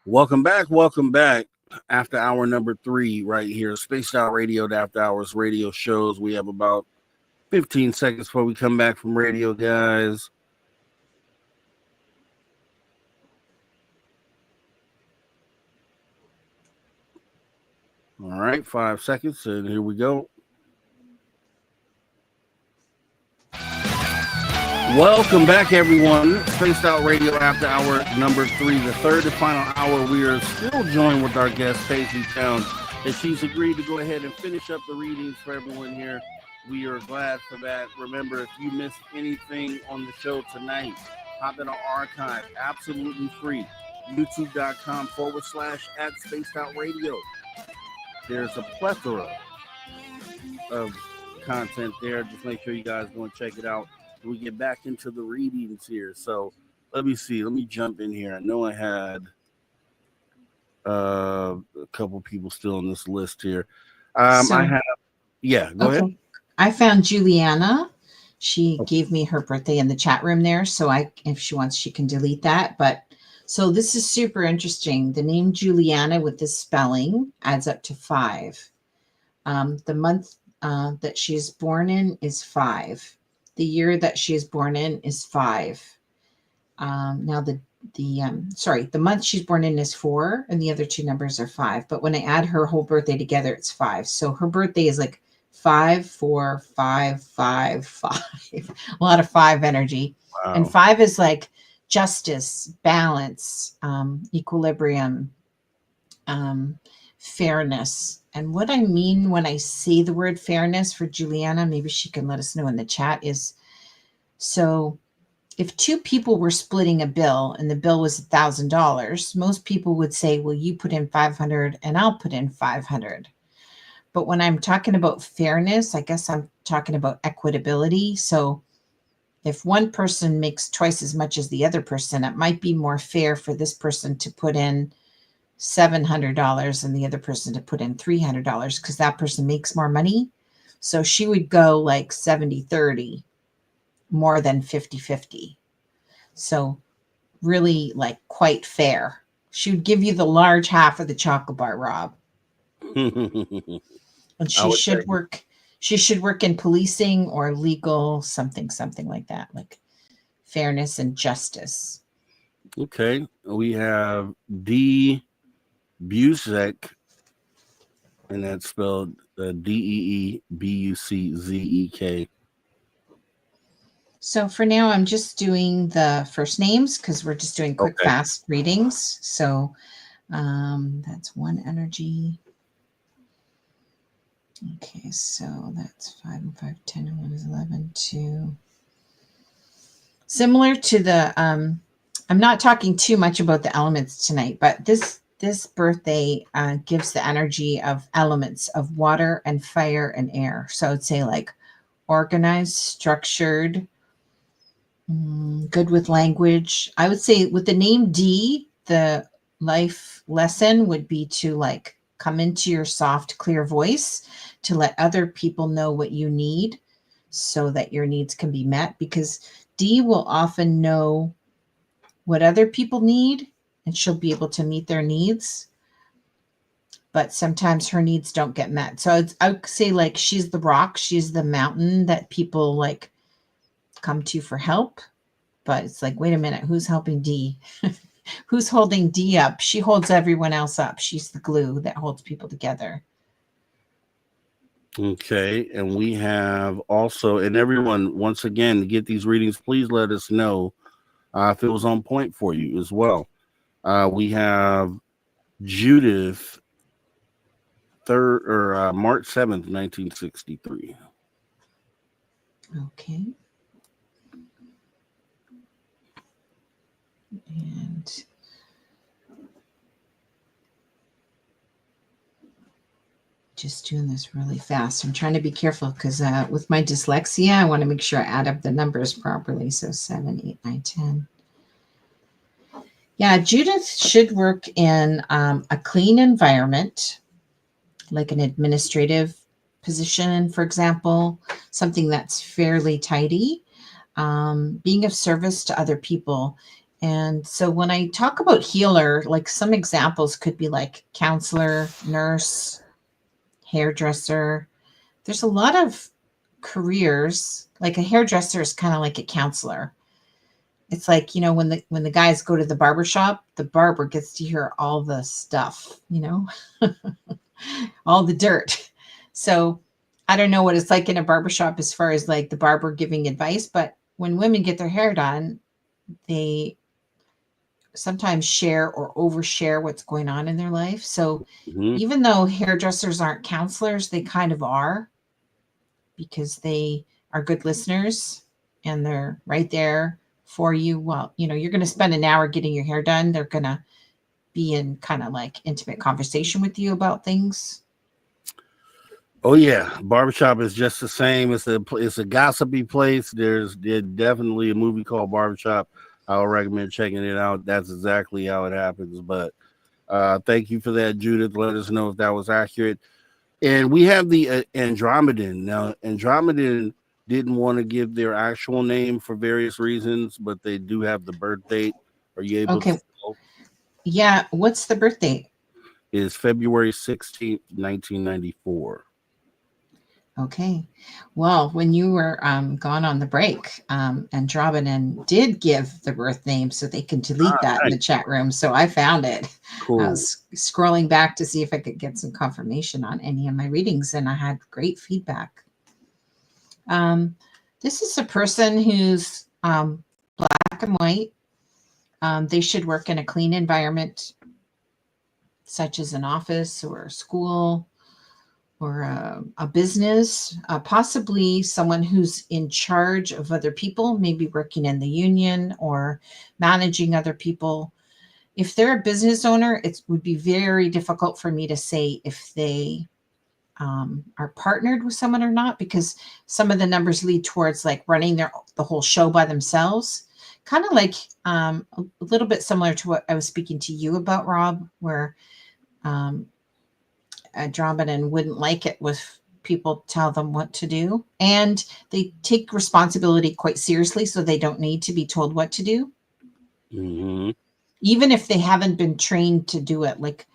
Welcome back. Welcome back. After hour number 3, right here, Spaced Out Radio, the After Hours radio shows. We have about 15 seconds before we come back from radio, guys. All right, 5 seconds, and here we go. Welcome back, everyone. Spaced Out Radio after hour number 3, the third and final hour. We are still joined with our guest, Paisley Town, and she's agreed to go ahead and finish up the readings for everyone here. We are glad for that. Remember, if you missed anything on the show tonight, hop in our archive, absolutely free. YouTube.com/@SpacedOutRadio. There's a plethora of content there. Just make sure you guys go and check it out. We get back into the readings here. So let me see. Let me jump in here. I know I had a couple people still on this list here. I have, go ahead. I found Juliana. She gave me her birthday in the chat room there. So if she wants, she can delete that. But so this is super interesting. The name Juliana with this spelling adds up to 5. The month that she's born in is 5. The year that she is born in is 5. Now the month she's born in is 4, and the other 2 numbers are 5. But when I add her whole birthday together, it's 5. So her birthday is like 5, 4, 5, 5, 5. A lot of 5 energy. Wow. And 5 is like justice, balance, equilibrium, fairness. And what I mean when I say the word fairness for Juliana, maybe she can let us know in the chat, is so if 2 people were splitting a bill and the bill was $1,000, most people would say, well, you put in 500 and I'll put in 500. But when I'm talking about fairness, I guess I'm talking about equitability. So if one person makes twice as much as the other person, it might be more fair for this person to put in $700 and the other person to put in $300 because that person makes more money. So she would go like 70-30 more than 50-50. So really like quite fair. She would give you the large half of the chocolate bar, Rob. And she should work in policing or legal, something like that, like fairness and justice. Okay. We have D. Buczek, and that's spelled Deebuczek. So for now, I'm just doing the first names because we're just doing quick, fast readings. So that's 1 energy. Okay, so that's 5 and 5, 10 and 1 is 11, 2. Similar to the, I'm not talking too much about the elements tonight, but this birthday gives the energy of elements of water and fire and air. So I'd say like organized, structured, good with language. I would say with the name D, the life lesson would be to like come into your soft, clear voice to let other people know what you need so that your needs can be met, because D will often know what other people need and she'll be able to meet their needs. But sometimes her needs don't get met. So I would say like she's the rock, she's the mountain that people like come to for help. But it's like, wait a minute, who's helping D? Who's holding D up? She holds everyone else up. She's the glue that holds people together. Okay, and we have also, and everyone, once again, to get these readings, please let us know if it was on point for you as well. We have Judith, March 7th, 1963. Okay. And just doing this really fast. I'm trying to be careful because with my dyslexia, I want to make sure I add up the numbers properly. So 7, 8, 9, 10. Yeah, Judith should work in a clean environment, like an administrative position, for example, something that's fairly tidy, being of service to other people. And so when I talk about healer, like some examples could be like counselor, nurse, hairdresser. There's a lot of careers. Like a hairdresser is kind of like a counselor. It's like, when the guys go to the barber shop, the barber gets to hear all the stuff, all the dirt. So I don't know what it's like in a barber shop as far as like the barber giving advice, but when women get their hair done, they sometimes share or overshare what's going on in their life. So even though hairdressers aren't counselors, they kind of are, because they are good listeners and they're right there for you. Well, you're going to spend an hour getting your hair done. They're going to be in kind of like intimate conversation with you about things. Oh yeah, barbershop is just the same. It's a gossipy place. There's definitely a movie called Barbershop. I would recommend checking it out. That's exactly how it happens. But thank you for that, Judith. Let us know if that was accurate. And we have the Andromedan. Now, Andromedan didn't want to give their actual name for various reasons, but they do have the birth date. Are you able to know? Yeah. What's the birth date? Is February 16th, 1994. Okay. Well, when you were gone on the break, Andromedan did give the birth name, so they can delete that in the chat room. So I found it. Cool. I was scrolling back to see if I could get some confirmation on any of my readings, and I had great feedback. This is a person who's black and white. They should work in a clean environment, such as an office or a school, or a business, possibly someone who's in charge of other people, maybe working in the union or managing other people. If they're a business owner, it would be very difficult for me to say if they are partnered with someone or not, because some of the numbers lead towards like running the whole show by themselves. Kind of like a little bit similar to what I was speaking to you about, Rob, where Andromedan wouldn't like it with people tell them what to do, and they take responsibility quite seriously, so they don't need to be told what to do, even if they haven't been trained to do it. Like,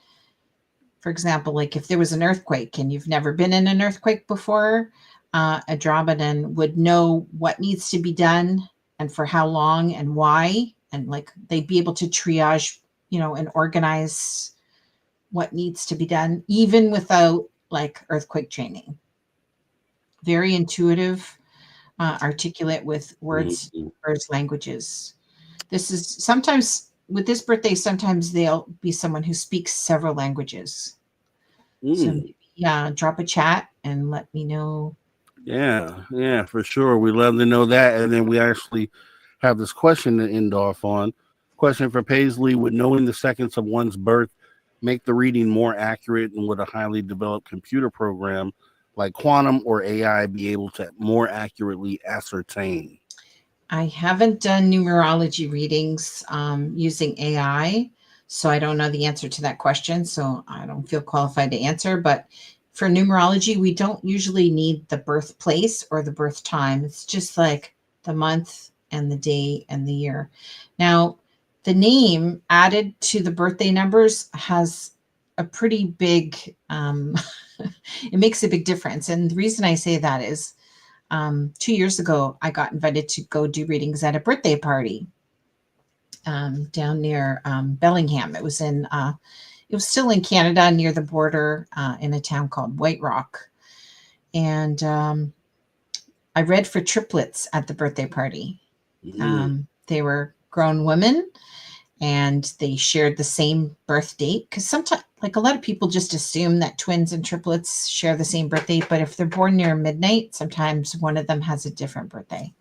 for example, like if there was an earthquake and you've never been in an earthquake before, Andromedan would know what needs to be done and for how long and why, and like they'd be able to triage, and organize what needs to be done, even without like earthquake training. Very intuitive, articulate with words, languages. This is sometimes with this birthday, sometimes they'll be someone who speaks several languages. So yeah, drop a chat and let me know. Yeah, for sure. We love to know that. And then we actually have this question to end off on. Question for Paisley: would knowing the seconds of one's birth make the reading more accurate, and would a highly developed computer program like quantum or AI be able to more accurately ascertain? I haven't done numerology readings using AI, so I don't know the answer to that question, so I don't feel qualified to answer. But for numerology, we don't usually need the birthplace or the birth time. It's just like the month and the day and the year. Now, the name added to the birthday numbers has a pretty big, it makes a big difference. And the reason I say that is 2 years ago, I got invited to go do readings at a birthday party down near Bellingham. It was still in Canada, near the border, in a town called White Rock. And I read for triplets at the birthday party. They were grown women, and they shared the same birth date, because sometimes, like, a lot of people just assume that twins and triplets share the same birthday, but if they're born near midnight, sometimes one of them has a different birthday.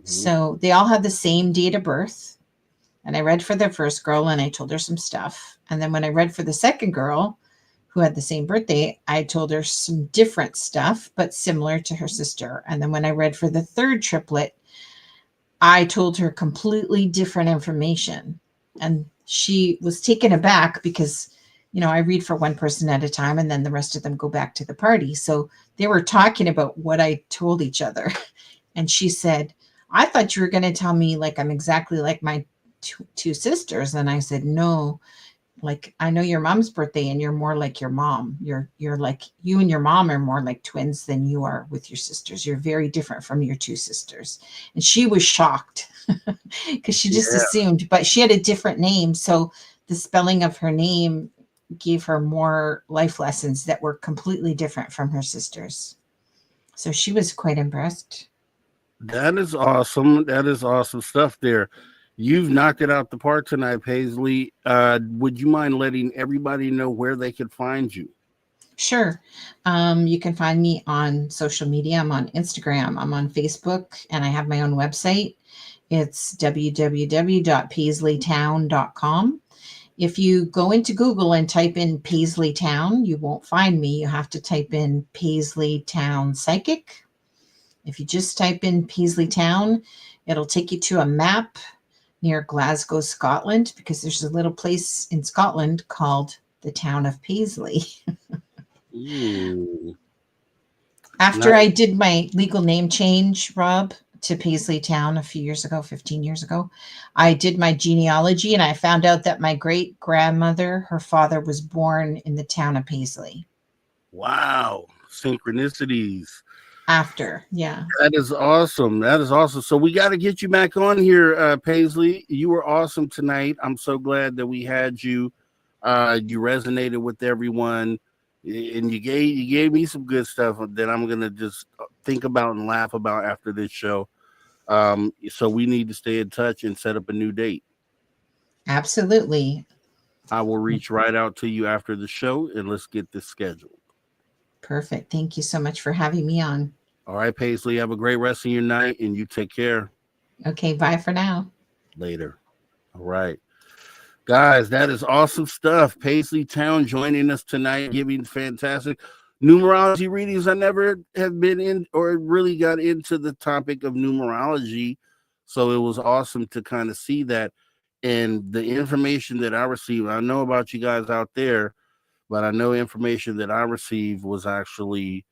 So they all had the same date of birth, And I read for the first girl and I told her some stuff. And then when I read for the second girl, who had the same birthday, I told her some different stuff, but similar to her sister. And then when I read for the third triplet, I told her completely different information. And she was taken aback because, you know, I read for one person at a time and then the rest of them go back to the party. So they were talking about what I told each other. And she said, I thought you were going to tell me like I'm exactly like my two sisters. And I said, no, like I know your mom's birthday and you're more like your mom. You're like, you and your mom are more like twins than you are with your sisters. You're very different from your two sisters. And she was shocked because she just assumed, but she had a different name. So the spelling of her name gave her more life lessons that were completely different from her sisters. So she was quite impressed. That is awesome. That is awesome stuff there. You've knocked it out the park tonight, Paisley. Would you mind letting everybody know where they could find you? Sure. You can find me on social media. I'm on Instagram. I'm on Facebook, and I have my own website. It's www.paisleytown.com. If you go into Google and type in Paisley Town, you won't find me. You have to type in Paisley Town Psychic. If you just type in Paisley Town, it'll take you to a map near Glasgow, Scotland, because there's a little place in Scotland called the town of Paisley. After I did my legal name change, Rob, to Paisley Town a few years ago, 15 years ago, I did my genealogy and I found out that my great grandmother, her father was born in the town of Paisley. Wow. Synchronicities. After, yeah. That is awesome. That is awesome. So we got to get you back on here, Paisley. You were awesome tonight. I'm so glad that we had you. You resonated with everyone, and you gave me some good stuff that I'm gonna just think about and laugh about after this show. So we need to stay in touch and set up a new date. Absolutely. I will reach right out to you after the show, and let's get this scheduled. Perfect. Thank you so much for having me on. All right, Paisley, have a great rest of your night, and you take care. Okay, bye for now. Later. All right. Guys, that is awesome stuff. Paisley Town joining us tonight, giving fantastic numerology readings. I never have been in or really got into the topic of numerology, so it was awesome to kind of see that. And the information that I received, I know about you guys out there, but I know information that I received was actually,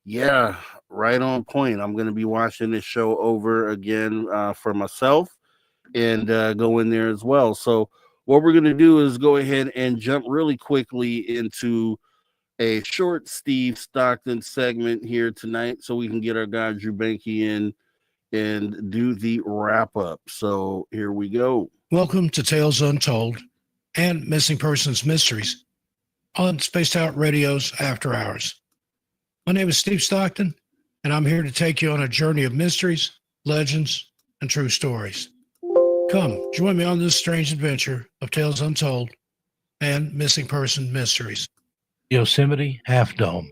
right on point. I'm going to be watching this show over again for myself and go in there as well. So what we're going to do is go ahead and jump really quickly into a short Steve Stockton segment here tonight so we can get our guy Drew Benke in and do the wrap up. So here we go. Welcome to Tales Untold and Missing Persons Mysteries on Spaced Out Radio's After Hours. My name is Steve Stockton, and I'm here to take you on a journey of mysteries, legends, and true stories. Come, join me on this strange adventure of Tales Untold and Missing Person Mysteries. Yosemite Half Dome.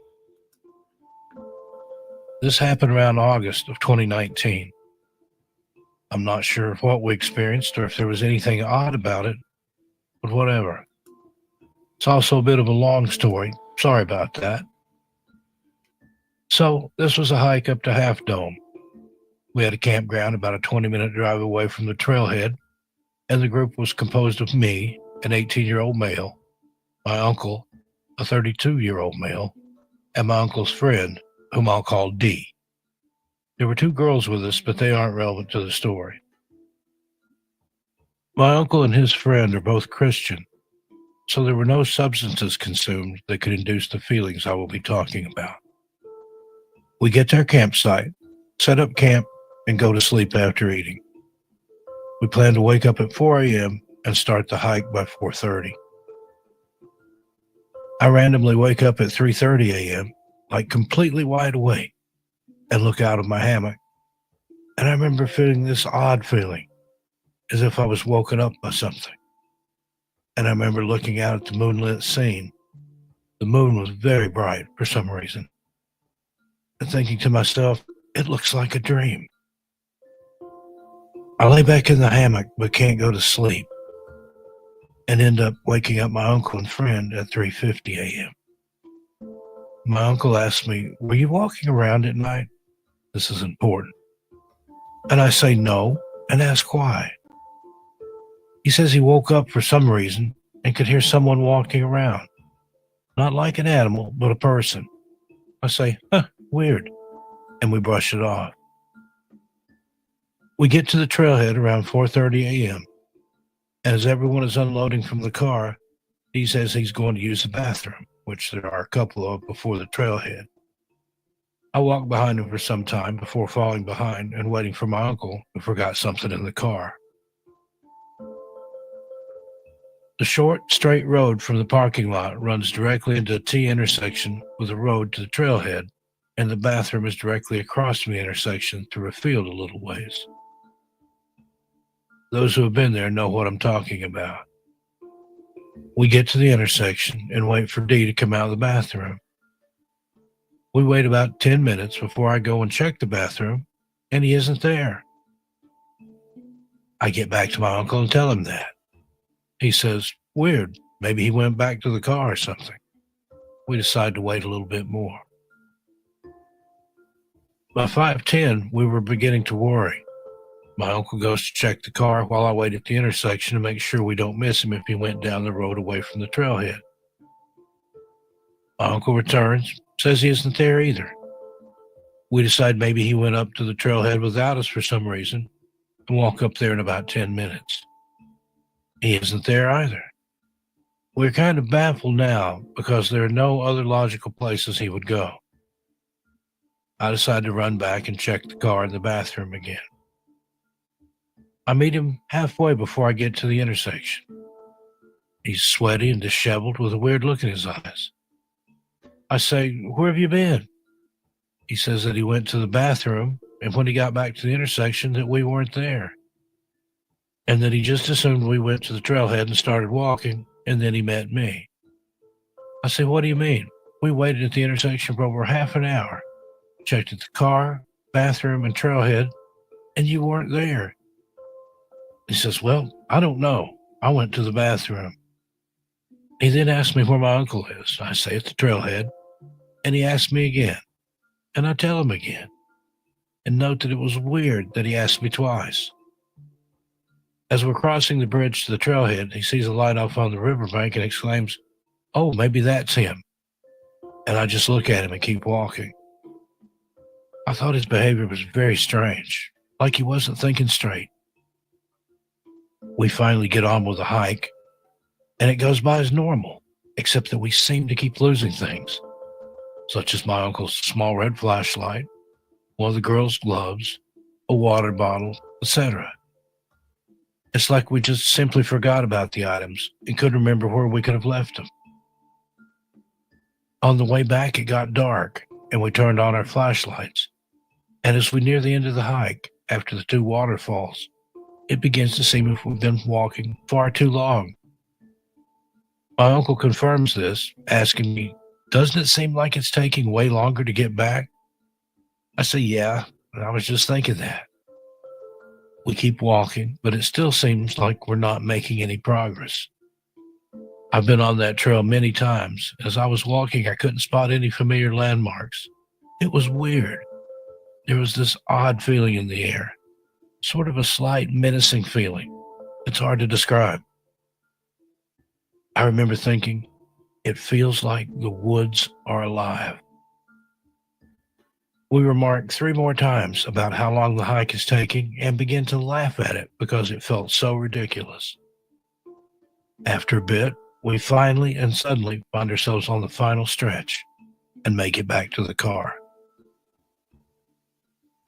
This happened around August of 2019. I'm not sure what we experienced or if there was anything odd about it, but whatever. It's also a bit of a long story. Sorry about that. So this was a hike up to Half Dome. We had a campground about a 20-minute drive away from the trailhead, and the group was composed of me, an 18-year-old male, my uncle, a 32-year-old male, and my uncle's friend, whom I'll call D. There were 2 girls with us, but they aren't relevant to the story. My uncle and his friend are both Christian, so there were no substances consumed that could induce the feelings I will be talking about. We get to our campsite, set up camp, and go to sleep after eating. We plan to wake up at 4 a.m. and start the hike by 4:30. I randomly wake up at 3:30 a.m., like completely wide awake, and look out of my hammock. And I remember feeling this odd feeling, as if I was woken up by something. And I remember looking out at the moonlit scene. The moon was very bright for some reason. And thinking to myself, it looks like a dream. I lay back in the hammock but can't go to sleep and end up waking up my uncle and friend at 3:50 a.m. My uncle asked me, "Were you walking around at night?" This is important. And I say no and ask why. He says he woke up for some reason and could hear someone walking around. Not like an animal, but a person. I say, weird. And we brush it off. We get to the trailhead around 4:30 a.m. And as everyone is unloading from the car, he says he's going to use the bathroom, which there are a couple of before the trailhead. I walk behind him for some time before falling behind and waiting for my uncle who forgot something in the car. The short, straight road from the parking lot runs directly into a T intersection with a road to the trailhead, and the bathroom is directly across from the intersection through a field a little ways. Those who have been there know what I'm talking about. We get to the intersection and wait for Dee to come out of the bathroom. We wait about 10 minutes before I go and check the bathroom, and he isn't there. I get back to my uncle and tell him that. He says, weird, maybe he went back to the car or something. We decide to wait a little bit more. By 5:10, we were beginning to worry. My uncle goes to check the car while I wait at the intersection to make sure we don't miss him if he went down the road away from the trailhead. My uncle returns, says he isn't there either. We decide maybe he went up to the trailhead without us for some reason and walk up there in about 10 minutes. He isn't there either. We're kind of baffled now because there are no other logical places he would go. I decide to run back and check the car in the bathroom again. I meet him halfway before I get to the intersection. He's sweaty and disheveled with a weird look in his eyes. I say, where have you been? He says that he went to the bathroom, and when he got back to the intersection that we weren't there. And that he just assumed we went to the trailhead and started walking, and then he met me. I say, what do you mean? We waited at the intersection for over half an hour, checked at the car, bathroom, and trailhead, and you weren't there. He says, well, I don't know. I went to the bathroom. He then asked me where my uncle is. I say at the trailhead, and he asked me again, and I tell him again. And note that it was weird that he asked me twice. As we're crossing the bridge to the trailhead, he sees a light off on the riverbank and exclaims, oh, maybe that's him. And I just look at him and keep walking. I thought his behavior was very strange, like he wasn't thinking straight. We finally get on with the hike, and it goes by as normal, except that we seem to keep losing things, such as my uncle's small red flashlight, one of the girls' gloves, a water bottle, etc. It's like we just simply forgot about the items and couldn't remember where we could have left them. On the way back, it got dark, and we turned on our flashlights. And as we near the end of the hike, after the 2 waterfalls, it begins to seem as if we've been walking far too long. My uncle confirms this, asking me, doesn't it seem like it's taking way longer to get back? I say, yeah, I was just thinking that. We keep walking, but it still seems like we're not making any progress. I've been on that trail many times. As I was walking, I couldn't spot any familiar landmarks. It was weird. There was this odd feeling in the air, sort of a slight menacing feeling. It's hard to describe. I remember thinking, it feels like the woods are alive. We remarked 3 more times about how long the hike is taking and began to laugh at it because it felt so ridiculous. After a bit, we finally and suddenly find ourselves on the final stretch and make it back to the car.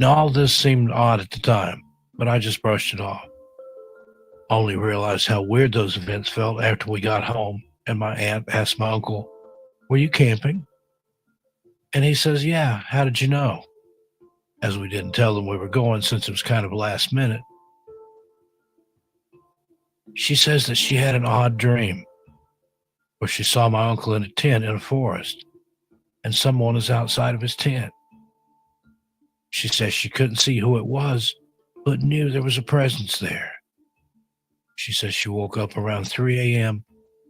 Now, all this seemed odd at the time, but I just brushed it off. Only realized how weird those events felt after we got home, and my aunt asked my uncle, were you camping? And he says, yeah, how did you know? As we didn't tell them we were going since it was kind of last minute. She says that she had an odd dream where she saw my uncle in a tent in a forest, and someone was outside of his tent. She says she couldn't see who it was, but knew there was a presence there. She says she woke up around 3 a.m.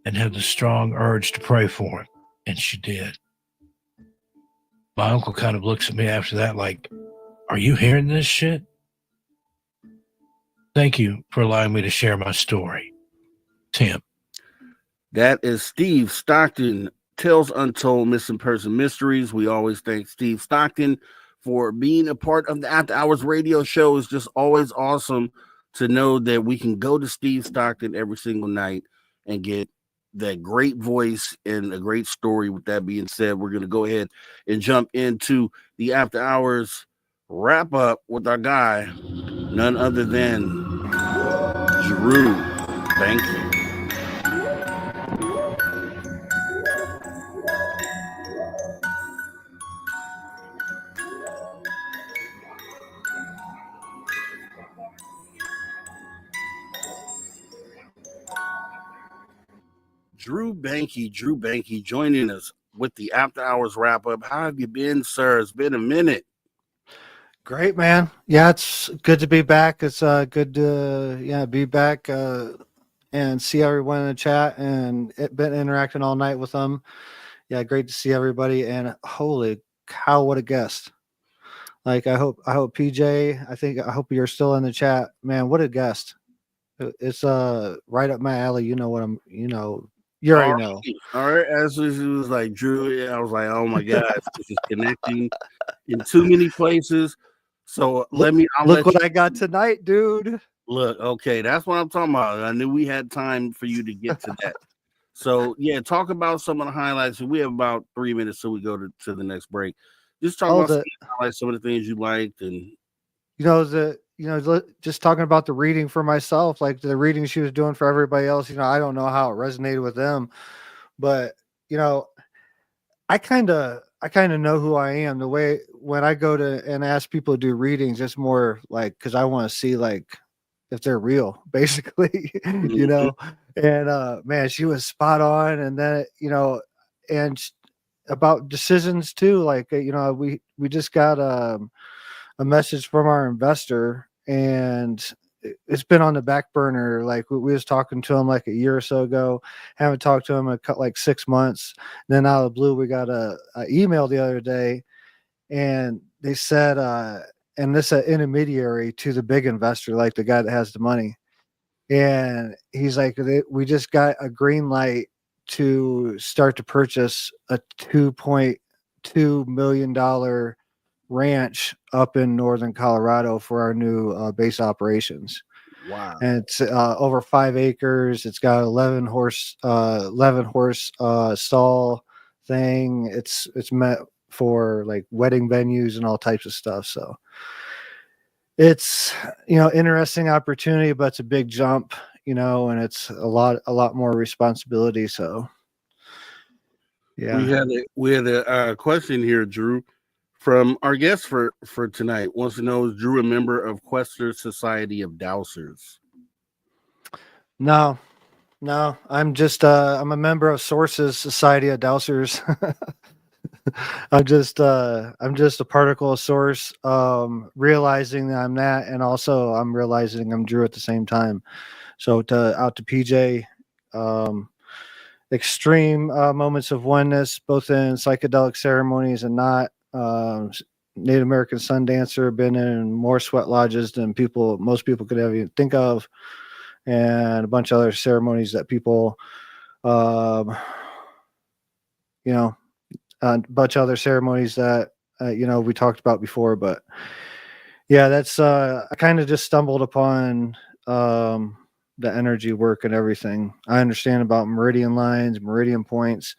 and had the strong urge to pray for him, and she did. My uncle kind of looks at me after that like, are you hearing this shit? Thank you for allowing me to share my story. Tim. That is Steve Stockton, Tales Untold Missing Person Mysteries. We always thank Steve Stockton for being a part of the After Hours radio show. It's just always awesome to know that we can go to Steve Stockton every single night and get that great voice and a great story. With that being said, we're going to go ahead and jump into the After Hours wrap up with our guy, none other than Drew Banky. Drew Banky joining us with the After Hours wrap up. How have you been, sir? It's been a minute. Great, man. Yeah, it's good to be back. It's good to be back and see everyone in the chat, and been interacting all night with them. Yeah, great to see everybody. And holy cow, what a guest! Like I hope PJ. I hope you're still in the chat, man. What a guest! It's right up my alley. You know what I'm. You already know. All right. As it was like Drew, I was like, oh my God, this is connecting in too many places. So look what I got tonight, dude. Look, okay, that's what I'm talking about. I knew we had time for you to get to that. So yeah, talk about some of the highlights. We have about 3 minutes till we go to the next break. Just talk about some of the things you liked, and just talking about the reading for myself, like the reading she was doing for everybody else. I don't know how it resonated with them, but I kind of know who I am. The way when I go to and ask people to do readings, it's more like because I want to see like if they're real, basically, And man, she was spot on. And then and about decisions too. Like we just got a message from our investor, and it's been on the back burner. Like we was talking to him like a year or so ago, haven't talked to him in like 6 months. And then out of the blue, we got a email the other day, and they said, and this an intermediary to the big investor, like the guy that has the money. And he's like, we just got a green light to start to purchase a $2.2 million ranch up in northern Colorado for our new base operations. Wow. And it's over 5 acres. It's got 11 horse stall thing. It's meant for like wedding venues and all types of stuff. So it's interesting opportunity, but it's a big jump, and it's a lot more responsibility. So yeah, we had a question here, Drew, from our guest for tonight. Wants to know, is Drew a member of Quester Society of Dowsers? No, I'm just I'm a member of Sources Society of Dowsers. I'm just a particle of source, realizing that I'm that, and also I'm realizing I'm Drew at the same time. So out to PJ, extreme moments of oneness, both in psychedelic ceremonies and not. Native American sun dancer, been in more sweat lodges than most people could ever even think of, and a bunch of other ceremonies that people, a bunch of other ceremonies that we talked about before. But yeah, that's I kind of just stumbled upon the energy work and everything. I understand about meridian lines, meridian points.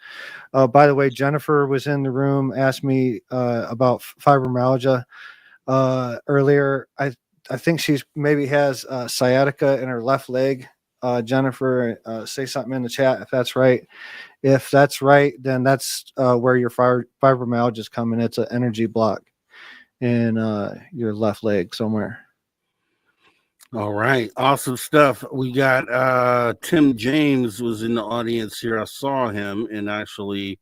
By the way, Jennifer was in the room, asked me about fibromyalgia earlier. I think she's maybe has sciatica in her left leg. Jennifer, say something in the chat if that's right. If that's right, then that's where your fibromyalgia is coming. It's an energy block in your left leg somewhere. All right. Awesome stuff. We got Tim James was in the audience here. I saw him, and actually,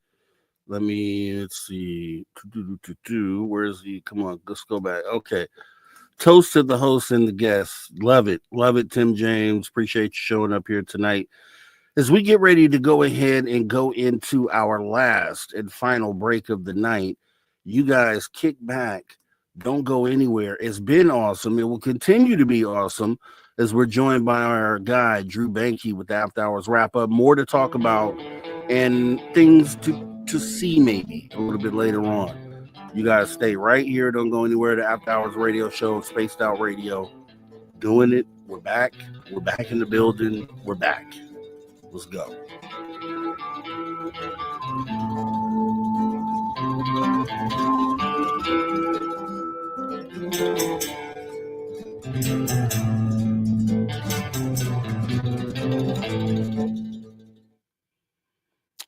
let's see. Where is he? Come on, let's go back. Okay. Toast to the host and the guests. Love it. Love it, Tim James. Appreciate you showing up here tonight. As we get ready to go ahead and go into our last and final break of the night, you guys kick back. Don't go anywhere. It's been awesome. It will continue to be awesome as we're joined by our guy, Drew Bankey, with the After Hours Wrap Up. More to talk about and things to see maybe a little bit later on. You guys stay right here. Don't go anywhere. The After Hours Radio Show, Spaced Out Radio. Doing it. We're back. We're back in the building. We're back. Let's go.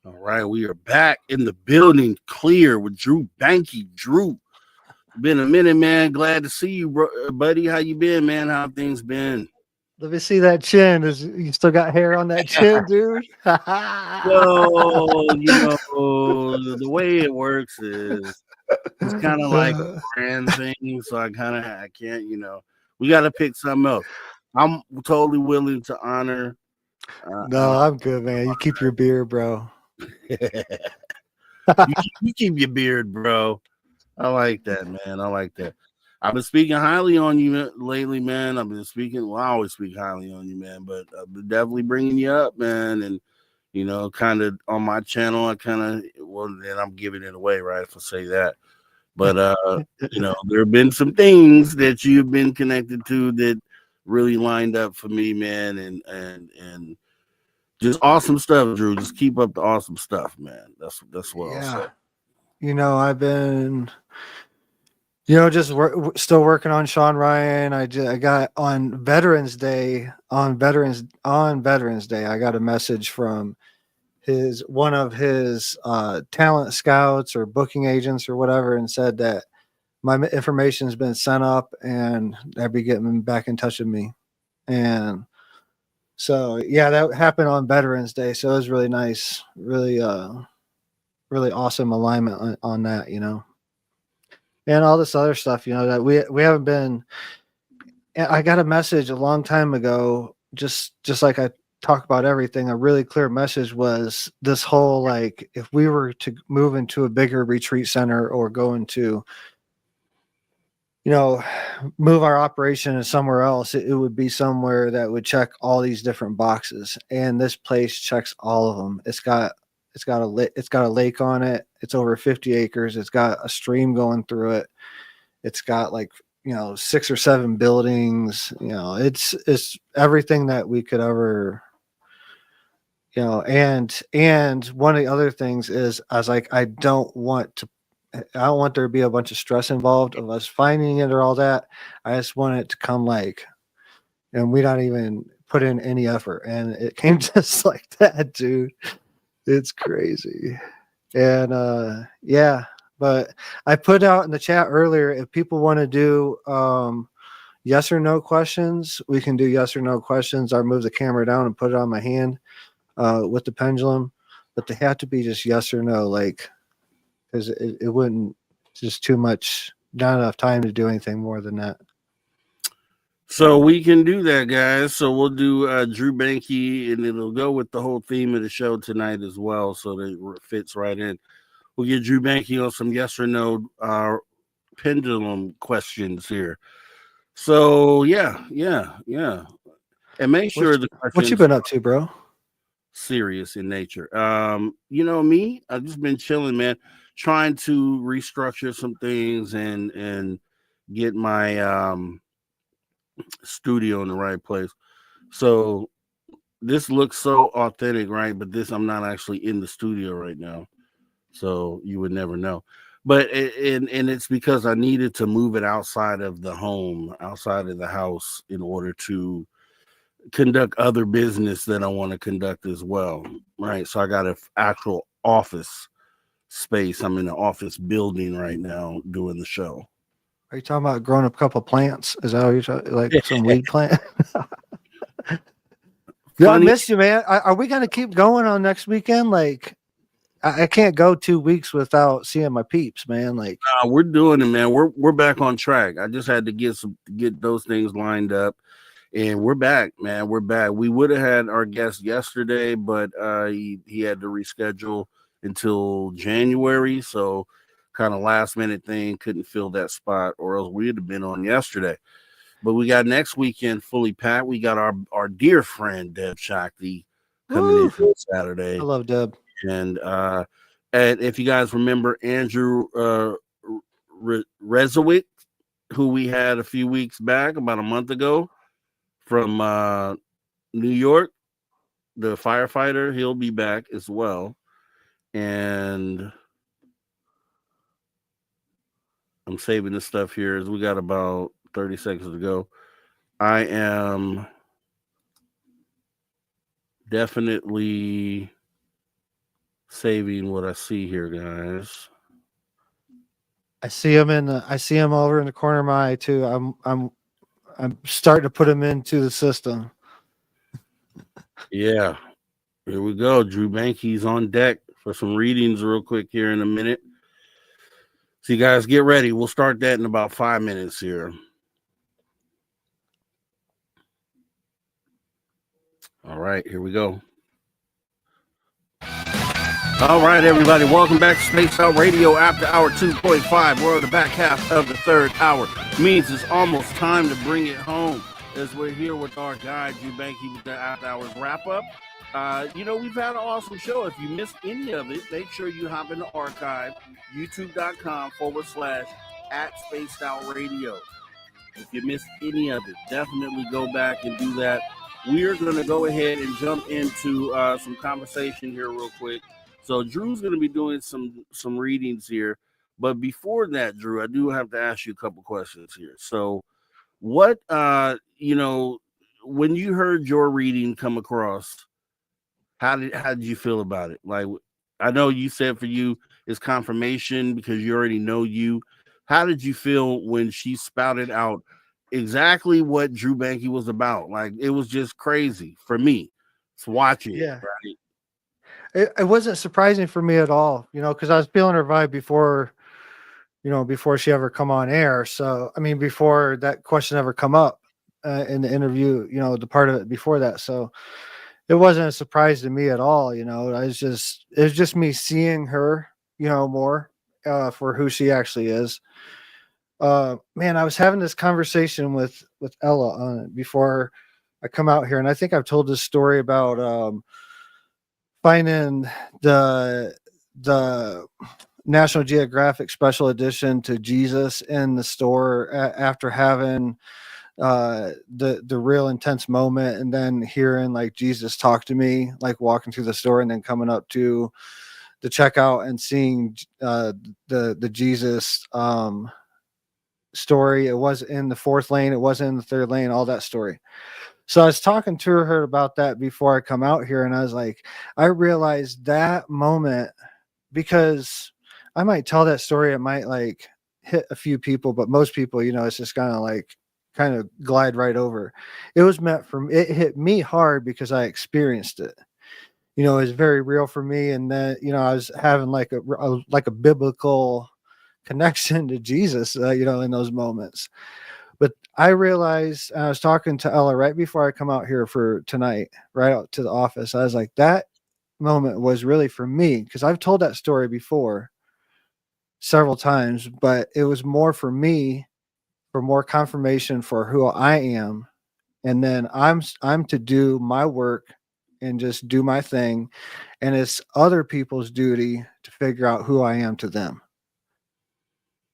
All right, we are back in the building, clear with Drew Bankey. Drew, been a minute, man. Glad to see you, buddy. How you been, man? How things been? Let me see that chin. You still got hair on that chin, dude? Well, the way it works is it's kind of like a brand thing. So I can't, we got to pick something else. I'm totally willing to honor. No, I'm good, man. You keep your beard, bro. you keep your beard, bro. I like that, man. I like that. I've been speaking highly on you lately, man. I always speak highly on you, man, but I've been definitely bringing you up, man. And, kind of on my channel, then I'm giving it away, right, if I say that. But, there have been some things that you've been connected to that really lined up for me, man. And just awesome stuff, Drew. Just keep up the awesome stuff, man. That's what I'll say. I've been... still working on Sean Ryan. I got on Veterans Day. On Veterans Day, I got a message from one of his talent scouts or booking agents or whatever, and said that my information has been sent up and they'd be getting back in touch with me. And so, yeah, that happened on Veterans Day. So it was really nice, really awesome alignment on that, and all this other stuff, that we haven't been. I got a message a long time ago, just like I talk about everything. A really clear message was this whole, like, if we were to move into a bigger retreat center or go into, move our operation to somewhere else, it would be somewhere that would check all these different boxes. And this place checks all of them. It's got a lake on it. It's over 50 acres. It's got a stream going through it. It's got 6 or 7 buildings. It's everything that we could ever, and one of the other things is I was like, I don't want there to be a bunch of stress involved of us finding it or all that. I just want it to come and we don't even put in any effort. And it came just like that, dude. It's crazy. And but I put out in the chat earlier, if people want to do yes or no questions, we can do yes or no questions. I'll move the camera down and put it on my hand with the pendulum, but they have to be just yes or no, because it wouldn't, just too much, not enough time to do anything more than that. So we can do that, guys. So we'll do Drew Bankey, and it'll go with the whole theme of the show tonight as well, so that it fits right in. We'll get Drew Bankey on some yes or no pendulum questions here. So yeah. And make sure the questions, what you been up to, bro? Serious in nature. Me, I've just been chilling, man, trying to restructure some things and get my studio in the right place. So this looks so authentic, right? But I'm not actually in the studio right now, so you would never know. But it's because I needed to move it outside of the home, outside of the house, in order to conduct other business that I want to conduct as well, right? So I got an actual office space. I'm in an office building right now doing the show. Are you talking about growing up a couple plants? Is that what you're talking, like some weed plant? Yeah, I missed you, man. Are we gonna keep going on next weekend? I can't go 2 weeks without seeing my peeps, man. Like, We're doing it, man. We're back on track. I just had to get those things lined up, and we're back, man. We're back. We would have had our guest yesterday, but he had to reschedule until January, so kind of last minute thing, couldn't fill that spot, or else we'd have been on yesterday. But we got next weekend fully packed. We got our dear friend Deb Shakti coming in on Saturday. I love Deb. And if you guys remember Andrew Rezowick, who we had a few weeks back, about a month ago, from New York, the firefighter, he'll be back as well. And I'm saving this stuff here as we got about 30 seconds to go. I am definitely saving what I see here, guys. I see him over in the corner of my eye too. I'm starting to put him into the system. Yeah. Here we go. Drew Banky's on deck for some readings real quick here in a minute. So you guys get ready. We'll start that in about 5 minutes here. All right, here we go. All right, everybody, welcome back to Space Out Radio after hour 2.5. We're on the back half of the third hour. Means it's almost time to bring it home as we're here with our guy, Drew Banky, with the after hours wrap up. We've had an awesome show. If you missed any of it, make sure you hop in the archive, youtube.com/@SpacedOutRadio. If you missed any of it, definitely go back and do that. We're going to go ahead and jump into some conversation here real quick. So Drew's going to be doing some readings here. But before that, Drew, I do have to ask you a couple questions here. So what, when you heard your reading come across, how did you feel about it? Like, I know you said for you it's confirmation because you already know you. How did you feel when she spouted out exactly what Drew Banky was about? Like, it was just crazy for me. It's watching. Yeah. Right? It wasn't surprising for me at all, because I was feeling her vibe before she ever come on air. So, I mean, before that question ever come up in the interview, the part of it before that. So it wasn't a surprise to me at all. It was just me seeing her, more for who she actually is. Man, I was having this conversation with Ella on it before I come out here. And I think I've told this story about, finding the National Geographic special edition to Jesus in the store after having the real intense moment, and then hearing like Jesus talk to me, like walking through the store, and then coming up to the checkout and seeing the Jesus story. It was in the 4th lane, it wasn't in the 3rd lane, all that story. So I was talking to her about that before I come out here, and I was like, I realized that moment, because I might tell that story, it might like hit a few people, but most people, it's just kind of glide right over. It was meant for me. It hit me hard because I experienced it. It was very real for me, and then I was having like a biblical connection to Jesus, in those moments. But I realized, and I was talking to Ella right before I come out here for tonight, right out to the office. I was like, that moment was really for me, because I've told that story before several times, but it was more for me, for more confirmation for who I am. And then I'm to do my work and just do my thing. And it's other people's duty to figure out who I am to them.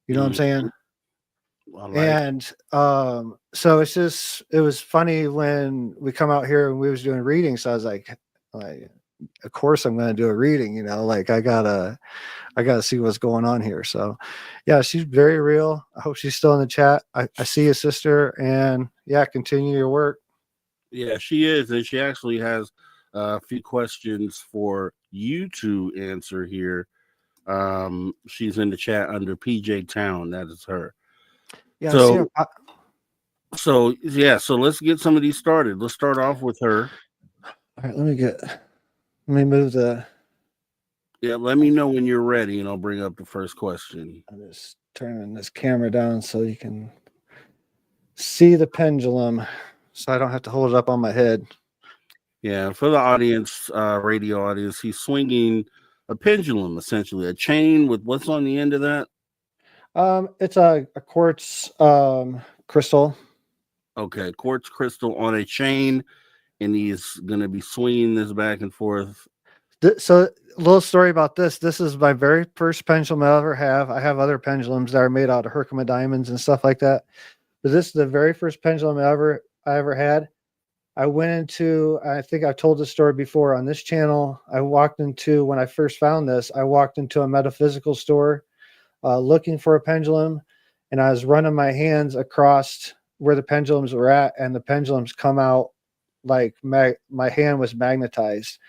You know what I'm saying? And so it was funny when we come out here and we was doing readings. So I was like, of course I'm going to do a reading, like I gotta see what's going on here. So yeah, she's very real. I hope she's still in the chat. I see you, sister, and yeah, continue your work. Yeah, she is. And she actually has a few questions for you to answer here. She's in the chat under PJ Town. That is her. Yeah. So let's get some of these started. Let's start off with her. All right, let me move the Yeah, let me know when you're ready, and I'll bring up the first question. I'm just turning this camera down so you can see the pendulum, so I don't have to hold it up on my head. Yeah, for the audience, radio audience, he's swinging a pendulum, essentially a chain with what's on the end of that. It's a quartz crystal. Okay, quartz crystal on a chain, and he's going to be swinging this back and forth. So, a little story about this. This is my very first pendulum I ever have. I have other pendulums that are made out of Herkimer diamonds and stuff like that, but this is the very first pendulum I ever had. I went into, I think I've told this story before on this channel. When I first found this, I walked into a metaphysical store looking for a pendulum, and I was running my hands across where the pendulums were at, and the pendulums come out like my hand was magnetized.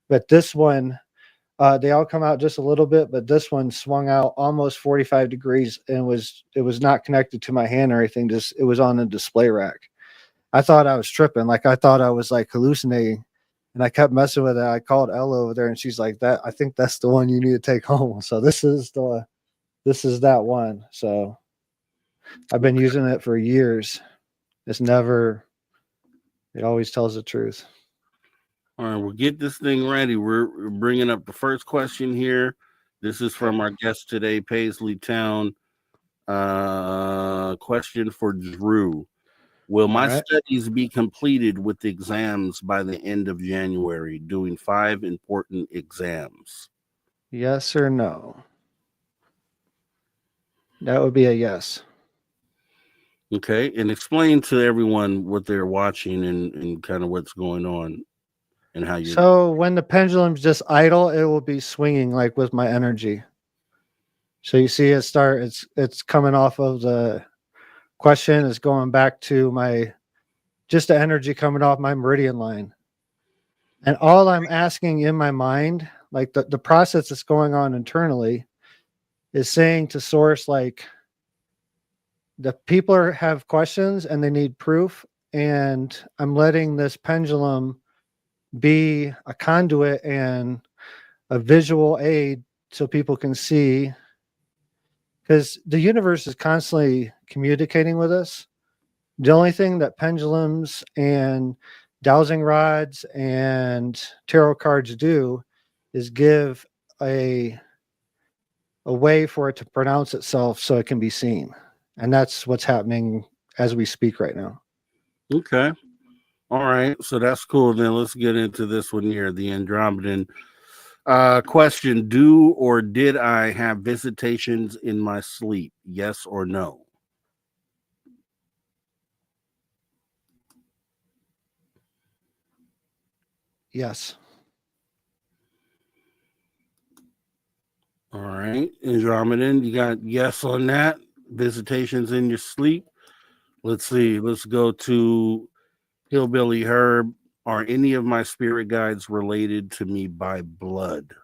But this one, they all come out just a little bit, but this one swung out almost 45 degrees and it was not connected to my hand or anything. Just it was on a display rack. I thought I was tripping. Like I thought I was like hallucinating, and I kept messing with it. I called Ella over there, and she's like, "That I think that's the one you need to take home." So this is that one. So I've been using it for years. It always tells the truth. All right, we'll get this thing ready. We're bringing up the first question here. This is from our guest today, Paisley Town. Question for Drew. Will my studies be completed with exams by the end of January, doing 5 important exams? Yes or no? That would be a yes. Okay, and explain to everyone what they're watching and kind of what's going on and how you. So when the pendulum's just idle, it will be swinging like with my energy. So you see it's coming off of the question, is going back to just the energy coming off my meridian line. And all I'm asking in my mind, like the process that's going on internally, is saying to source, like, the people have questions and they need proof. And I'm letting this pendulum be a conduit and a visual aid so people can see, because the universe is constantly communicating with us. The only thing that pendulums and dowsing rods and tarot cards do is give a way for it to pronounce itself so it can be seen. And that's what's happening as we speak right now. Okay. All right. So that's cool. Then let's get into this one here, the Andromedan. Question: do or did I have visitations in my sleep? Yes or no? Yes. All right, Andromedan, you got yes on that. Visitations in your sleep. Let's see. Let's go to Hillbilly Herb. Are any of my spirit guides related to me by blood?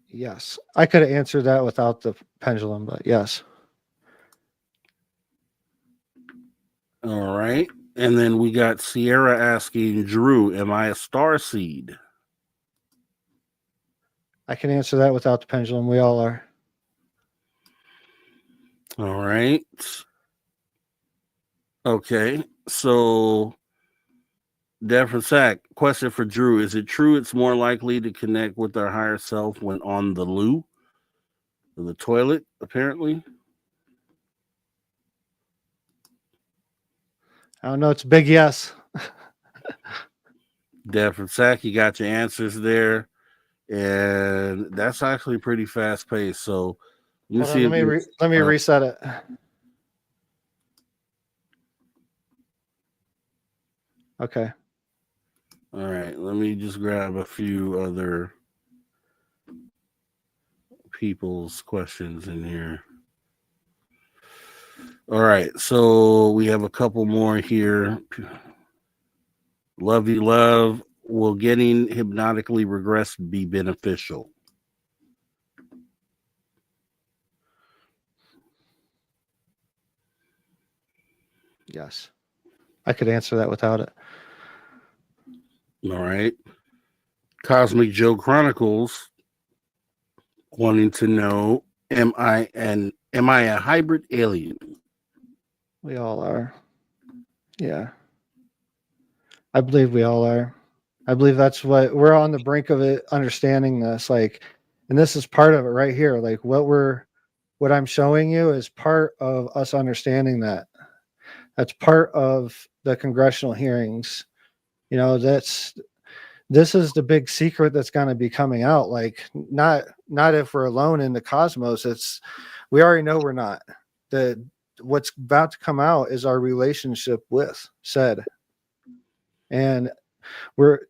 Yes. I could have answered that without the pendulum, but yes. All right. And then we got Sierra asking, Drew, am I a star seed? I can answer that without the pendulum. We all are. All right. Okay. So, Defra Sack, question for Drew. Is it true it's more likely to connect with our higher self when on the loo? The toilet, apparently? I don't know. It's a big yes. Defra Sack, you got your answers there. And that's actually pretty fast paced. So, Hold on, let me reset it. Okay. All right, let me just grab a few other people's questions in here. All right, so we have a couple more here. Love you, love. Will getting hypnotically regressed be beneficial? Yes. I could answer that without it. All right. Cosmic Joe Chronicles wanting to know, am I a hybrid alien? We all are. Yeah. I believe we all are. I believe that's what we're on the brink of it, understanding this. Like, and this is part of it right here. Like what I'm showing you is part of us understanding that. That's part of the congressional hearings. You know, this is the big secret that's going to be coming out. Like, not if we're alone in the cosmos. We already know we're not. What's about to come out is our relationship with said. And we're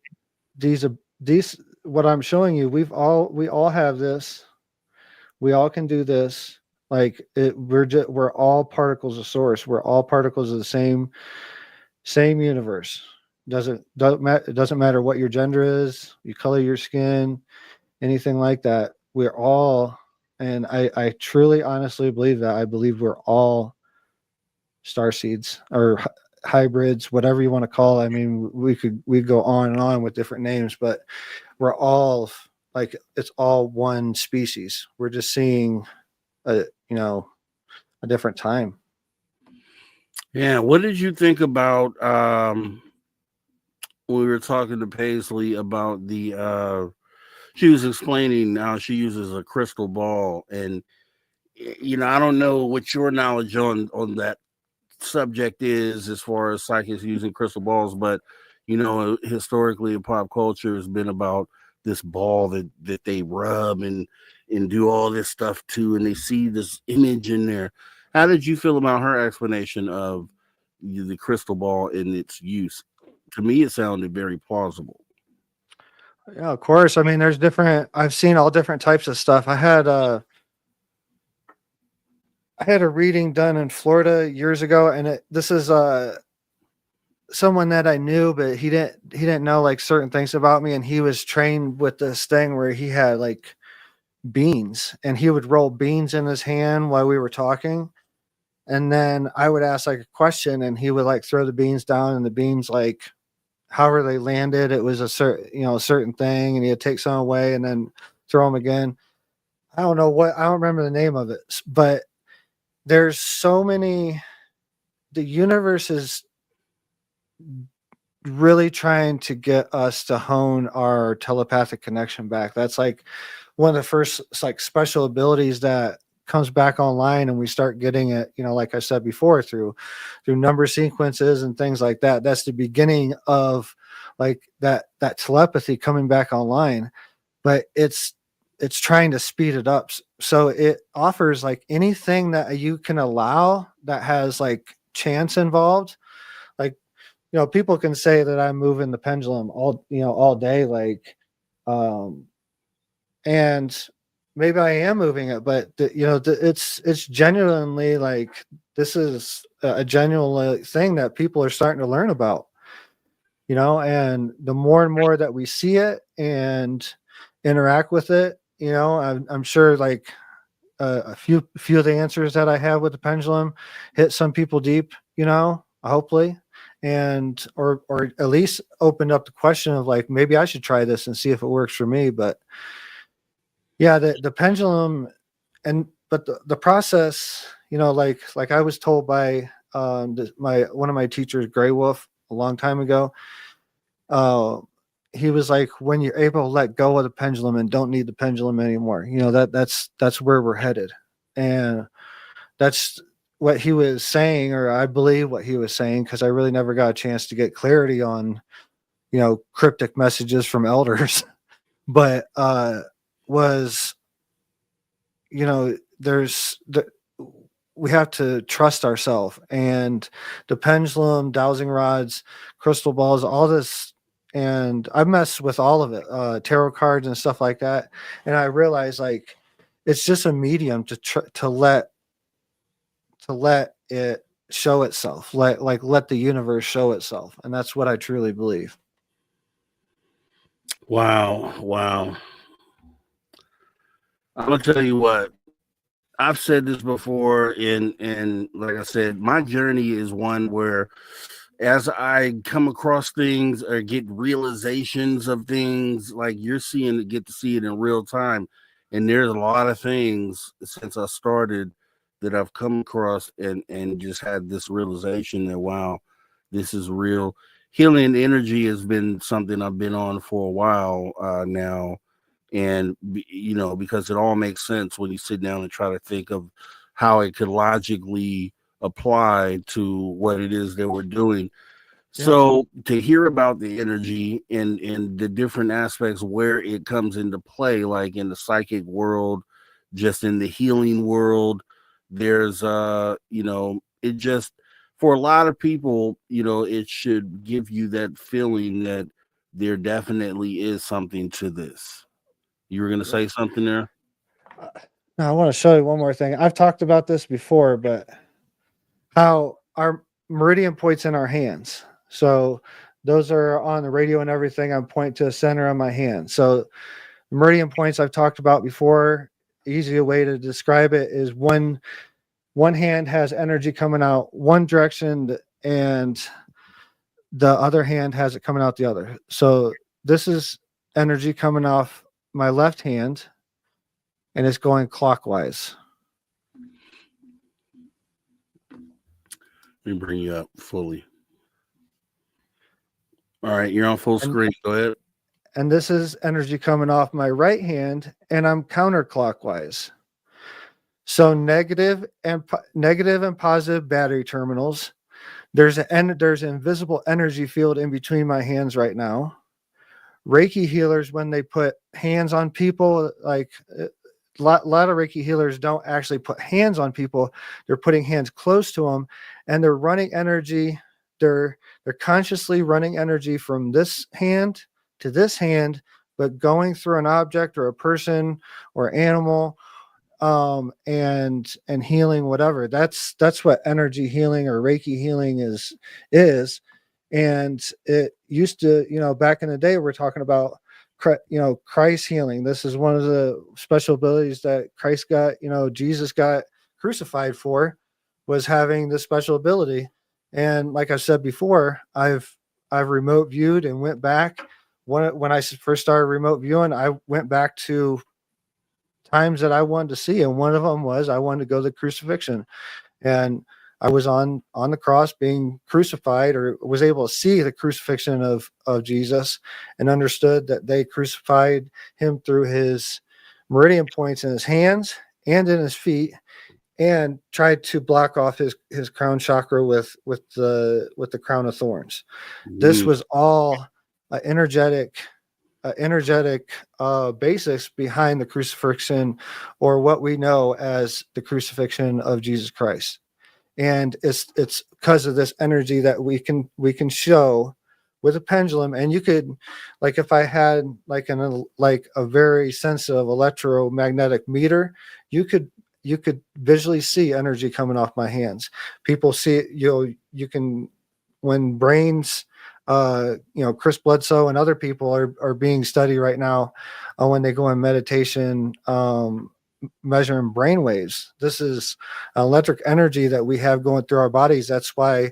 these what I'm showing you, we all have this. We all can do this. Like we're all particles of source. We're all particles of the same universe. It doesn't matter what your gender is, you color your skin, anything like that. We're all, and I truly honestly believe that. I believe we're all star seeds or hybrids, whatever you want to call it. I mean, we go on and on with different names, but we're all like, it's all one species. We're just seeing a different time. Yeah. What did you think about we were talking to Paisley about she was explaining how she uses a crystal ball, and I don't know what your knowledge on that subject is as far as psychics using crystal balls, but historically in pop culture has been about this ball that they rub and do all this stuff to, and they see this image in there. How did you feel about her explanation of the crystal ball and its use? To me, it sounded very plausible. Yeah, of course. I mean, I've seen all different types of stuff. I had a reading done in Florida years ago, and this is someone that I knew, but he didn't know like certain things about me, and he was trained with this thing where he had like beans, and he would roll beans in his hand while we were talking, and then I would ask like a question, and he would like throw the beans down, and the beans, like however they landed, it was a certain thing, and he'd take some away and then throw them again. I don't remember the name of it, but there's so many. The universe is really trying to get us to hone our telepathic connection back. That's like one of the first like special abilities that comes back online, and we start getting it, like I said before, through number sequences and things like that. That's the beginning of like that telepathy coming back online, but it's trying to speed it up. So it offers like anything that you can allow that has like chance involved. Like, people can say that I'm moving the pendulum all day, like, and maybe I am moving it, but it's genuinely like, this is a genuine thing that people are starting to learn about, and the more and more that we see it and interact with it, I'm sure like a few of the answers that I have with the pendulum hit some people deep, hopefully, and or at least opened up the question of like, maybe I should try this and see if it works for me. But yeah, the pendulum, but the process, like I was told by one of my teachers, Gray Wolf, a long time ago. He was like, when you're able to let go of the pendulum and don't need the pendulum anymore, that's where we're headed. And that's what he was saying, or I believe what he was saying, because I really never got a chance to get clarity on, cryptic messages from elders. But we have to trust ourselves, and the pendulum, dowsing rods, crystal balls, all this. And I mess with all of it, tarot cards and stuff like that. And I realize like, it's just a medium to let it show itself, let the universe show itself. And that's what I truly believe. Wow. I'm gonna tell you what, I've said this before, and like I said, my journey is one where as I come across things or get realizations of things, like you're seeing it, get to see it in real time. And there's a lot of things since I started that I've come across and just had this realization that, wow, this is real. Healing energy has been something I've been on for a while now. And, because it all makes sense when you sit down and try to think of how it could logically apply to what it is that we're doing. So to hear about the energy and the different aspects where it comes into play, like in the psychic world, just in the healing world, there's it just, for a lot of people, it should give you that feeling that there definitely is something to this. You were going to say something there? Now I want to show you one more thing. I've talked about this before, but how our meridian points in our hands. So those are on the radio and everything. I'm pointing to the center of my hand. So meridian points I've talked about before. Easier way to describe it is one hand has energy coming out one direction and the other hand has it coming out the other. So this is energy coming off my left hand and it's going clockwise. Let me bring you up fully. All right, you're on full screen. Go ahead. And this is energy coming off my right hand, and I'm counterclockwise. So negative and positive battery terminals. There's an invisible energy field in between my hands right now. Reiki healers, when they put hands on people, like a lot of Reiki healers don't actually put hands on people. They're putting hands close to them, and they're running energy. They're consciously running energy from this hand to this hand, but going through an object or a person or animal, and healing whatever. That's what energy healing or Reiki healing is. And it used to, back in the day, we're talking about, Christ healing. This is one of the special abilities that Christ got, Jesus got crucified for, was having this special ability. And like I said before, I've remote viewed and went back. When I first started remote viewing, I went back to times that I wanted to see, and one of them was I wanted to go to the crucifixion, and I was on the cross being crucified, or was able to see the crucifixion of Jesus, and understood that they crucified him through his meridian points in his hands and in his feet, and tried to block off his crown chakra with the crown of thorns. This was all energetic basis behind the crucifixion, or what we know as the crucifixion of Jesus Christ. And it's because of this energy that we can show with a pendulum. And you could, like, if I had like a very sensitive electromagnetic meter, you could visually see energy coming off my hands. People see it, you can, when brains, Chris Bledsoe and other people are being studied right now, when they go in meditation, measuring brain waves. This is electric energy that we have going through our bodies. That's why,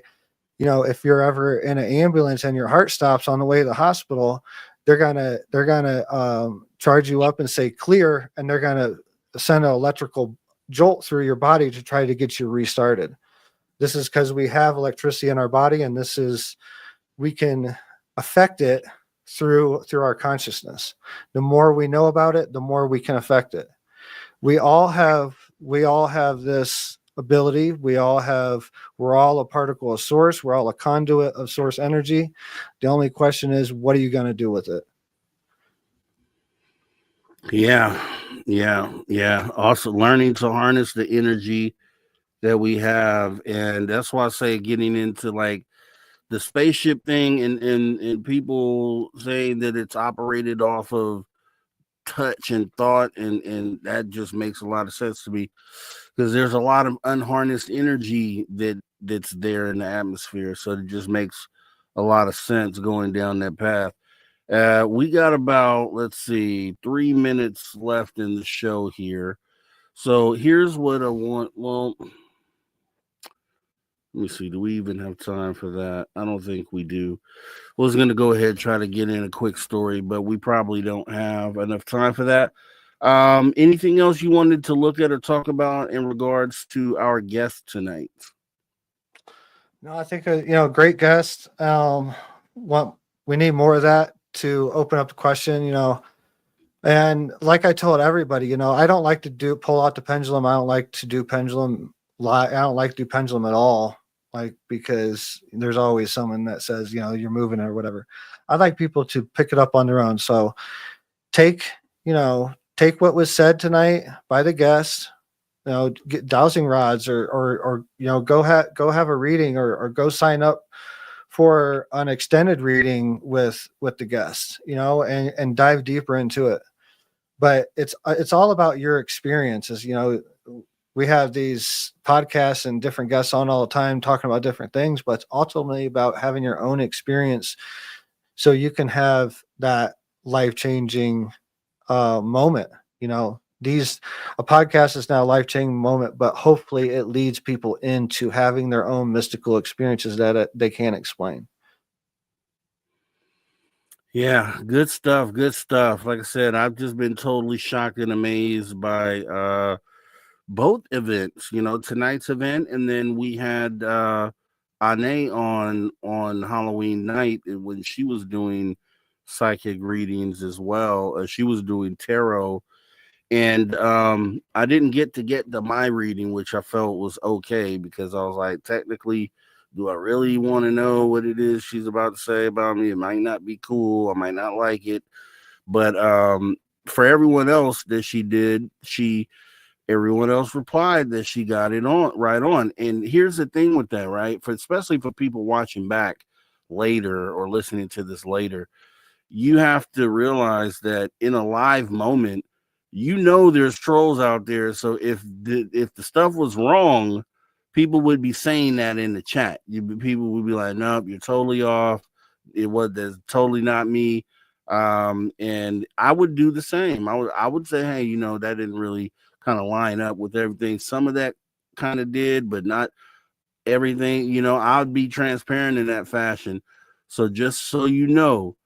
if you're ever in an ambulance and your heart stops on the way to the hospital, they're gonna charge you up and say clear, and they're gonna send an electrical jolt through your body to try to get you restarted. This is because we have electricity in our body, and we can affect it through our consciousness. The more we know about it, the more we can affect it. We all have this ability. We're all a particle of source. We're all a conduit of source energy. The only question is, what are you going to do with it? Yeah. Also learning to harness the energy that we have. And that's why I say getting into like the spaceship thing and people saying that it's operated off of touch and thought, and that just makes a lot of sense to me, because there's a lot of unharnessed energy that's there in the atmosphere. So it just makes a lot of sense going down that path. We got about, 3 minutes left in the show here. So here's what I want. Well, Let me see. Do we even have time for that? I don't think we do. I was going to go ahead and try to get in a quick story, but we probably don't have enough time for that. Anything else you wanted to look at or talk about in regards to our guest tonight? No, I think great guest. We need more of that to open up the question. And like I told everybody, I don't like to pull out the pendulum. I don't like to do pendulum. I don't like to do pendulum at all. Because there's always someone that says, you're moving or whatever. I like people to pick it up on their own. So take what was said tonight by the guest, get dowsing rods or go have a reading or go sign up for an extended reading with the guest, and dive deeper into it. But it's all about your experiences. We have these podcasts and different guests on all the time talking about different things, but it's ultimately about having your own experience so you can have that life-changing moment. A podcast is now a life-changing moment, but hopefully it leads people into having their own mystical experiences that they can't explain. Yeah, good stuff. Good stuff. Like I said, I've just been totally shocked and amazed by both events, tonight's event, and then we had Ane on Halloween night when she was doing psychic readings as well. She was doing tarot, and I didn't get to my reading, which I felt was okay because I was like, technically, do I really want to know what it is she's about to say about me? It might not be cool. I might not like it, but for everyone else that she did, everyone else replied that she got it right on. And here's the thing with that, right? Especially for people watching back later or listening to this later, you have to realize that in a live moment, there's trolls out there. So if the stuff was wrong, people would be saying that in the chat. People would be like, nope, you're totally off. That's totally not me. And I would do the same. I would say, hey, that didn't really kind of line up with everything. Some of that kind of did, but not everything. I'd be transparent in that fashion. So just so you know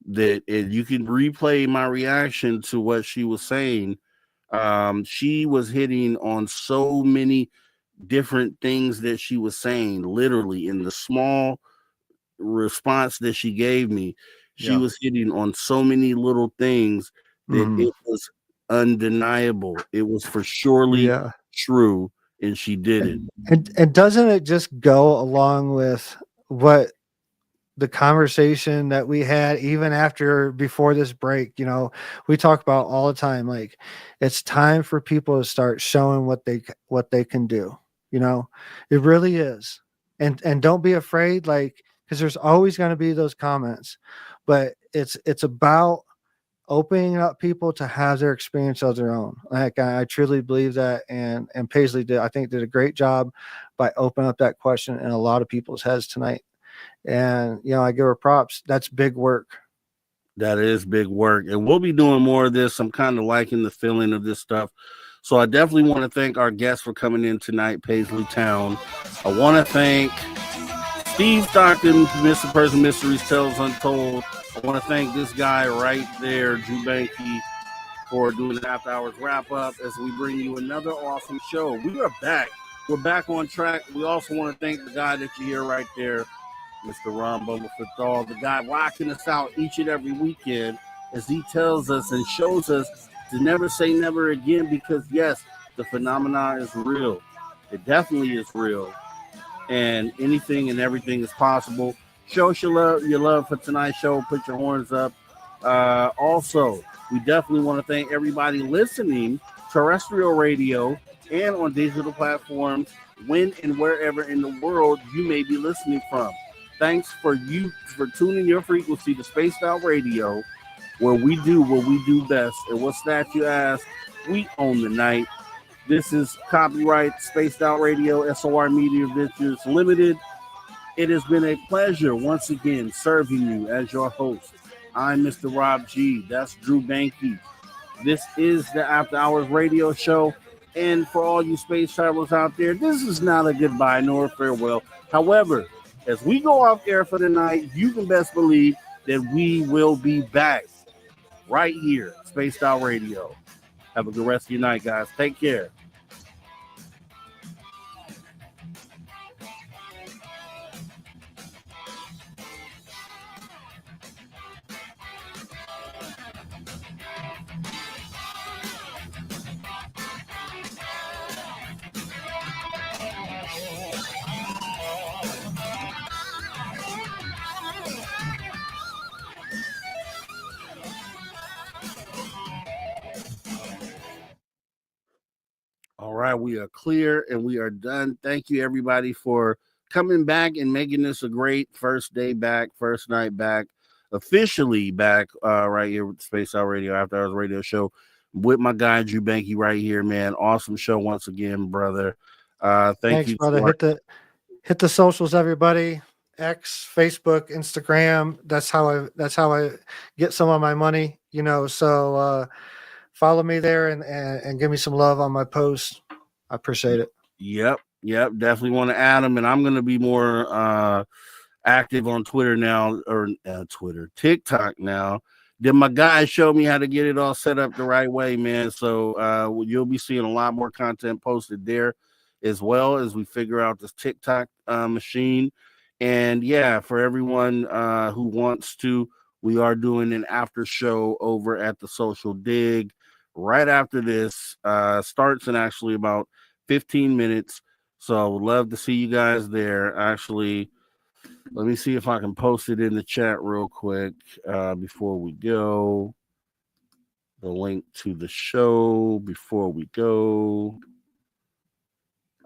that you can replay my reaction to what she was saying. She was hitting on so many different things that she was saying, literally in the small response that she gave me. She was hitting on so many little things that it was undeniable. It was for surely true, and she did it. And doesn't it just go along with what the conversation that we had even before this break? We talk about all the time, like it's time for people to start showing what they can do. It really is. And don't be afraid, because there's always going to be those comments, but it's about opening up people to have their experience of their own. I truly believe that, and Paisley did a great job by opening up that question in a lot of people's heads tonight. And I give her props. That's big work. That is big work, and we'll be doing more of this. I'm kind of liking the feeling of this stuff. So I definitely want to thank our guests for coming in tonight, Paisley Town. I want to thank Steve Stockton, Mr. Person Mysteries Tales Untold. I want to thank this guy right there, Drew Banky, for doing the After Hours wrap up as we bring you another awesome show. We are back. We're back on track. We also want to thank the guy that you hear right there, Mr. Ron Bumblefoot, the guy rocking us out each and every weekend as he tells us and shows us to never say never again, because yes, the phenomenon is real. It definitely is real. And anything and everything is possible. Show us your love for tonight's show. Put your horns up. Also, we definitely want to thank everybody listening, terrestrial radio and on digital platforms, when and wherever in the world you may be listening from. Thanks for tuning your frequency to Spaced Out Radio, where we do what we do best. And what's that, you ask? We own the night. This is copyright Spaced Out Radio, SOR Media Ventures Limited. It has been a pleasure once again serving you as your host. I'm Mr. Rob G. That's Drew Banky. This is the After Hours Radio Show. And for all you space travelers out there, this is not a goodbye nor a farewell. However, as we go off air for the night, you can best believe that we will be back right here, Spaced Out Radio. Have a good rest of your night, guys. Take care. All right, we are clear and we are done. Thank you, everybody, for coming back and making this a great first day back, first night back, officially back right here with the Space Out Radio After Hours Radio Show with my guy, Drew Banky, right here, man. Awesome show once again, brother. Thanks, you, brother. Hit the socials, everybody. X, Facebook, Instagram. That's how I get some of my money, so follow me there and give me some love on my posts. I appreciate it. Yep. Definitely want to add them. And I'm going to be more active on Twitter now, or TikTok now. Then my guy showed me how to get it all set up the right way, man. So you'll be seeing a lot more content posted there as well as we figure out this TikTok machine. And yeah, for everyone who wants to, we are doing an after show over at the Social Dig right after this. Starts in actually about 15 minutes. So I would love to see you guys there. Actually, let me see if I can post it in the chat real quick before we go. The link to the show before we go.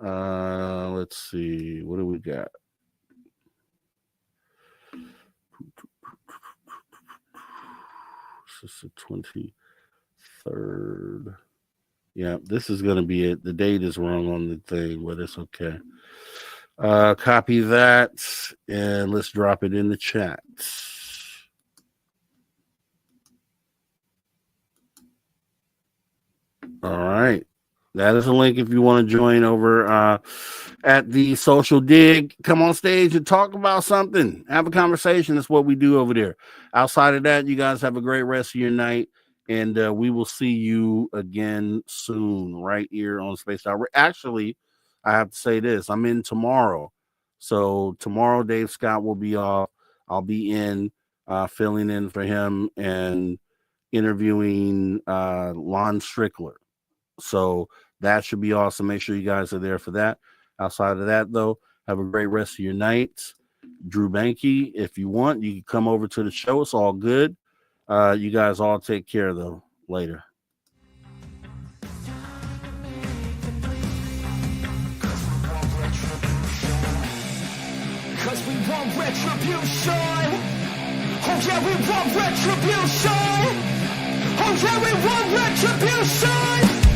Let's see. What do we got? This is the 23rd. Yeah, this is going to be it. The date is wrong on the thing, but it's okay. Copy that, and let's drop it in the chat. All right. That is a link if you want to join over at the Social Dig. Come on stage and talk about something. Have a conversation. That's what we do over there. Outside of that, you guys have a great rest of your night. And we will see you again soon right here on Space Out. Actually, I have to say this. I'm in tomorrow. So tomorrow, Dave Scott will be off. I'll be in filling in for him and interviewing Lon Strickler. So that should be awesome. Make sure you guys are there for that. Outside of that, though, have a great rest of your night. Drew Banky, if you want, you can come over to the show. It's all good. You guys all take care, though. Later. Cause we want retribution. Oh yeah, we want retribution. Oh yeah, we want retribution.